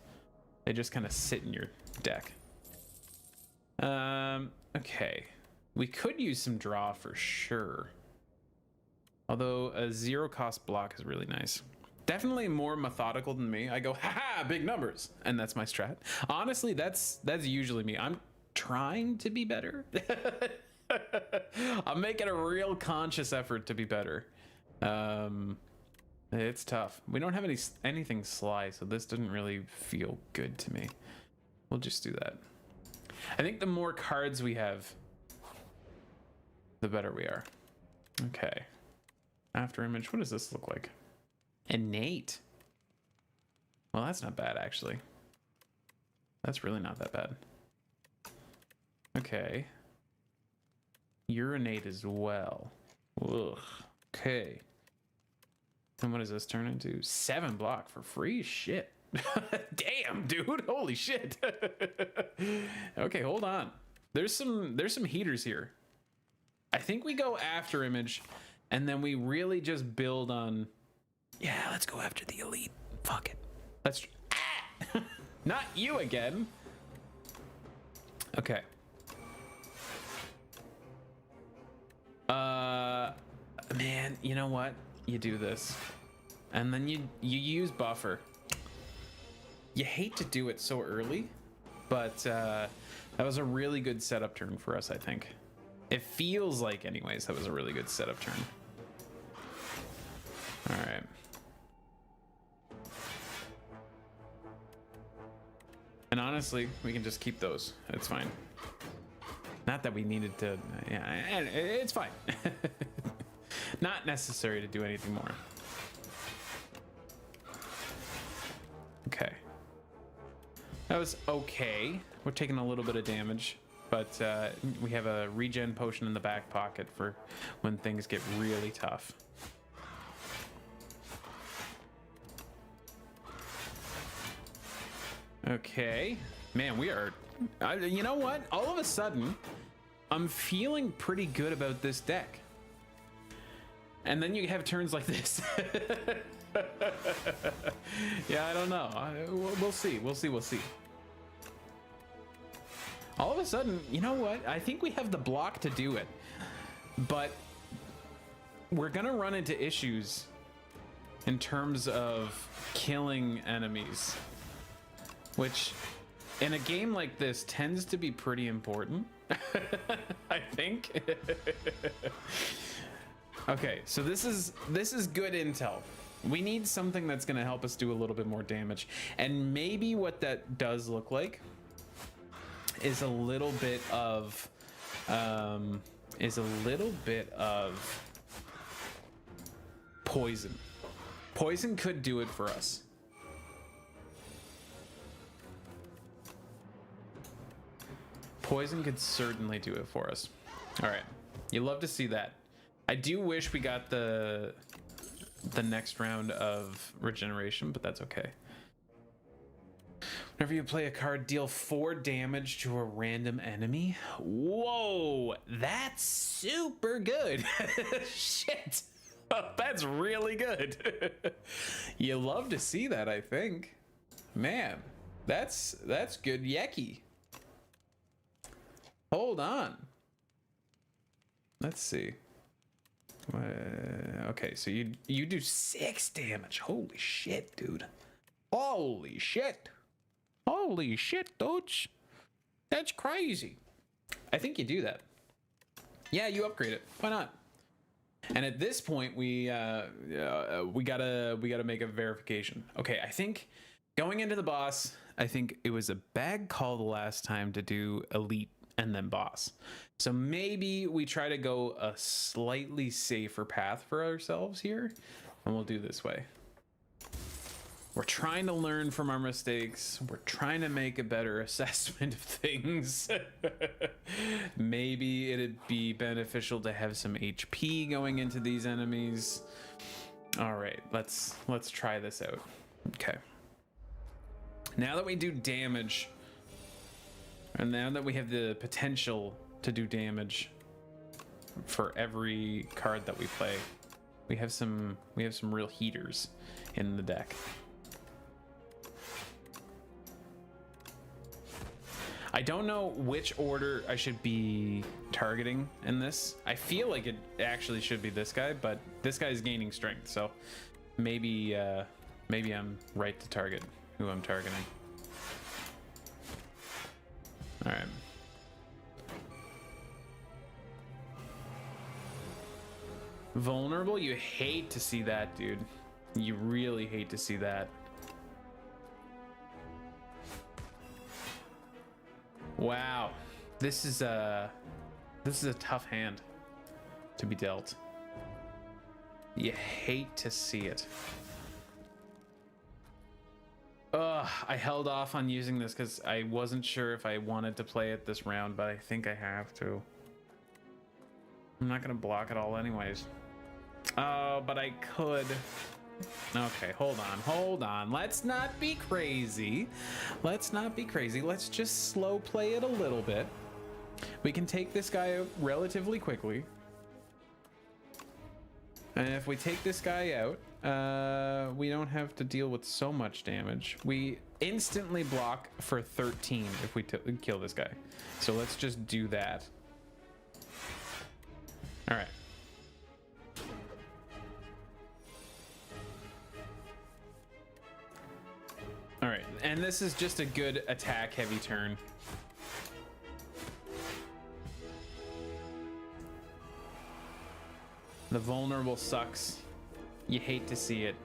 They just kind of sit in your deck. Okay. We could use some draw for sure. Although a 0 cost block is really nice. Definitely more methodical than me. I go, haha, big numbers. And that's my strat. Honestly, that's usually me. I'm trying to be better. I'm making a real conscious effort to be better. It's tough. We don't have anything sly, so this doesn't really feel good to me. We'll just do that. I think the more cards we have, the better we are. Okay. After image, what does this look like? Innate. Well, that's not bad, actually. That's really not that bad. Okay. Urinate as well. Ugh. Okay. And what does this turn into? 7 block for free? Shit. Damn, dude. Holy shit. Okay, hold on. There's some heaters here. I think we go after image, and then we really just build on... Yeah, let's go after the elite. Fuck it. Let's... Ah! Not you again. Okay. Man, you know what? You do this. And then you use buffer. You hate to do it so early, but that was a really good setup turn for us, I think. It feels like, anyways, that was a really good setup turn. All right. And honestly, we can just keep those. It's fine. Not that we needed to... Yeah, it's fine. Not necessary to do anything more. Okay. That was okay. We're taking a little bit of damage, but we have a regen potion in the back pocket for when things get really tough. Okay. Man, we are... you know what? All of a sudden, I'm feeling pretty good about this deck. And then you have turns like this. Yeah, I don't know. We'll see. We'll see. All of a sudden, you know what? I think we have the block to do it. But we're going to run into issues in terms of killing enemies, which in a game like this tends to be pretty important. I think. Okay, so this is good intel. We need something that's going to help us do a little bit more damage. And maybe what that does look like is a little bit of poison. Poison could do it for us. Poison could certainly do it for us. All right, you love to see that. I do wish we got the next round of regeneration, but that's okay. Whenever you play a card, deal 4 damage to a random enemy. Whoa, that's super good. Shit, that's really good. You love to see that, I think. Man, that's good yeki. Hold on. Let's see. Okay, so you do 6 damage. Holy shit, dude. Holy shit. Holy shit, dudes. That's crazy. I think you do that. Yeah, you upgrade it. Why not? And at this point, we gotta make a verification. Okay, I think going into the boss, I think it was a bad call the last time to do elite and then boss. So maybe we try to go a slightly safer path for ourselves here, and we'll do this way. We're trying to learn from our mistakes. We're trying to make a better assessment of things. Maybe it'd be beneficial to have some HP going into these enemies. All right, let's try this out. Okay. Now that we do damage, and now that we have the potential to do damage for every card that we play, we have some real heaters in the deck. I don't know which order I should be targeting in this. I feel like it actually should be this guy, but this guy's gaining strength, so maybe I'm right to target who I'm targeting. All right. Vulnerable, you hate to see that, dude. You really hate to see that. Wow, this is a tough hand to be dealt. You hate to see it. Ugh, I held off on using this because I wasn't sure if I wanted to play it this round, but I think I have to. I'm not gonna block it all anyways. Oh, but I could. Okay, hold on. Let's not be crazy. Let's just slow play it a little bit. We can take this guy out relatively quickly. And if we take this guy out, we don't have to deal with so much damage. We instantly block for 13 if we kill this guy. So let's just do that. All right. All right, and this is just a good attack heavy turn. The vulnerable sucks. You hate to see it.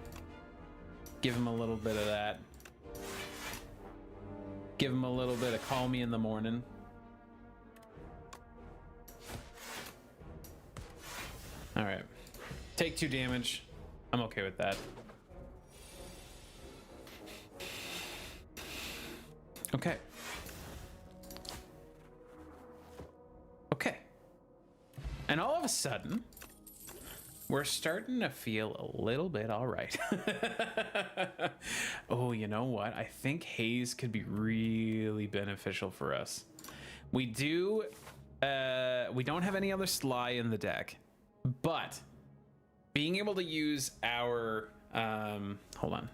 Give him a little bit of that. Give him a little bit of call me in the morning. All right, take 2 damage. I'm okay with that. Okay. Okay. And all of a sudden, we're starting to feel a little bit all right. Oh, you know what? I think haze could be really beneficial for us. We don't have any other Sly in the deck, but being able to use our, hold on,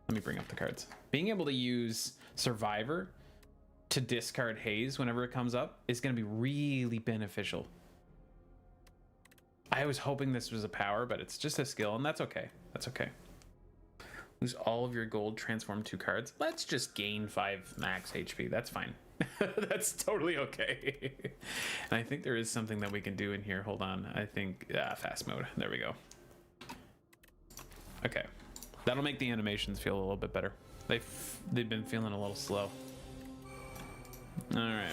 let me bring up the cards. Being able to use Survivor to discard haze whenever it comes up is going to be really beneficial. I was hoping this was a power, but it's just a skill, and that's okay. That's okay. Lose all of your gold, transform 2 cards. Let's just gain 5 max HP. That's fine. That's totally okay. And I think there is something that we can do in here. Hold on. I think fast mode. There we go. Okay. That'll make the animations feel a little bit better. They've been feeling a little slow. All right.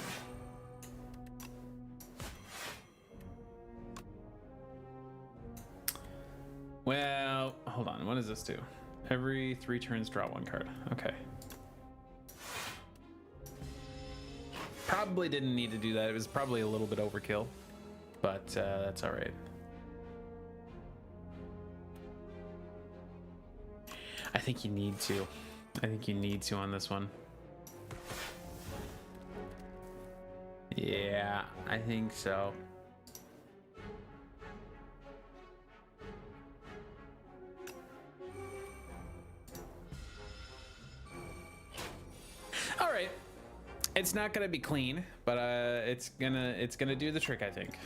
Well, hold on. What does this do? Every 3 turns, draw 1 card. Okay. Probably didn't need to do that. It was probably a little bit overkill, but that's all right. I think you need to. I think you need to on this one. Yeah, I think so. All right. It's not gonna be clean, but it's gonna do the trick, I think.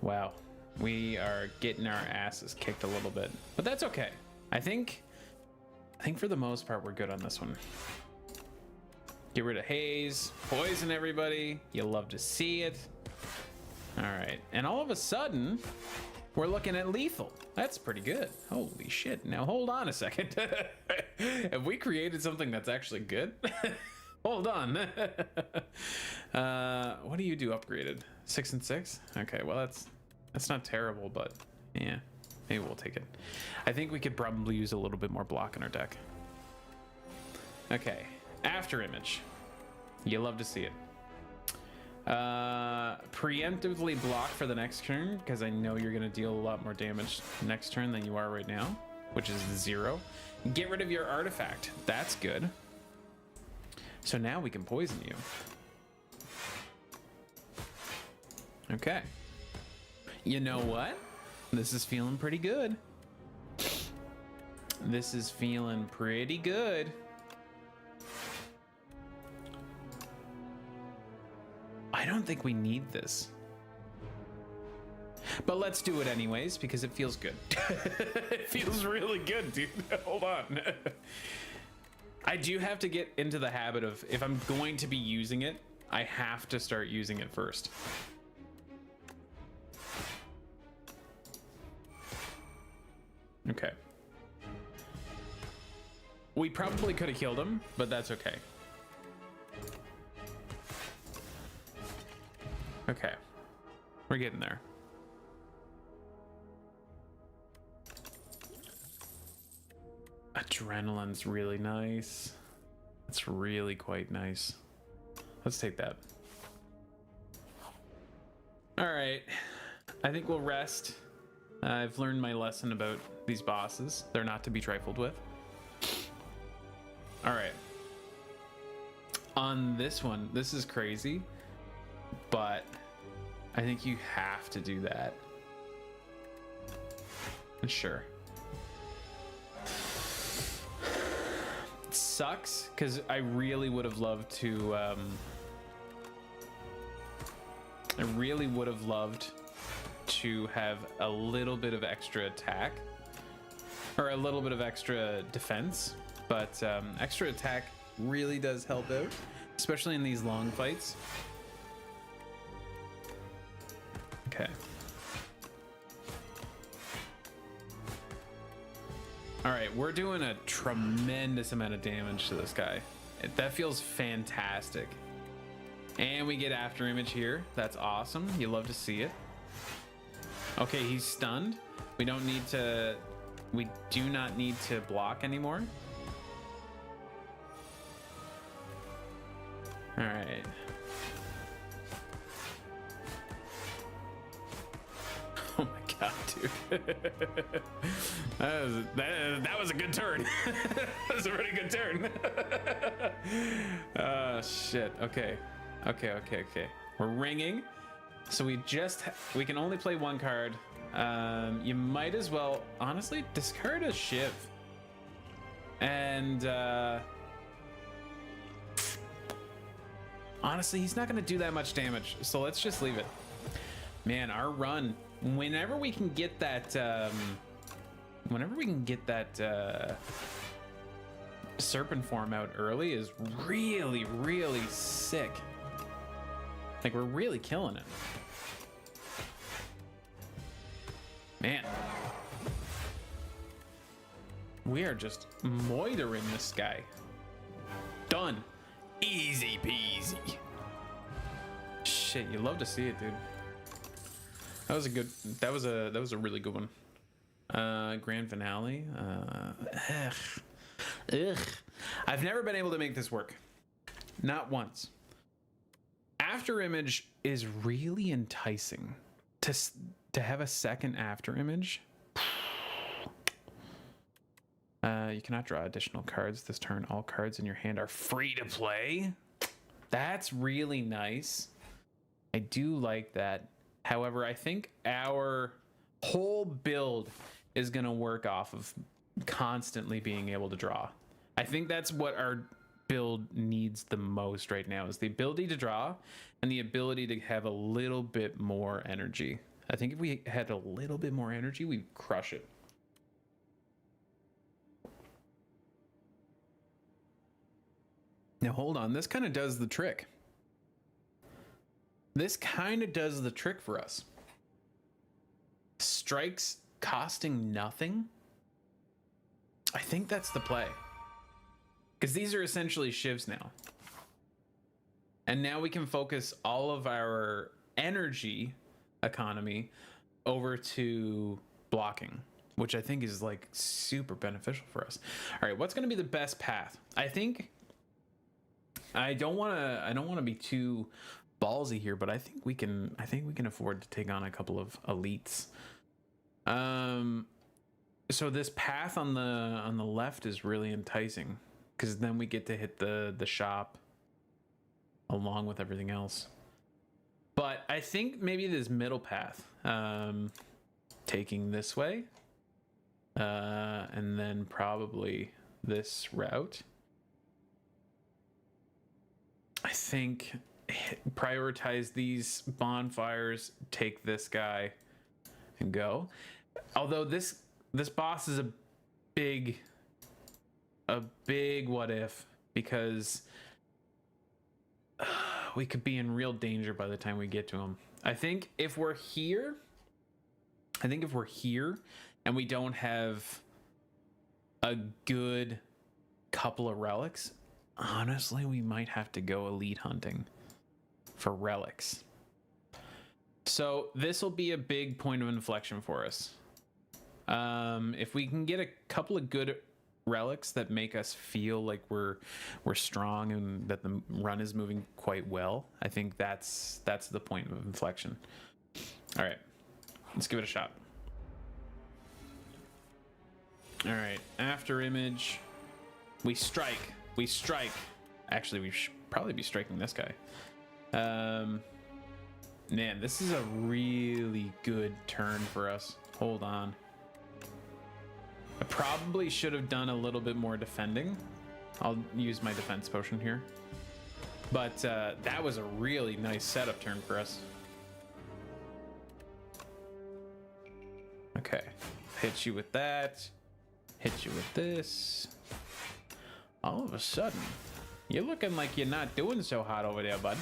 Wow, we are getting our asses kicked a little bit, but that's okay. I think for the most part we're good on this one. Get rid of haze, poison everybody. You love to see it. All right, and all of a sudden we're looking at lethal. That's pretty good. Holy shit. Now hold on a second. Have we created something that's actually good? Hold on. What do you do upgraded? 6 and 6? Okay, well that's not terrible, but yeah, maybe we'll take it. I think we could probably use a little bit more block in our deck. Okay, after image. You love to see it. Preemptively block for the next turn, because I know you're going to deal a lot more damage next turn than you are right now, which is 0. Get rid of your artifact. That's good. So now we can poison you. Okay. You know what? This is feeling pretty good. This is feeling pretty good. I don't think we need this. But let's do it anyways, because it feels good. It feels really good, dude. Hold on. I do have to get into the habit of, if I'm going to be using it, I have to start using it first. Okay. We probably could have killed him, but that's okay. Okay. We're getting there. Adrenaline's really nice. It's really quite nice. Let's take that. All right. I think we'll rest. I've learned my lesson about these bosses. They're not to be trifled with. All right. On this one, this is crazy, but I think you have to do that. Sure. It sucks because I really would have loved to. I really would have loved to have a little bit of extra attack or a little bit of extra defense, but extra attack really does help out, especially in these long fights. Okay. All right, we're doing a tremendous amount of damage to this guy. That feels fantastic. And we get after image here. That's awesome. You love to see it. Okay, he's stunned. We don't need to, we do not need to block anymore. All right. Oh my god, dude. that was a good turn. That was a pretty good turn. Shit. Okay. Okay. We're ringing. So we can only play 1 card. You might as well, honestly, discard a Shiv. And honestly, he's not going to do that much damage. So let's just leave it. Man, our run, whenever we can get that, serpent form out early is really, really sick. Like, we're really killing it. Man. We are just moitering this guy. Done. Easy peasy. Shit, you love to see it, dude. That was a good. That was a really good one. Grand finale. Ugh. I've never been able to make this work. Not once. After image is really enticing. To have a second after image. You cannot draw additional cards this turn. All cards in your hand are free to play. That's really nice. I do like that. However, I think our whole build is going to work off of constantly being able to draw. I think that's what our build needs the most right now, is the ability to draw and the ability to have a little bit more energy. I think if we had a little bit more energy, we'd crush it. Now hold on, this kind of does the trick. This kind of does the trick for us. Strikes costing nothing. I think that's the play. Because these are essentially shivs now. And now we can focus all of our energy economy over to blocking, which I think is like super beneficial for us. All right, what's going to be the best path? I think I don't want to be too ballsy here, but I think we can afford to take on a couple of elites. So this path on the left is really enticing, because then we get to hit the shop along with everything else. But I think maybe this middle path, taking this way, and then probably this route. I think prioritize these bonfires, take this guy, and go. Although this boss is a big what if, because we could be in real danger by the time we get to him. I think if we're here and we don't have a good couple of relics, honestly, we might have to go elite hunting for relics. So this will be a big point of inflection for us. If we can get a couple of good relics that make us feel like we're strong and that the run is moving quite well, I think that's the point of inflection. All right, let's give it a shot. All right, after image, we strike. Actually, we should probably be striking this guy. Man, this is a really good turn for us. Hold on. I probably should have done a little bit more defending. I'll use my defense potion here. But that was a really nice setup turn for us. Okay. Hit you with that. Hit you with this. All of a sudden, you're looking like you're not doing so hot over there, bud.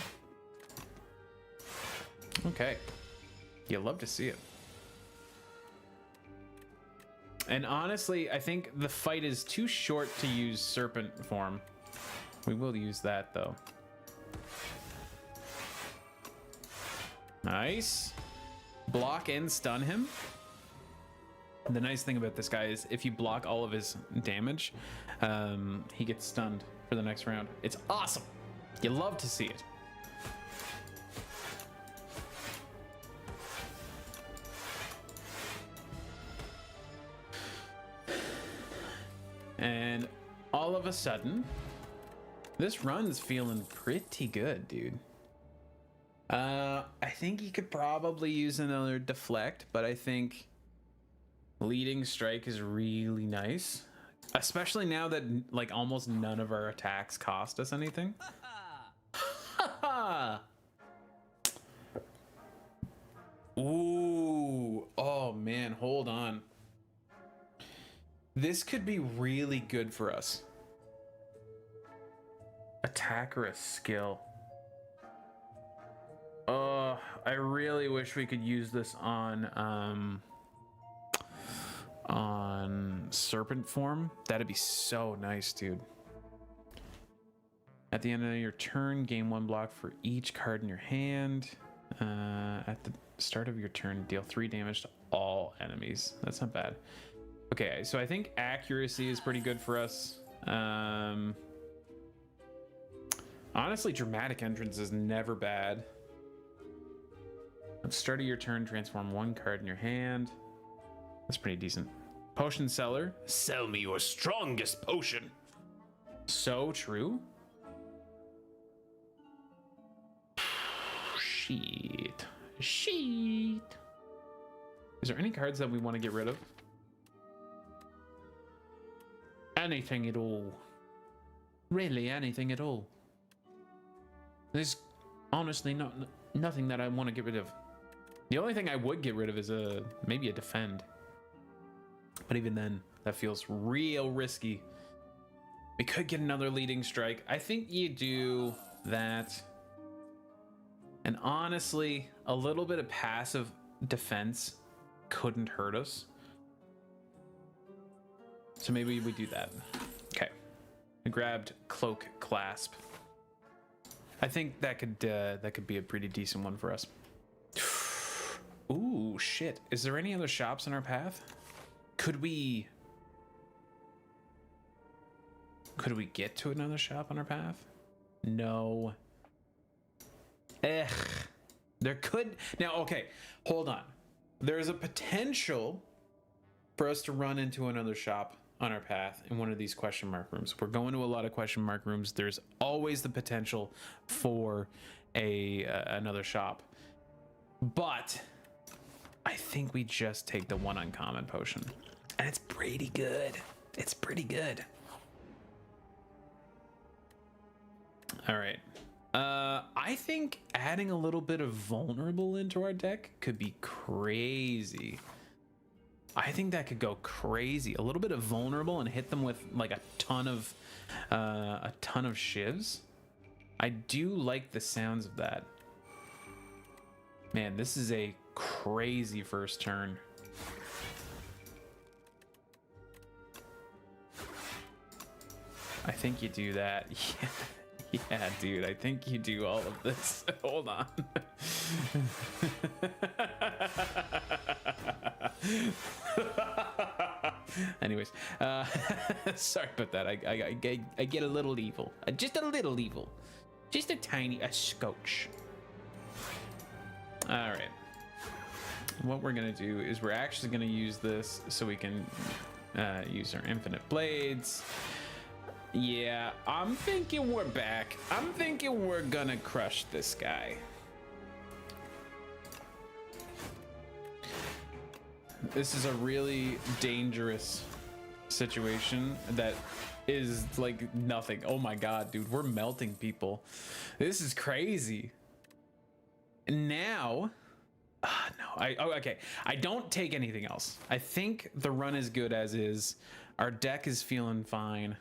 Okay. You love to see it. And honestly, I think the fight is too short to use serpent form. We will use that though. Nice. Block and stun him. The nice thing about this guy is if you block all of his damage, he gets stunned for the next round. It's awesome. You love to see it. And all of a sudden, this run's feeling pretty good, dude. I think he could probably use another deflect, but I think leading strike is really nice, especially now that like almost none of our attacks cost us anything. Ooh, oh man, hold on. This could be really good for us. Attack or a skill. Oh, I really wish we could use this on on serpent form. That'd be so nice, dude. At the end of your turn, gain 1 block for each card in your hand. At the start of your turn, deal 3 damage to all enemies. That's not bad. Okay, so I think accuracy is pretty good for us. Honestly, dramatic entrance is never bad. At the start of your turn, transform 1 card in your hand. That's pretty decent. Potion seller. Sell me your strongest potion. So true. Sheet. Sheet. Is there any cards that we want to get rid of? Anything at all. Really, anything at all. There's honestly nothing that I want to get rid of. The only thing I would get rid of is maybe a defend. But even then, that feels real risky. We could get another leading strike. I think you do that. And honestly, a little bit of passive defense couldn't hurt us. So maybe we do that. Okay. I grabbed Cloak Clasp. I think that could be a pretty decent one for us. Ooh, shit. Is there any other shops in our path? Could we get to another shop on our path? No. Ugh. There could... Now, okay, hold on. There's a potential for us to run into another shop on our path in one of these question mark rooms. We're going to a lot of question mark rooms. There's always the potential for another shop. But I think we just take the 1 uncommon potion. And it's pretty good. It's pretty good. All right. I think adding a little bit of vulnerable into our deck could be crazy. I think that could go crazy. A little bit of vulnerable and hit them with like a ton of shivs. I do like the sounds of that. Man, this is a crazy first turn. I think you do that. Yeah. Yeah, dude, I think you do all of this. Hold on. Anyways, sorry about that. I get a little evil. Just a little evil. Just a scotch. All right. What we're going to do is we're actually going to use this so we can use our infinite blades. Yeah, I'm thinking we're back. I'm thinking we're gonna crush this guy. This is a really dangerous situation that is like nothing. Oh my god, dude, we're melting people. This is crazy. Now, no, okay. I don't take anything else. I think the run is good as is. Our deck is feeling fine.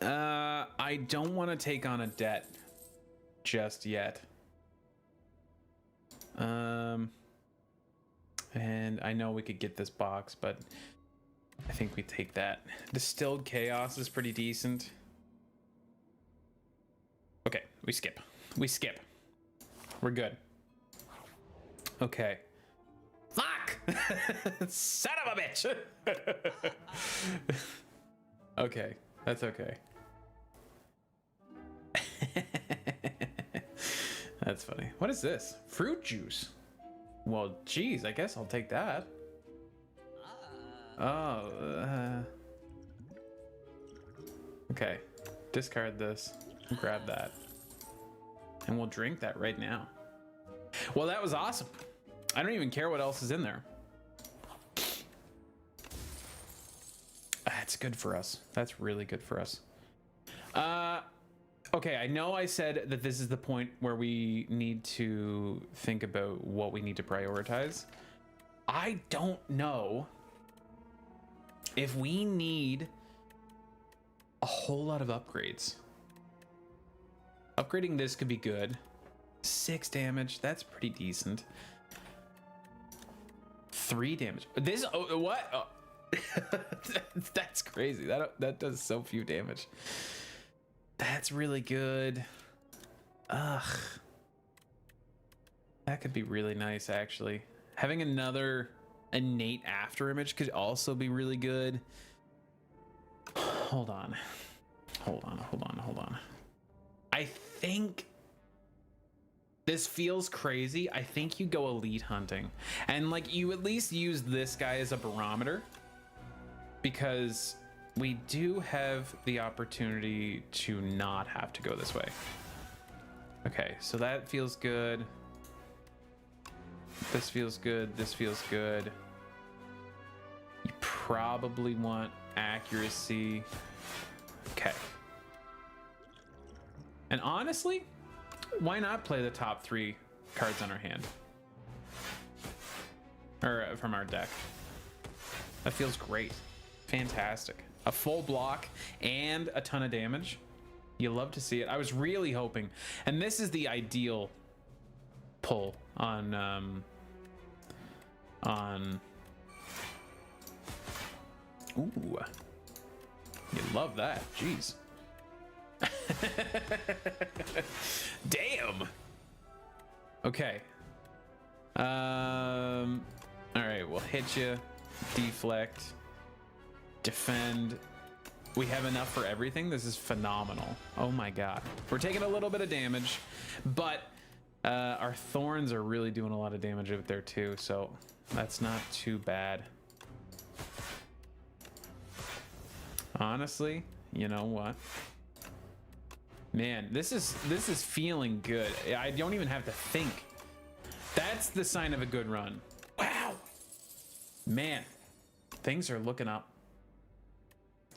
I don't want to take on a debt just yet. And I know we could get this box, but I think we take that. Distilled Chaos is pretty decent. Okay, we skip. We skip. We're good. Okay. Fuck! Son of a bitch! Okay, that's okay. That's funny. What is this? Fruit juice. Well, geez, I guess I'll take that. Oh. Okay. Discard this. Grab that. And we'll drink that right now. Well, that was awesome. I don't even care what else is in there. That's good for us. That's really good for us. Okay, I know I said that this is the point where we need to think about what we need to prioritize. I don't know if we need a whole lot of upgrades. Upgrading this could be good. 6 damage, that's pretty decent. 3 damage. This, oh, what? Oh. That's crazy. That does so few damage. That's really good. Ugh. That could be really nice, actually. Having another innate after image could also be really good. Hold on. I think this feels crazy. I think you go elite hunting and like you at least use this guy as a barometer, because we do have the opportunity to not have to go this way. Okay, so that feels good. This feels good. This feels good. You probably want accuracy. Okay. And honestly, why not play the top 3 cards on our hand? Or from our deck. That feels great. Fantastic. A full block and a ton of damage. You love to see it. I was really hoping, and this is the ideal pull on ooh, you love that. Jeez. Damn. Okay. All right, we'll hit you, deflect, defend. We have enough for everything. This is phenomenal. Oh my god. We're taking a little bit of damage, but our thorns are really doing a lot of damage out there too, so that's not too bad. Honestly, you know what? Man, this is feeling good. I don't even have to think. That's the sign of a good run. Wow. Man, things are looking up.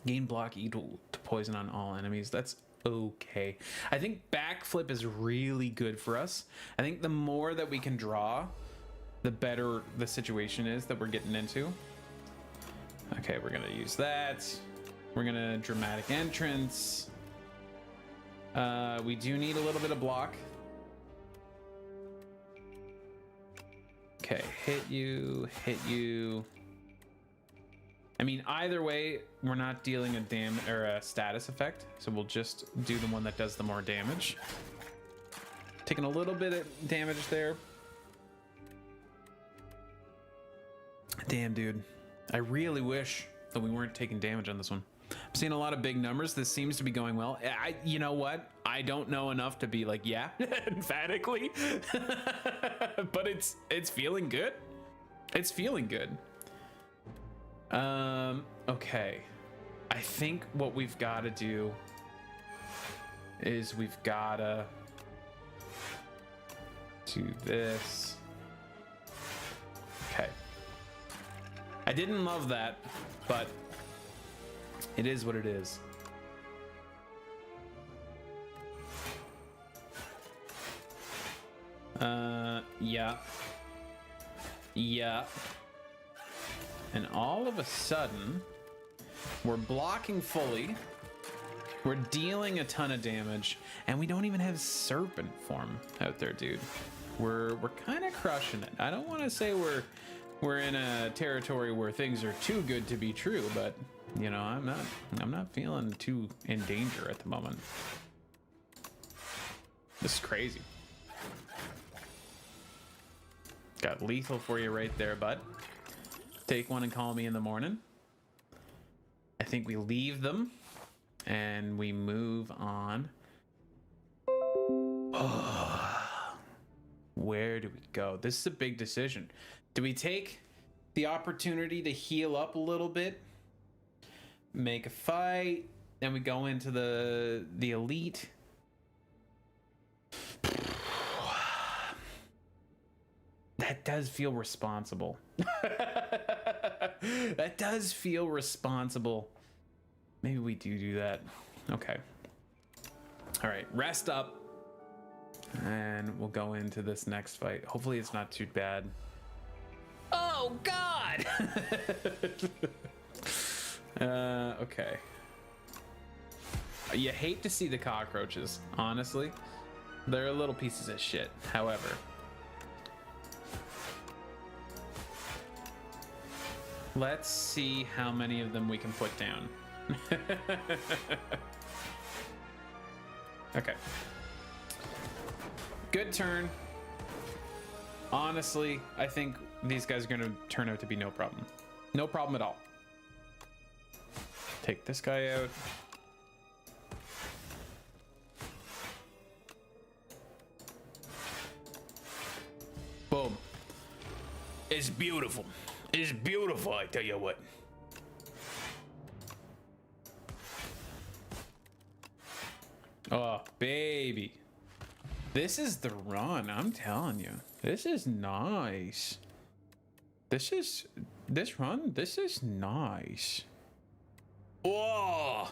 Gain block equal to poison on all enemies. That's okay. I think backflip is really good for us. I think the more that we can draw, the better the situation is that we're getting into. Okay, we're gonna use that. We're gonna dramatic entrance. We do need a little bit of block. Okay, hit you, hit you. I mean, either way, we're not dealing a status effect, so we'll just do the one that does the more damage. Taking a little bit of damage there. Damn, dude. I really wish that we weren't taking damage on this one. I'm seeing a lot of big numbers. This seems to be going well. You know what? I don't know enough to be like, yeah, emphatically, but it's feeling good. It's feeling good. Okay. I think what we've got to do is we've got to do this. Okay. I didn't love that, but it is what it is. Yeah. Yeah. And all of a sudden, we're blocking fully. We're dealing a ton of damage, and we don't even have serpent form out there, dude. We're kind of crushing it. I don't want to say we're in a territory where things are too good to be true, but you know, I'm not feeling too in danger at the moment. This is crazy. Got lethal for you right there, bud. Take one and call me in the morning. I think we leave them and we move on. Oh, where do we go? This is a big decision. Do we take the opportunity to heal up a little bit, make a fight, then we go into the elite? That does feel responsible. That does feel responsible. Maybe we do that. Okay. All right, rest up. And we'll go into this next fight. Hopefully it's not too bad. Oh, God! Okay. You hate to see the cockroaches, honestly. They're little pieces of shit, however. Let's see how many of them we can put down. Okay. Good turn. Honestly, I think these guys are going to turn out to be no problem. No problem at all. Take this guy out. Boom. It's beautiful. It's beautiful, I tell you what. Oh, baby. This is the run, I'm telling you. This is nice. This is nice. Whoa!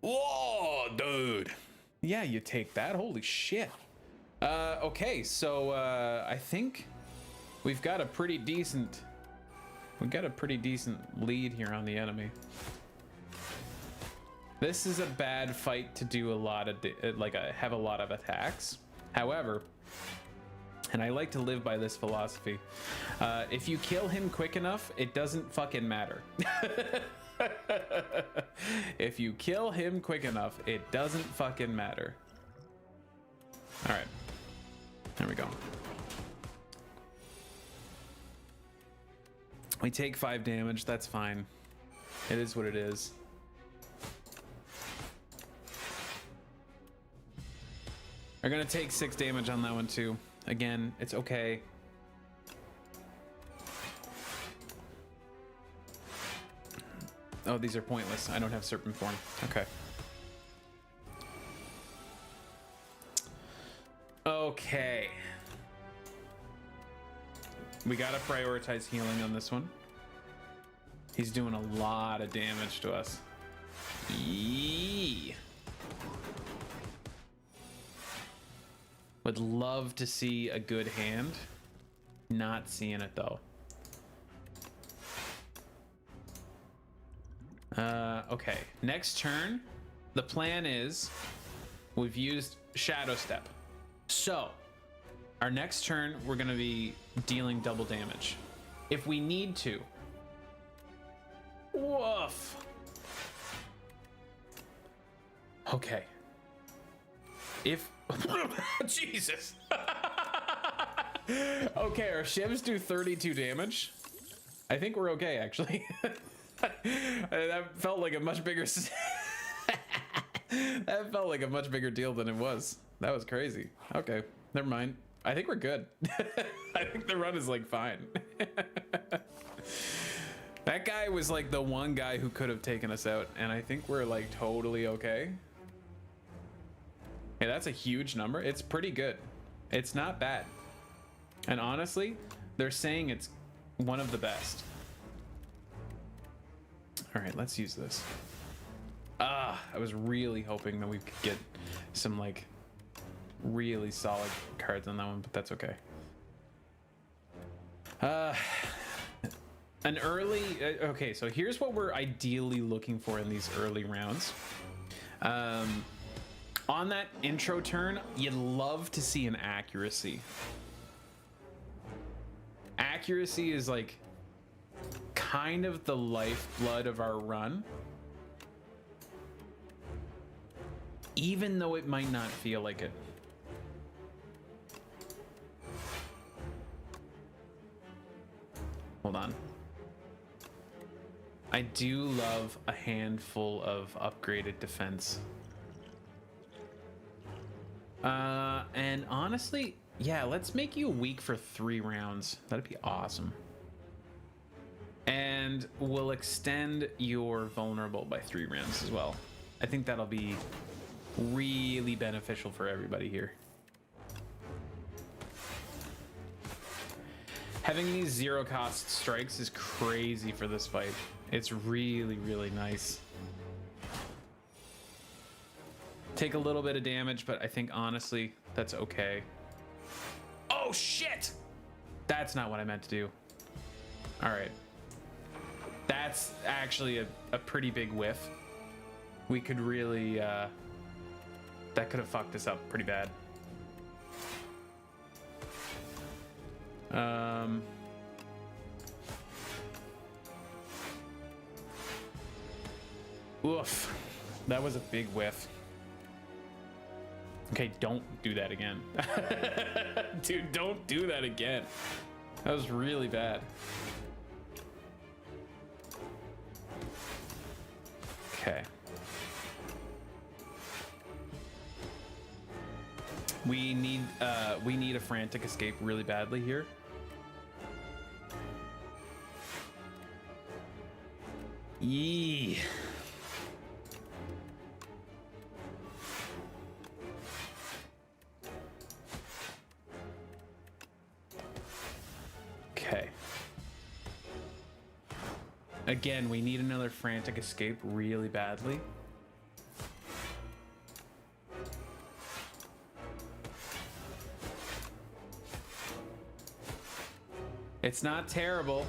Whoa, dude! Yeah, you take that. Holy shit. Okay, so I think we've got a pretty decent lead here on the enemy. This is a bad fight to do a lot of have a lot of attacks. However, and I like to live by this philosophy, if you kill him quick enough, it doesn't fucking matter. If you kill him quick enough, it doesn't fucking matter. All right, there we go. We take 5 damage. That's fine. It is what it is. We're gonna take 6 damage on that one too. Again, it's okay. Oh, these are pointless. I don't have Serpent Form. Okay. Okay. We gotta prioritize healing on this one. He's doing a lot of damage to us. Yee. Would love to see a good hand. Not seeing it though. Okay, next turn, the plan is we've used Shadow Step. So our next turn, we're gonna be dealing double damage. If we need to. Woof. Okay. If Jesus. Okay, our shivs do 32 damage. I think we're okay, actually. That felt like a much bigger that felt like a much bigger deal than it was. That was crazy. Okay, never mind. I think we're good. I think the run is like fine. That guy was like the one guy who could have taken us out, and I think we're like totally okay. Hey, that's a huge number. It's pretty good. It's not bad. And honestly, they're saying it's one of the best. All right, let's use this. I was really hoping that we could get some like really solid cards on that one, but that's okay. An early, okay, so here's what we're ideally looking for in these early rounds. On that intro turn, you'd love to see an accuracy. Accuracy is like kind of the lifeblood of our run, even though it might not feel like it. Hold on. I do love a handful of upgraded defense. And honestly, yeah, let's make you weak for 3 rounds. That'd be awesome. And we'll extend your vulnerable by 3 rounds as well. I think that'll be really beneficial for everybody here. Having these 0 cost strikes is crazy for this fight. It's really, really nice. Take a little bit of damage, but I think honestly, that's okay. Oh shit! That's not what I meant to do. All right. That's actually a pretty big whiff. We could really, that could have fucked us up pretty bad. Oof. That was a big whiff. Okay, don't do that again. Dude, don't do that again. That was really bad. Okay. We need a frantic escape really badly here. Yee. Okay. Again, we need another frantic escape really badly. It's not terrible,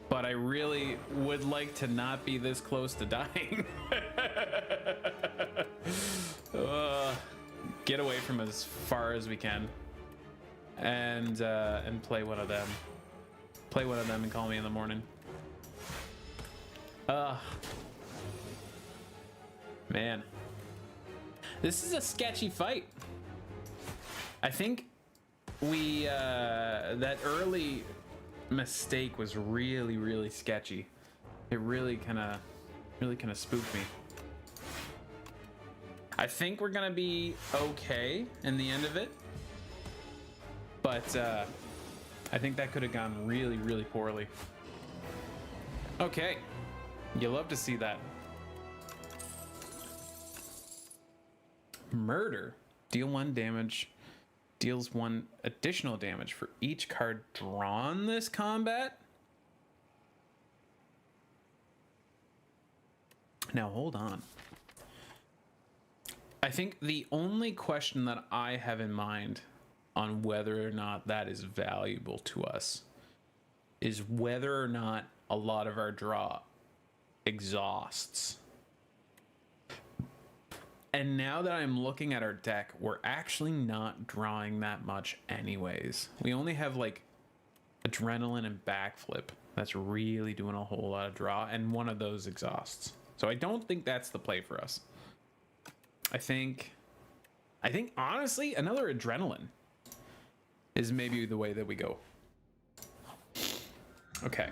but I really would like to not be this close to dying. Get away from as far as we can, and play one of them. Play one of them and call me in the morning. Man, this is a sketchy fight. I think we that early mistake was really sketchy. It really kind of spooked me. I think we're gonna be okay in the end of it, but I think that could have gone really poorly. Okay, you love to see that. Murder. Deal 1 damage. Deals 1 additional damage for each card drawn this combat. Now hold on. I think the only question that I have in mind on whether or not that is valuable to us is whether or not a lot of our draw exhausts. And now that I'm looking at our deck, we're actually not drawing that much anyways. We only have like adrenaline and backflip. That's really doing a whole lot of draw, and one of those exhausts. So I don't think that's the play for us. I think honestly, another adrenaline is maybe the way that we go. Okay.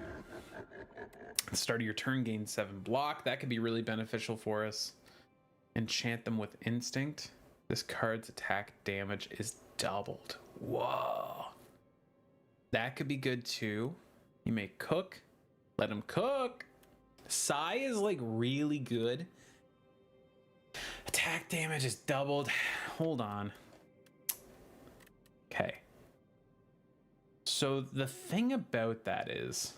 Start of your turn, gain 7 block. That could be really beneficial for us. Enchant them with instinct. This card's attack damage is doubled. Whoa. That could be good too. You may cook. Let him cook. Sai is like really good. Attack damage is doubled. Hold on. Okay. So the thing about that is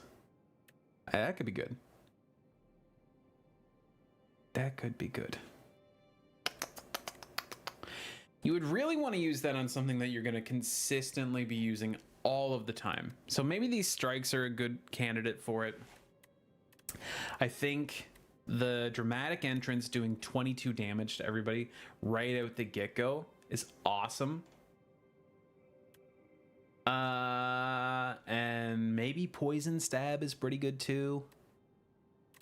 that could be good. That could be good. You would really want to use that on something that you're going to consistently be using all of the time. So maybe these strikes are a good candidate for it. I think the dramatic entrance doing 22 damage to everybody right out the get-go is awesome. And maybe poison stab is pretty good too.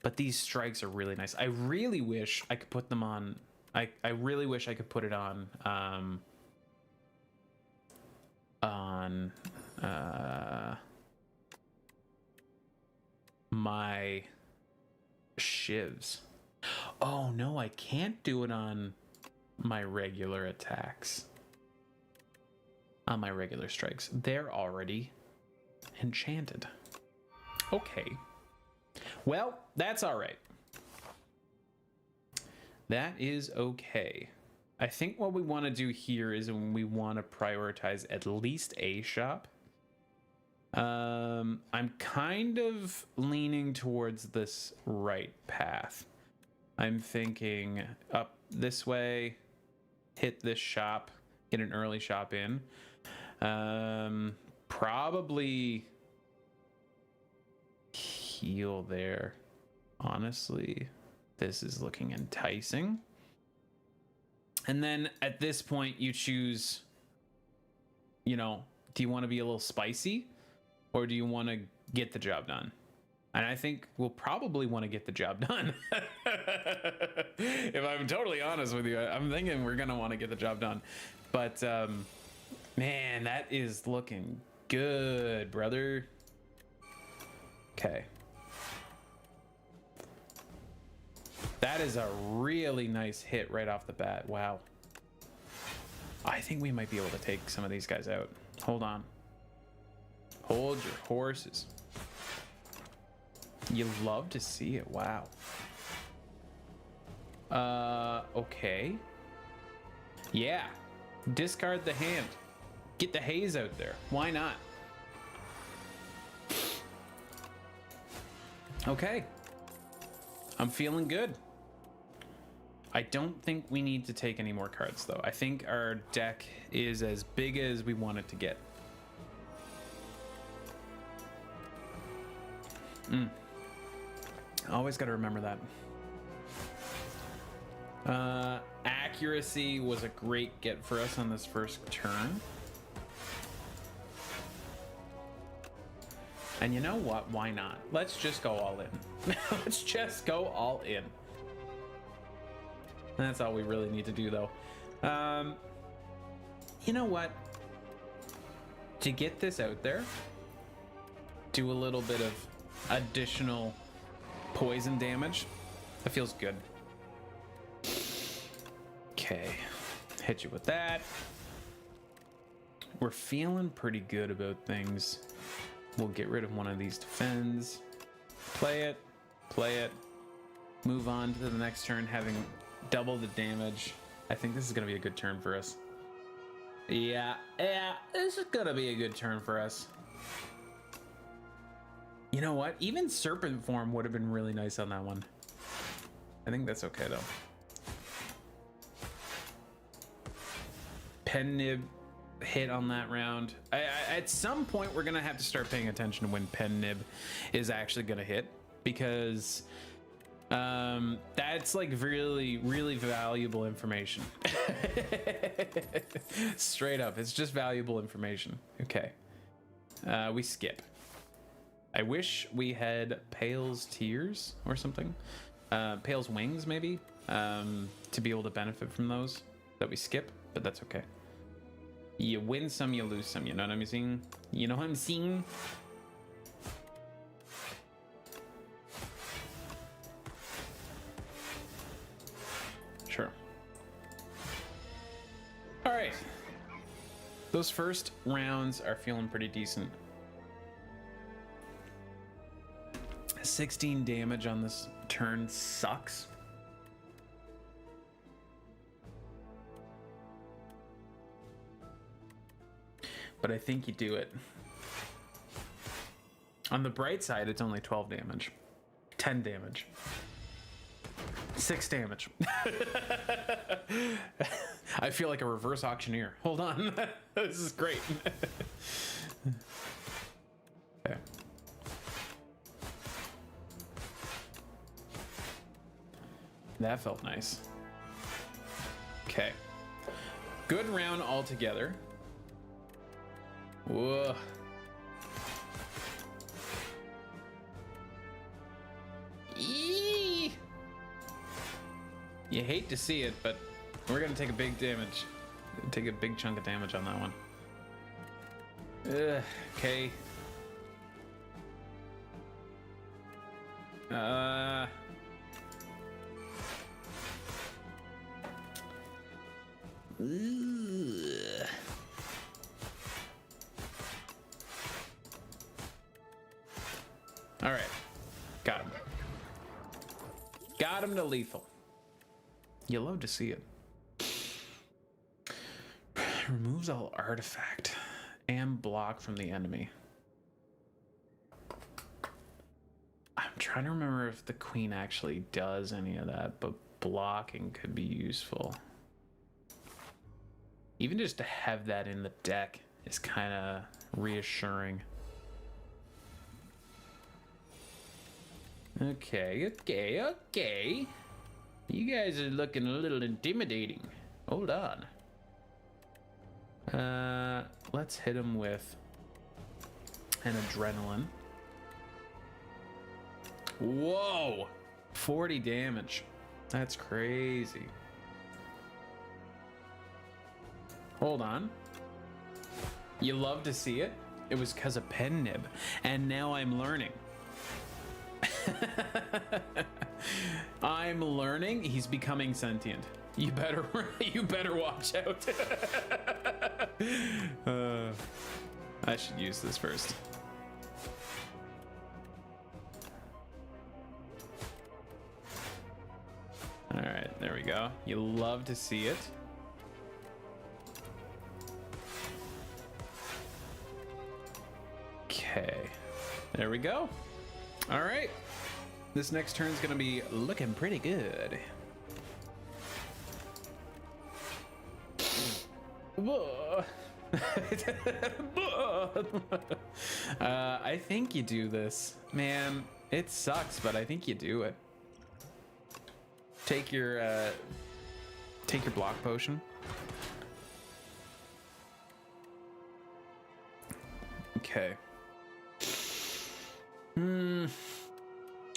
But these strikes are really nice. I really wish I could put them on. I really wish I could put it on my shivs. Oh no, I can't do it on my regular attacks. On my regular strikes. They're already enchanted. Okay. Well, that's all right. That is okay. I think what we want to do here is we want to prioritize at least a shop. I'm kind of leaning towards this right path. I'm thinking up this way, hit this shop, get an early shop in. Probably heal there. Honestly, this is looking enticing. And then at this point you choose, you know, do you want to be a little spicy or do you want to get the job done? And I think we'll probably want to get the job done. If I'm totally honest with you, I'm thinking we're going to want to get the job done. But, man, that is looking good, brother. Okay. That is a really nice hit right off the bat. Wow. I think we might be able to take some of these guys out. Hold on. Hold your horses. You love to see it. Wow. Okay. Yeah. Discard the hand. Get the haze out there. Why not? Okay. I'm feeling good. I don't think we need to take any more cards, though. I think our deck is as big as we want it to get. Always got to remember that. Accuracy was a great get for us on this first turn. And you know what? Why not? Let's just go all in. Let's just go all in. That's all we really need to do, though. You know what? To get this out there, do a little bit of additional poison damage. That feels good. Okay. Hit you with that. We're feeling pretty good about things. We'll get rid of one of these defends. Play it. Play it. Move on to the next turn, having double the damage. I think this is going to be a good turn for us. Yeah, this is going to be a good turn for us. You know what? Even Serpent Form would have been really nice on that one. I think that's okay, though. Pen Nib hit on that round. At some point, we're going to have to start paying attention to when Pen Nib is actually going to hit. Because that's like really, really valuable information. Straight up, it's just valuable information. Okay. We skip. I wish we had Pale's Tears or something. Pale's Wings, maybe, to be able to benefit from those that we skip, but that's okay. You win some, you lose some, you know what I'm saying? You know what I'm saying? Sure. All right. Those first rounds are feeling pretty decent. 16 damage on this turn sucks. But I think you do it. On the bright side, it's only 12 damage. 10 damage. 6 damage. I feel like a reverse auctioneer. Hold on. This is great. Okay. That felt nice. Okay. Good round altogether. Whoa. Eee! You hate to see it, but we're gonna take a big damage. Take a big chunk of damage on that one. Okay. All right, got him. Got him to lethal. You love to see it. Removes all artifact and block from the enemy. I'm trying to remember if the queen actually does any of that, but blocking could be useful. Even just to have that in the deck is kind of reassuring. Okay. You guys are looking a little intimidating. Hold on. Let's hit him with an adrenaline. Whoa, 40 damage. That's crazy. Hold on. You love to see it? It was because of pen nib, and now I'm learning. I'm learning. He's becoming sentient. You better watch out. I should use this first. All right, there we go. You love to see it. Okay, there we go. All right, this next turn's gonna be looking pretty good. I think you do this, man. It sucks, but I think you do it. Take your block potion. Okay.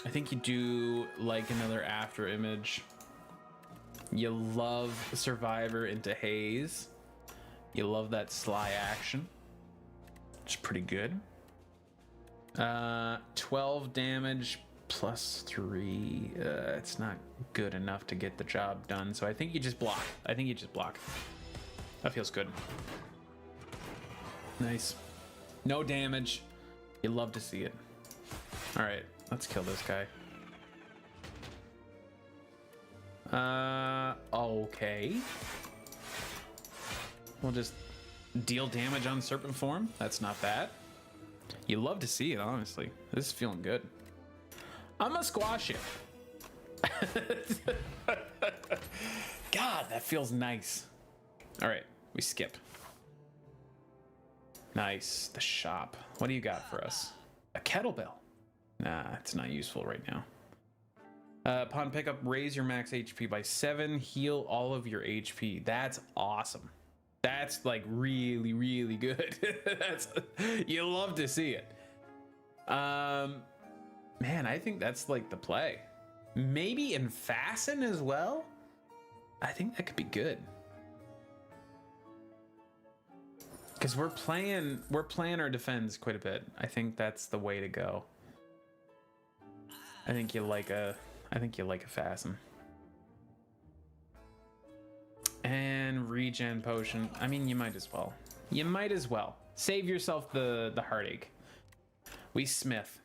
I think you do like another after image. You love Survivor into Haze. You love that sly action. It's pretty good. 12 damage plus 3. It's not good enough to get the job done, so I think you just block. That feels good. Nice. No damage. You love to see it. All right, let's kill this guy. Okay. We'll just deal damage on Serpent Form. That's not bad. You love to see it, honestly. This is feeling good. I'm gonna squash it. God, that feels nice. All right, we skip. Nice, the shop. What do you got for us? A kettlebell. Nah, it's not useful right now. Upon pickup, raise your max HP by 7, heal all of your HP. That's awesome. That's like really, really good. You love to see it. Man, I think that's like the play. Maybe in Fasten as well. I think that could be good. Because we're playing our defense quite a bit. I think that's the way to go. I think you like a Fasten. And regen potion. I mean, you might as well. You might as well. Save yourself the heartache. We smith.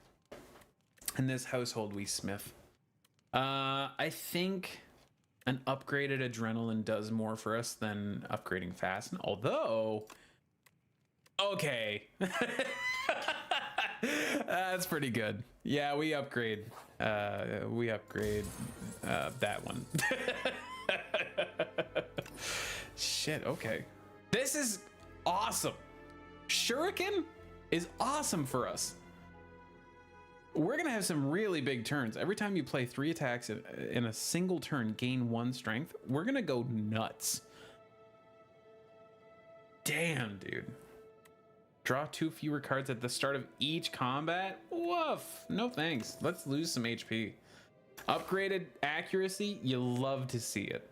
In this household, we smith. I think an upgraded adrenaline does more for us than upgrading Fasten. Although, okay. That's pretty good. Yeah, we upgrade. That one. Shit, okay. This is awesome. Shuriken is awesome for us. We're gonna have some really big turns. Every time you play 3 attacks in a single turn, gain 1 strength, we're gonna go nuts. Damn, dude. Draw 2 fewer cards at the start of each combat? Woof. No thanks. Let's lose some HP. Upgraded accuracy, you love to see it.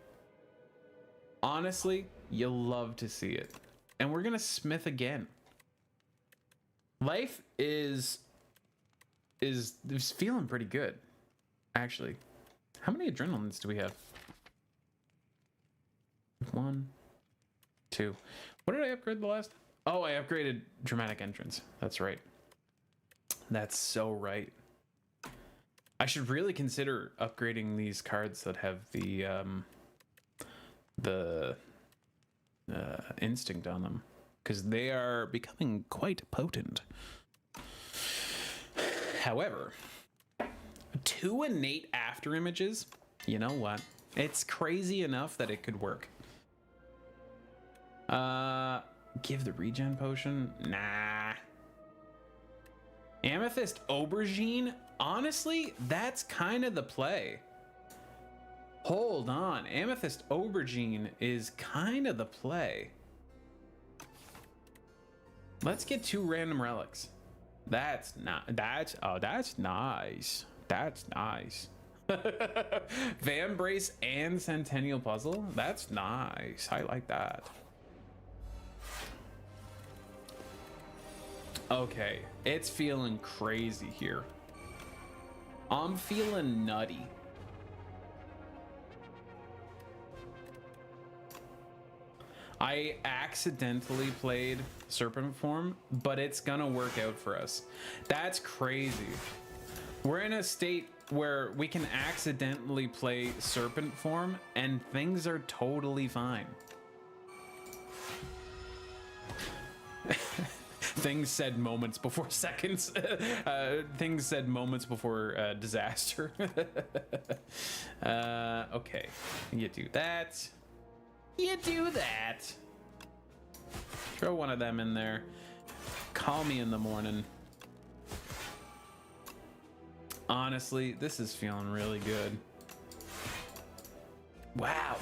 Honestly, you love to see it. And we're gonna smith again. Life is feeling pretty good, actually. How many adrenalines do we have? 1, 2. What did I upgrade the last? Oh, I upgraded Dramatic Entrance. That's right. That's so right. I should really consider upgrading these cards that have the instinct on them, because they are becoming quite potent. However, 2 innate after images, you know what? It's crazy enough that it could work. Give the regen potion? Nah. Amethyst Aubergine? Honestly, that's kind of the play. Hold on. Amethyst Aubergine is kind of the play. Let's get 2 random relics. That's nice. That's nice. Vambrace and Centennial Puzzle? That's nice. I like that. Okay, it's feeling crazy here. I'm feeling nutty. I accidentally played Serpent Form, but it's gonna work out for us. That's crazy. We're in a state where we can accidentally play Serpent Form and things are totally fine. Things said moments before seconds. Things said moments before disaster. Okay, you do that. You do that. Throw one of them in there. Call me in the morning. Honestly, this is feeling really good. Wow.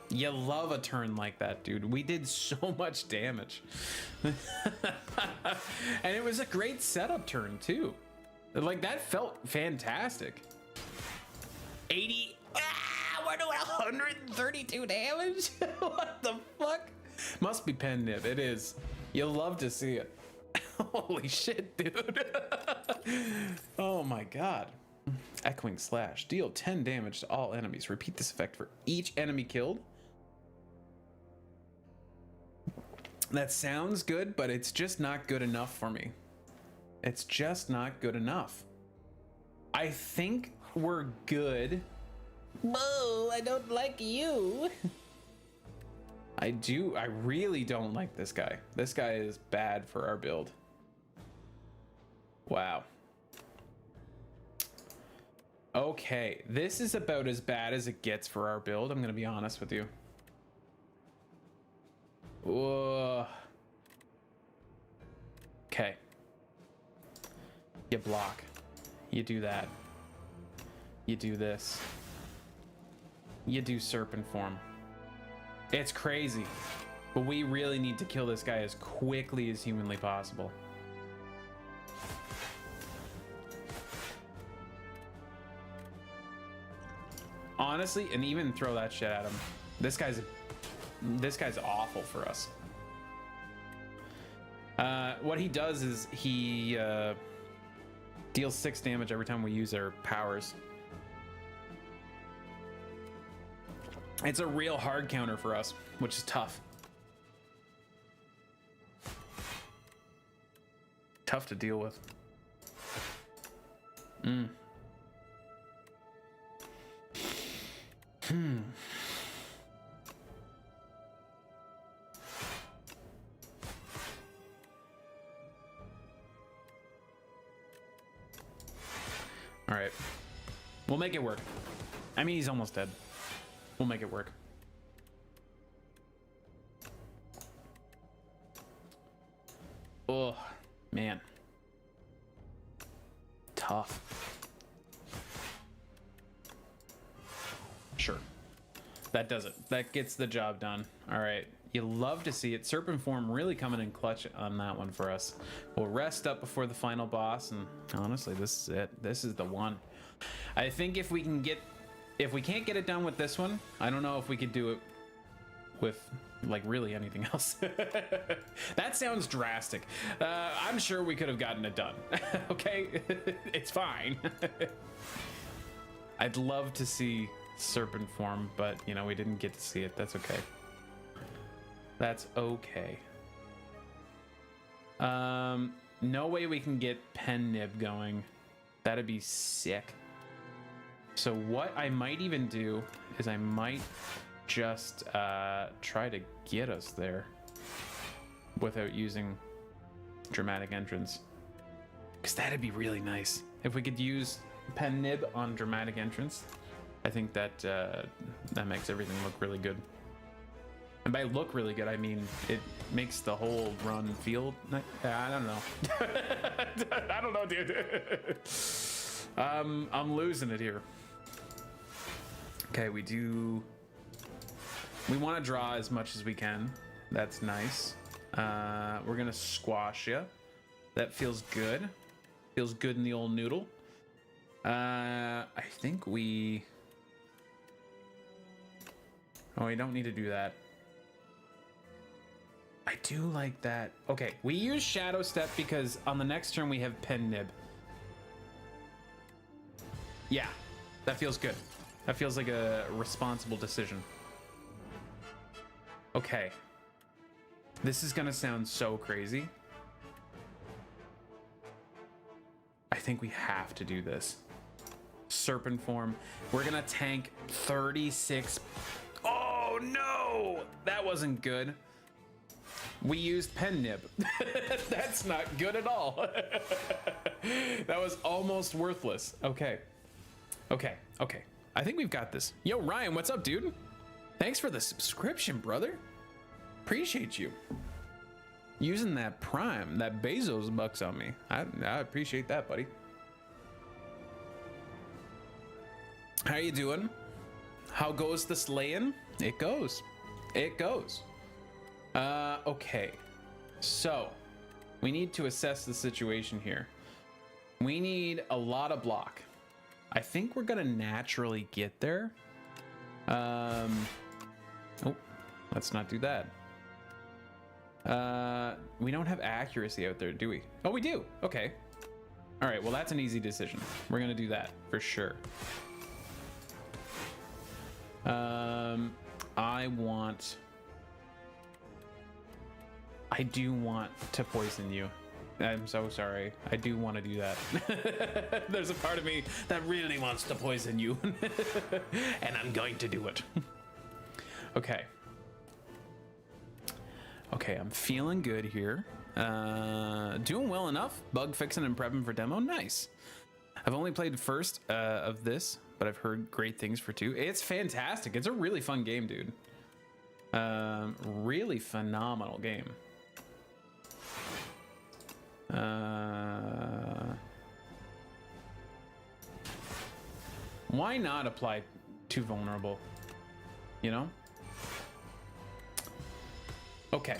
You love a turn like that, dude. We did so much damage. And it was a great setup turn, too. Like, that felt fantastic. 80. We're doing 132 damage? What the fuck? Must be pen nib. It is. You'll love to see it. Holy shit, dude. Oh my god. Echoing Slash. Deal 10 damage to all enemies. Repeat this effect for each enemy killed. That sounds good, but it's just not good enough for me. It's just not good enough. I think we're good. Boo, I don't like you. I really don't like this guy. This guy is bad for our build. Wow. Okay, this is about as bad as it gets for our build, I'm gonna be honest with you. Whoa. Okay. You block. You do that. You do this. You do Serpent Form. It's crazy, but we really need to kill this guy as quickly as humanly possible. Honestly, and even throw that shit at him. This guy's awful for us. What he does is he deals 6 damage every time we use our powers. It's a real hard counter for us, which is tough. Tough to deal with. All right, we'll make it work. I mean, he's almost dead. We'll make it work. Oh, man. Tough. Sure. That does it. That gets the job done. All right. You love to see it. Serpent Form really coming in clutch on that one for us. We'll rest up before the final boss, and honestly, this is it. This is the one. I think if we can't get it done with this one, I don't know if we could do it with like really anything else. That sounds drastic. I'm sure we could have gotten it done. Okay, it's fine. I'd love to see Serpent Form, but you know, we didn't get to see it. That's okay. That's okay. No way we can get Pen Nib going. That'd be sick. So what I might even do is I might just try to get us there without using Dramatic Entrance, because that'd be really nice if we could use Pen Nib on Dramatic Entrance. I think that that makes everything look really good. And by look really good, I mean it makes the whole run feel nice. I don't know. I don't know, dude. I'm losing it here. Okay, we want to draw as much as we can. That's nice. We're gonna squash you. That feels good. Feels good in the old noodle. I think we... Oh, we don't need to do that. I do like that. Okay, we use Shadow Step because on the next turn we have Pen Nib. Yeah, that feels good. That feels like a responsible decision. Okay. This is gonna sound so crazy. I think we have to do this. Serpent form. We're gonna tank 36. Oh no! That wasn't good. We used Pen Nib. That's not good at all. That was almost worthless. Okay. Okay. Okay. I think we've got this. Yo, Ryan, what's up, dude? Thanks for the subscription, brother. Appreciate you. Using that Prime, that Bezos bucks on me. I appreciate that, buddy. How you doing? How goes the slaying? It goes. It goes. Okay. So, we need to assess the situation here. We need a lot of block. I think we're gonna naturally get there. Oh, let's not do that. We don't have accuracy out there, do we? Oh, we do. Okay. All right. Well, that's an easy decision. We're gonna do that for sure. I do want to poison you. I'm so sorry. I do want to do that. There's a part of me that really wants to poison you. And I'm going to do it. Okay. Okay, I'm feeling good here. Doing well enough. Bug fixing and prepping for demo. Nice. I've only played first of this, but I've heard great things for 2. It's fantastic. It's a really fun game, dude. Really phenomenal game. Why not apply to vulnerable? You know? Okay.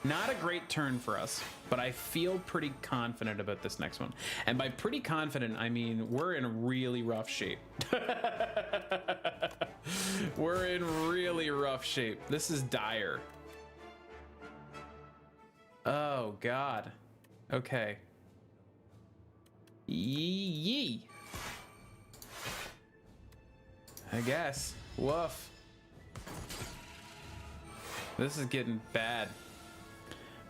Not a great turn for us, but I feel pretty confident about this next one. And by pretty confident, I mean we're in really rough shape. We're in really rough shape. This is dire. Oh, God. Okay. Yee. I guess. Woof. This is getting bad.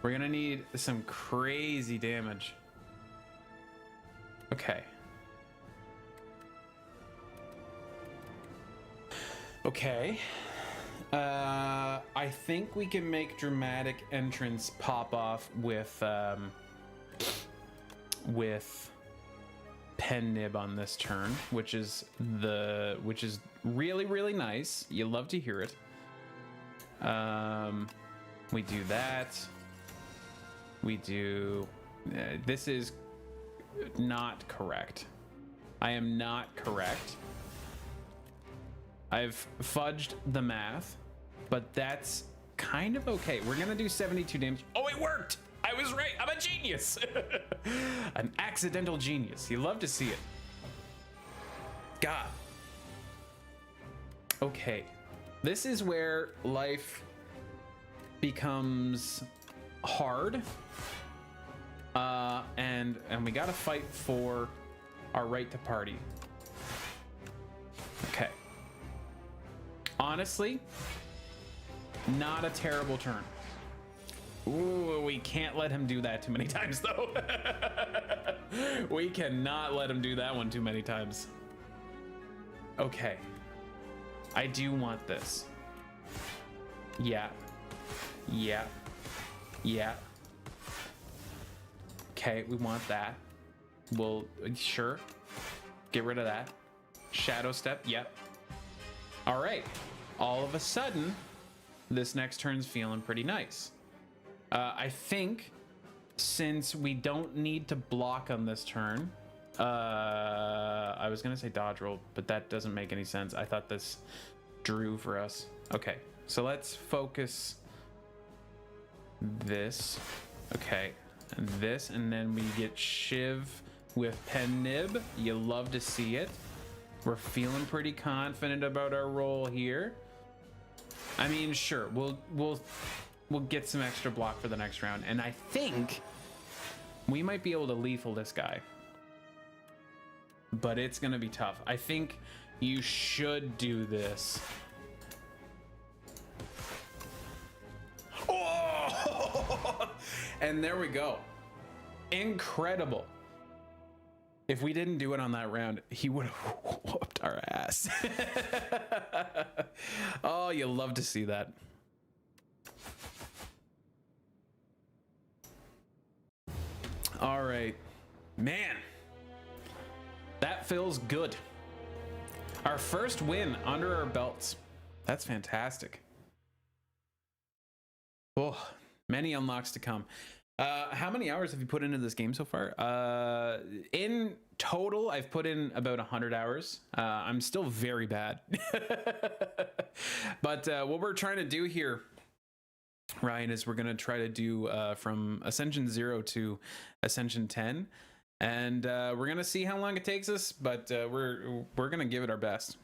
We're gonna need some crazy damage. Okay. Okay. I think we can make dramatic entrance pop off with Pen Nib on this turn, which is really nice. You love to hear it. We do that. We do. This is not correct. I am not correct. I've fudged the math, but that's kind of okay. We're gonna do 72 damage. Oh, it worked! I was right. I'm a genius. An accidental genius. You love to see it. God. Okay. This is where life becomes hard. And we gotta fight for our right to party. Okay. Honestly, not a terrible turn. Ooh, we can't let him do that too many times, though. We cannot let him do that one too many times. Okay. I do want this. Yeah. Yeah. Yeah. Okay, we want that. We'll, sure. Get rid of that. Shadow Step, yep. All right. All of a sudden, this next turn's feeling pretty nice. I think since we don't need to block on this turn, I was gonna say dodge roll, but that doesn't make any sense. I thought this drew for us. Okay, so let's focus this. Okay, and this, and then we get Shiv with Pen Nib. You love to see it. We're feeling pretty confident about our role here. I mean, sure, we'll get some extra block for the next round, and I think we might be able to lethal this guy. But it's gonna be tough. I think you should do this. Oh! And there we go. Incredible. If we didn't do it on that round, he would have whooped our ass. Oh, you love to see that. All right, man, that feels good. Our first win under our belts. That's fantastic. Oh, many unlocks to come. How many hours have you put into this game so far? In total, I've put in about 100 hours. I'm still very bad. But what we're trying to do here, Ryan, is we're going to try to do from Ascension 0 to Ascension 10. And we're going to see how long it takes us, but we're going to give it our best.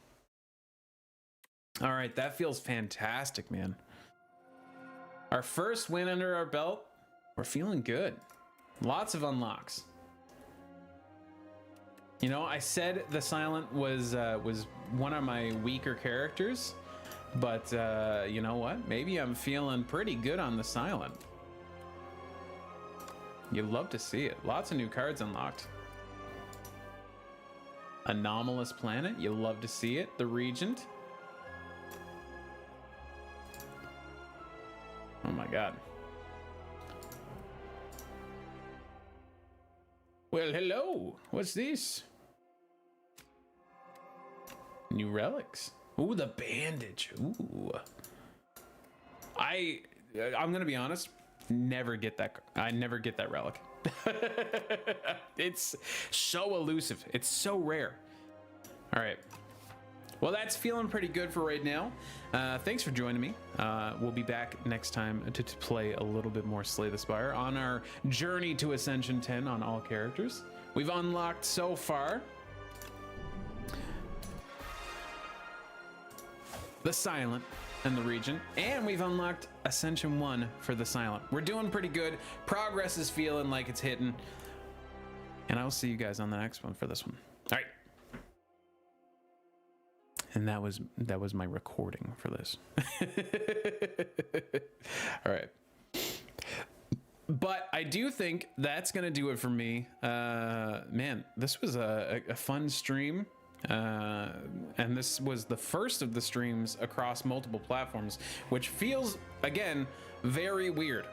All right, that feels fantastic, man. Our first win under our belt. We're feeling good. Lots of unlocks. You know, I said the Silent was one of my weaker characters, but you know what? Maybe I'm feeling pretty good on the Silent. You love to see it. Lots of new cards unlocked. Anomalous Planet. You love to see it. The Regent. Oh my God. Well, hello. What's this? New relics. Ooh, the bandage. Ooh. I'm gonna be honest. Never get that. I never get that relic. It's so elusive. It's so rare. All right. Well, that's feeling pretty good for right now. Thanks for joining me. We'll be back next time to play a little bit more Slay the Spire on our journey to Ascension 10 on all characters. We've unlocked so far the Silent and the Regent, and we've unlocked Ascension 1 for the Silent. We're doing pretty good. Progress is feeling like it's hitting. And I'll see you guys on the next one for this one. All right. And that was my recording for this. All right. But I do think that's gonna do it for me. Man, this was a fun stream. And this was the first of the streams across multiple platforms, which feels, again, very weird.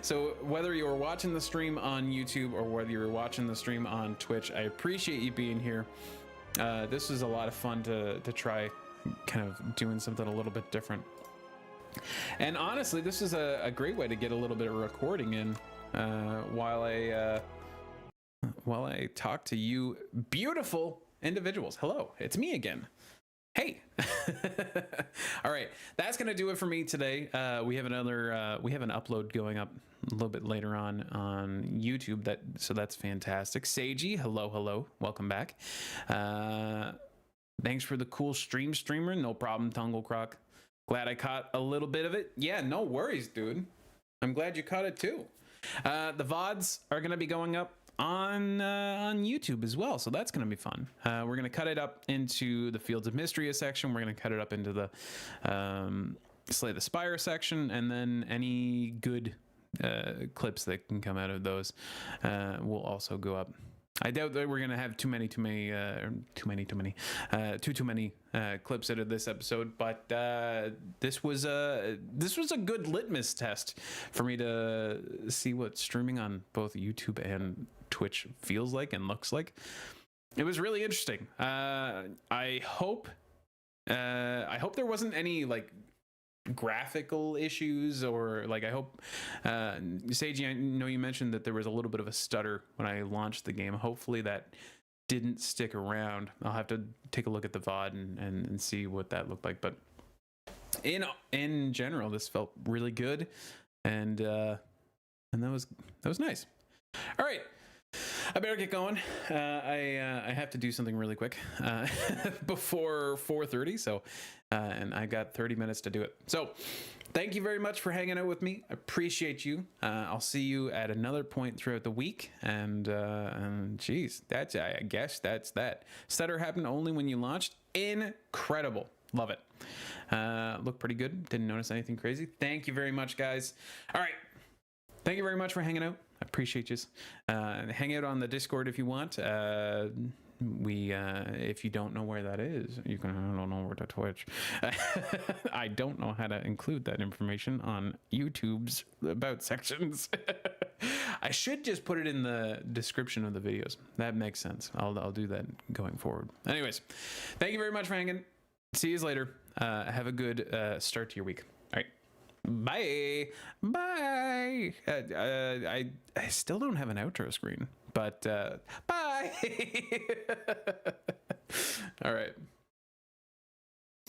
So whether you were watching the stream on YouTube or whether you were watching the stream on Twitch, I appreciate you being here. This was a lot of fun to try kind of doing something a little bit different. And honestly, this is a great way to get a little bit of recording in while I talk to you beautiful individuals. Hello, it's me again. Hey. All right, that's gonna do it for me today. We have an upload going up a little bit later on YouTube, so that's fantastic. Seiji, hello, welcome back. Thanks for the cool streamer. No problem, Tungle Croc. Glad I caught a little bit of it. Yeah, no worries, dude. I'm glad you caught it too. The VODs are gonna be going up on YouTube as well, so that's gonna be fun. We're gonna cut it up into the Fields of Mistria section. We're gonna cut it up into the Slay the Spire section, and then any good clips that can come out of those will also go up. I doubt that we're gonna have too many clips out of this episode, but this was a good litmus test for me to see what streaming on both YouTube and Twitch feels like and looks like. It was really interesting. I hope there wasn't any like graphical issues, or like I hope Seiji, I know you mentioned that there was a little bit of a stutter when I launched the game. Hopefully that didn't stick around. I'll have to take a look at the VOD and see what that looked like, but in general this felt really good, and that was nice. All right, I better get going. I have to do something really quick before 4:30. So, and I got 30 minutes to do it. So, thank you very much for hanging out with me. I appreciate you. I'll see you at another point throughout the week. And geez, I guess that's that. Stutter happened only when you launched. Incredible. Love it. Looked pretty good. Didn't notice anything crazy. Thank you very much, guys. All right. Thank you very much for hanging out. I appreciate you. Hang out on the Discord if you want. If you don't know where that is, you can head on over to Twitch. I don't know how to include that information on YouTube's about sections. I should just put it in the description of the videos. That makes sense. I'll do that going forward. Anyways, thank you very much for hanging. See you later. Have a good start to your week. All right. Bye. Bye. I still don't have an outro screen, but bye. All right.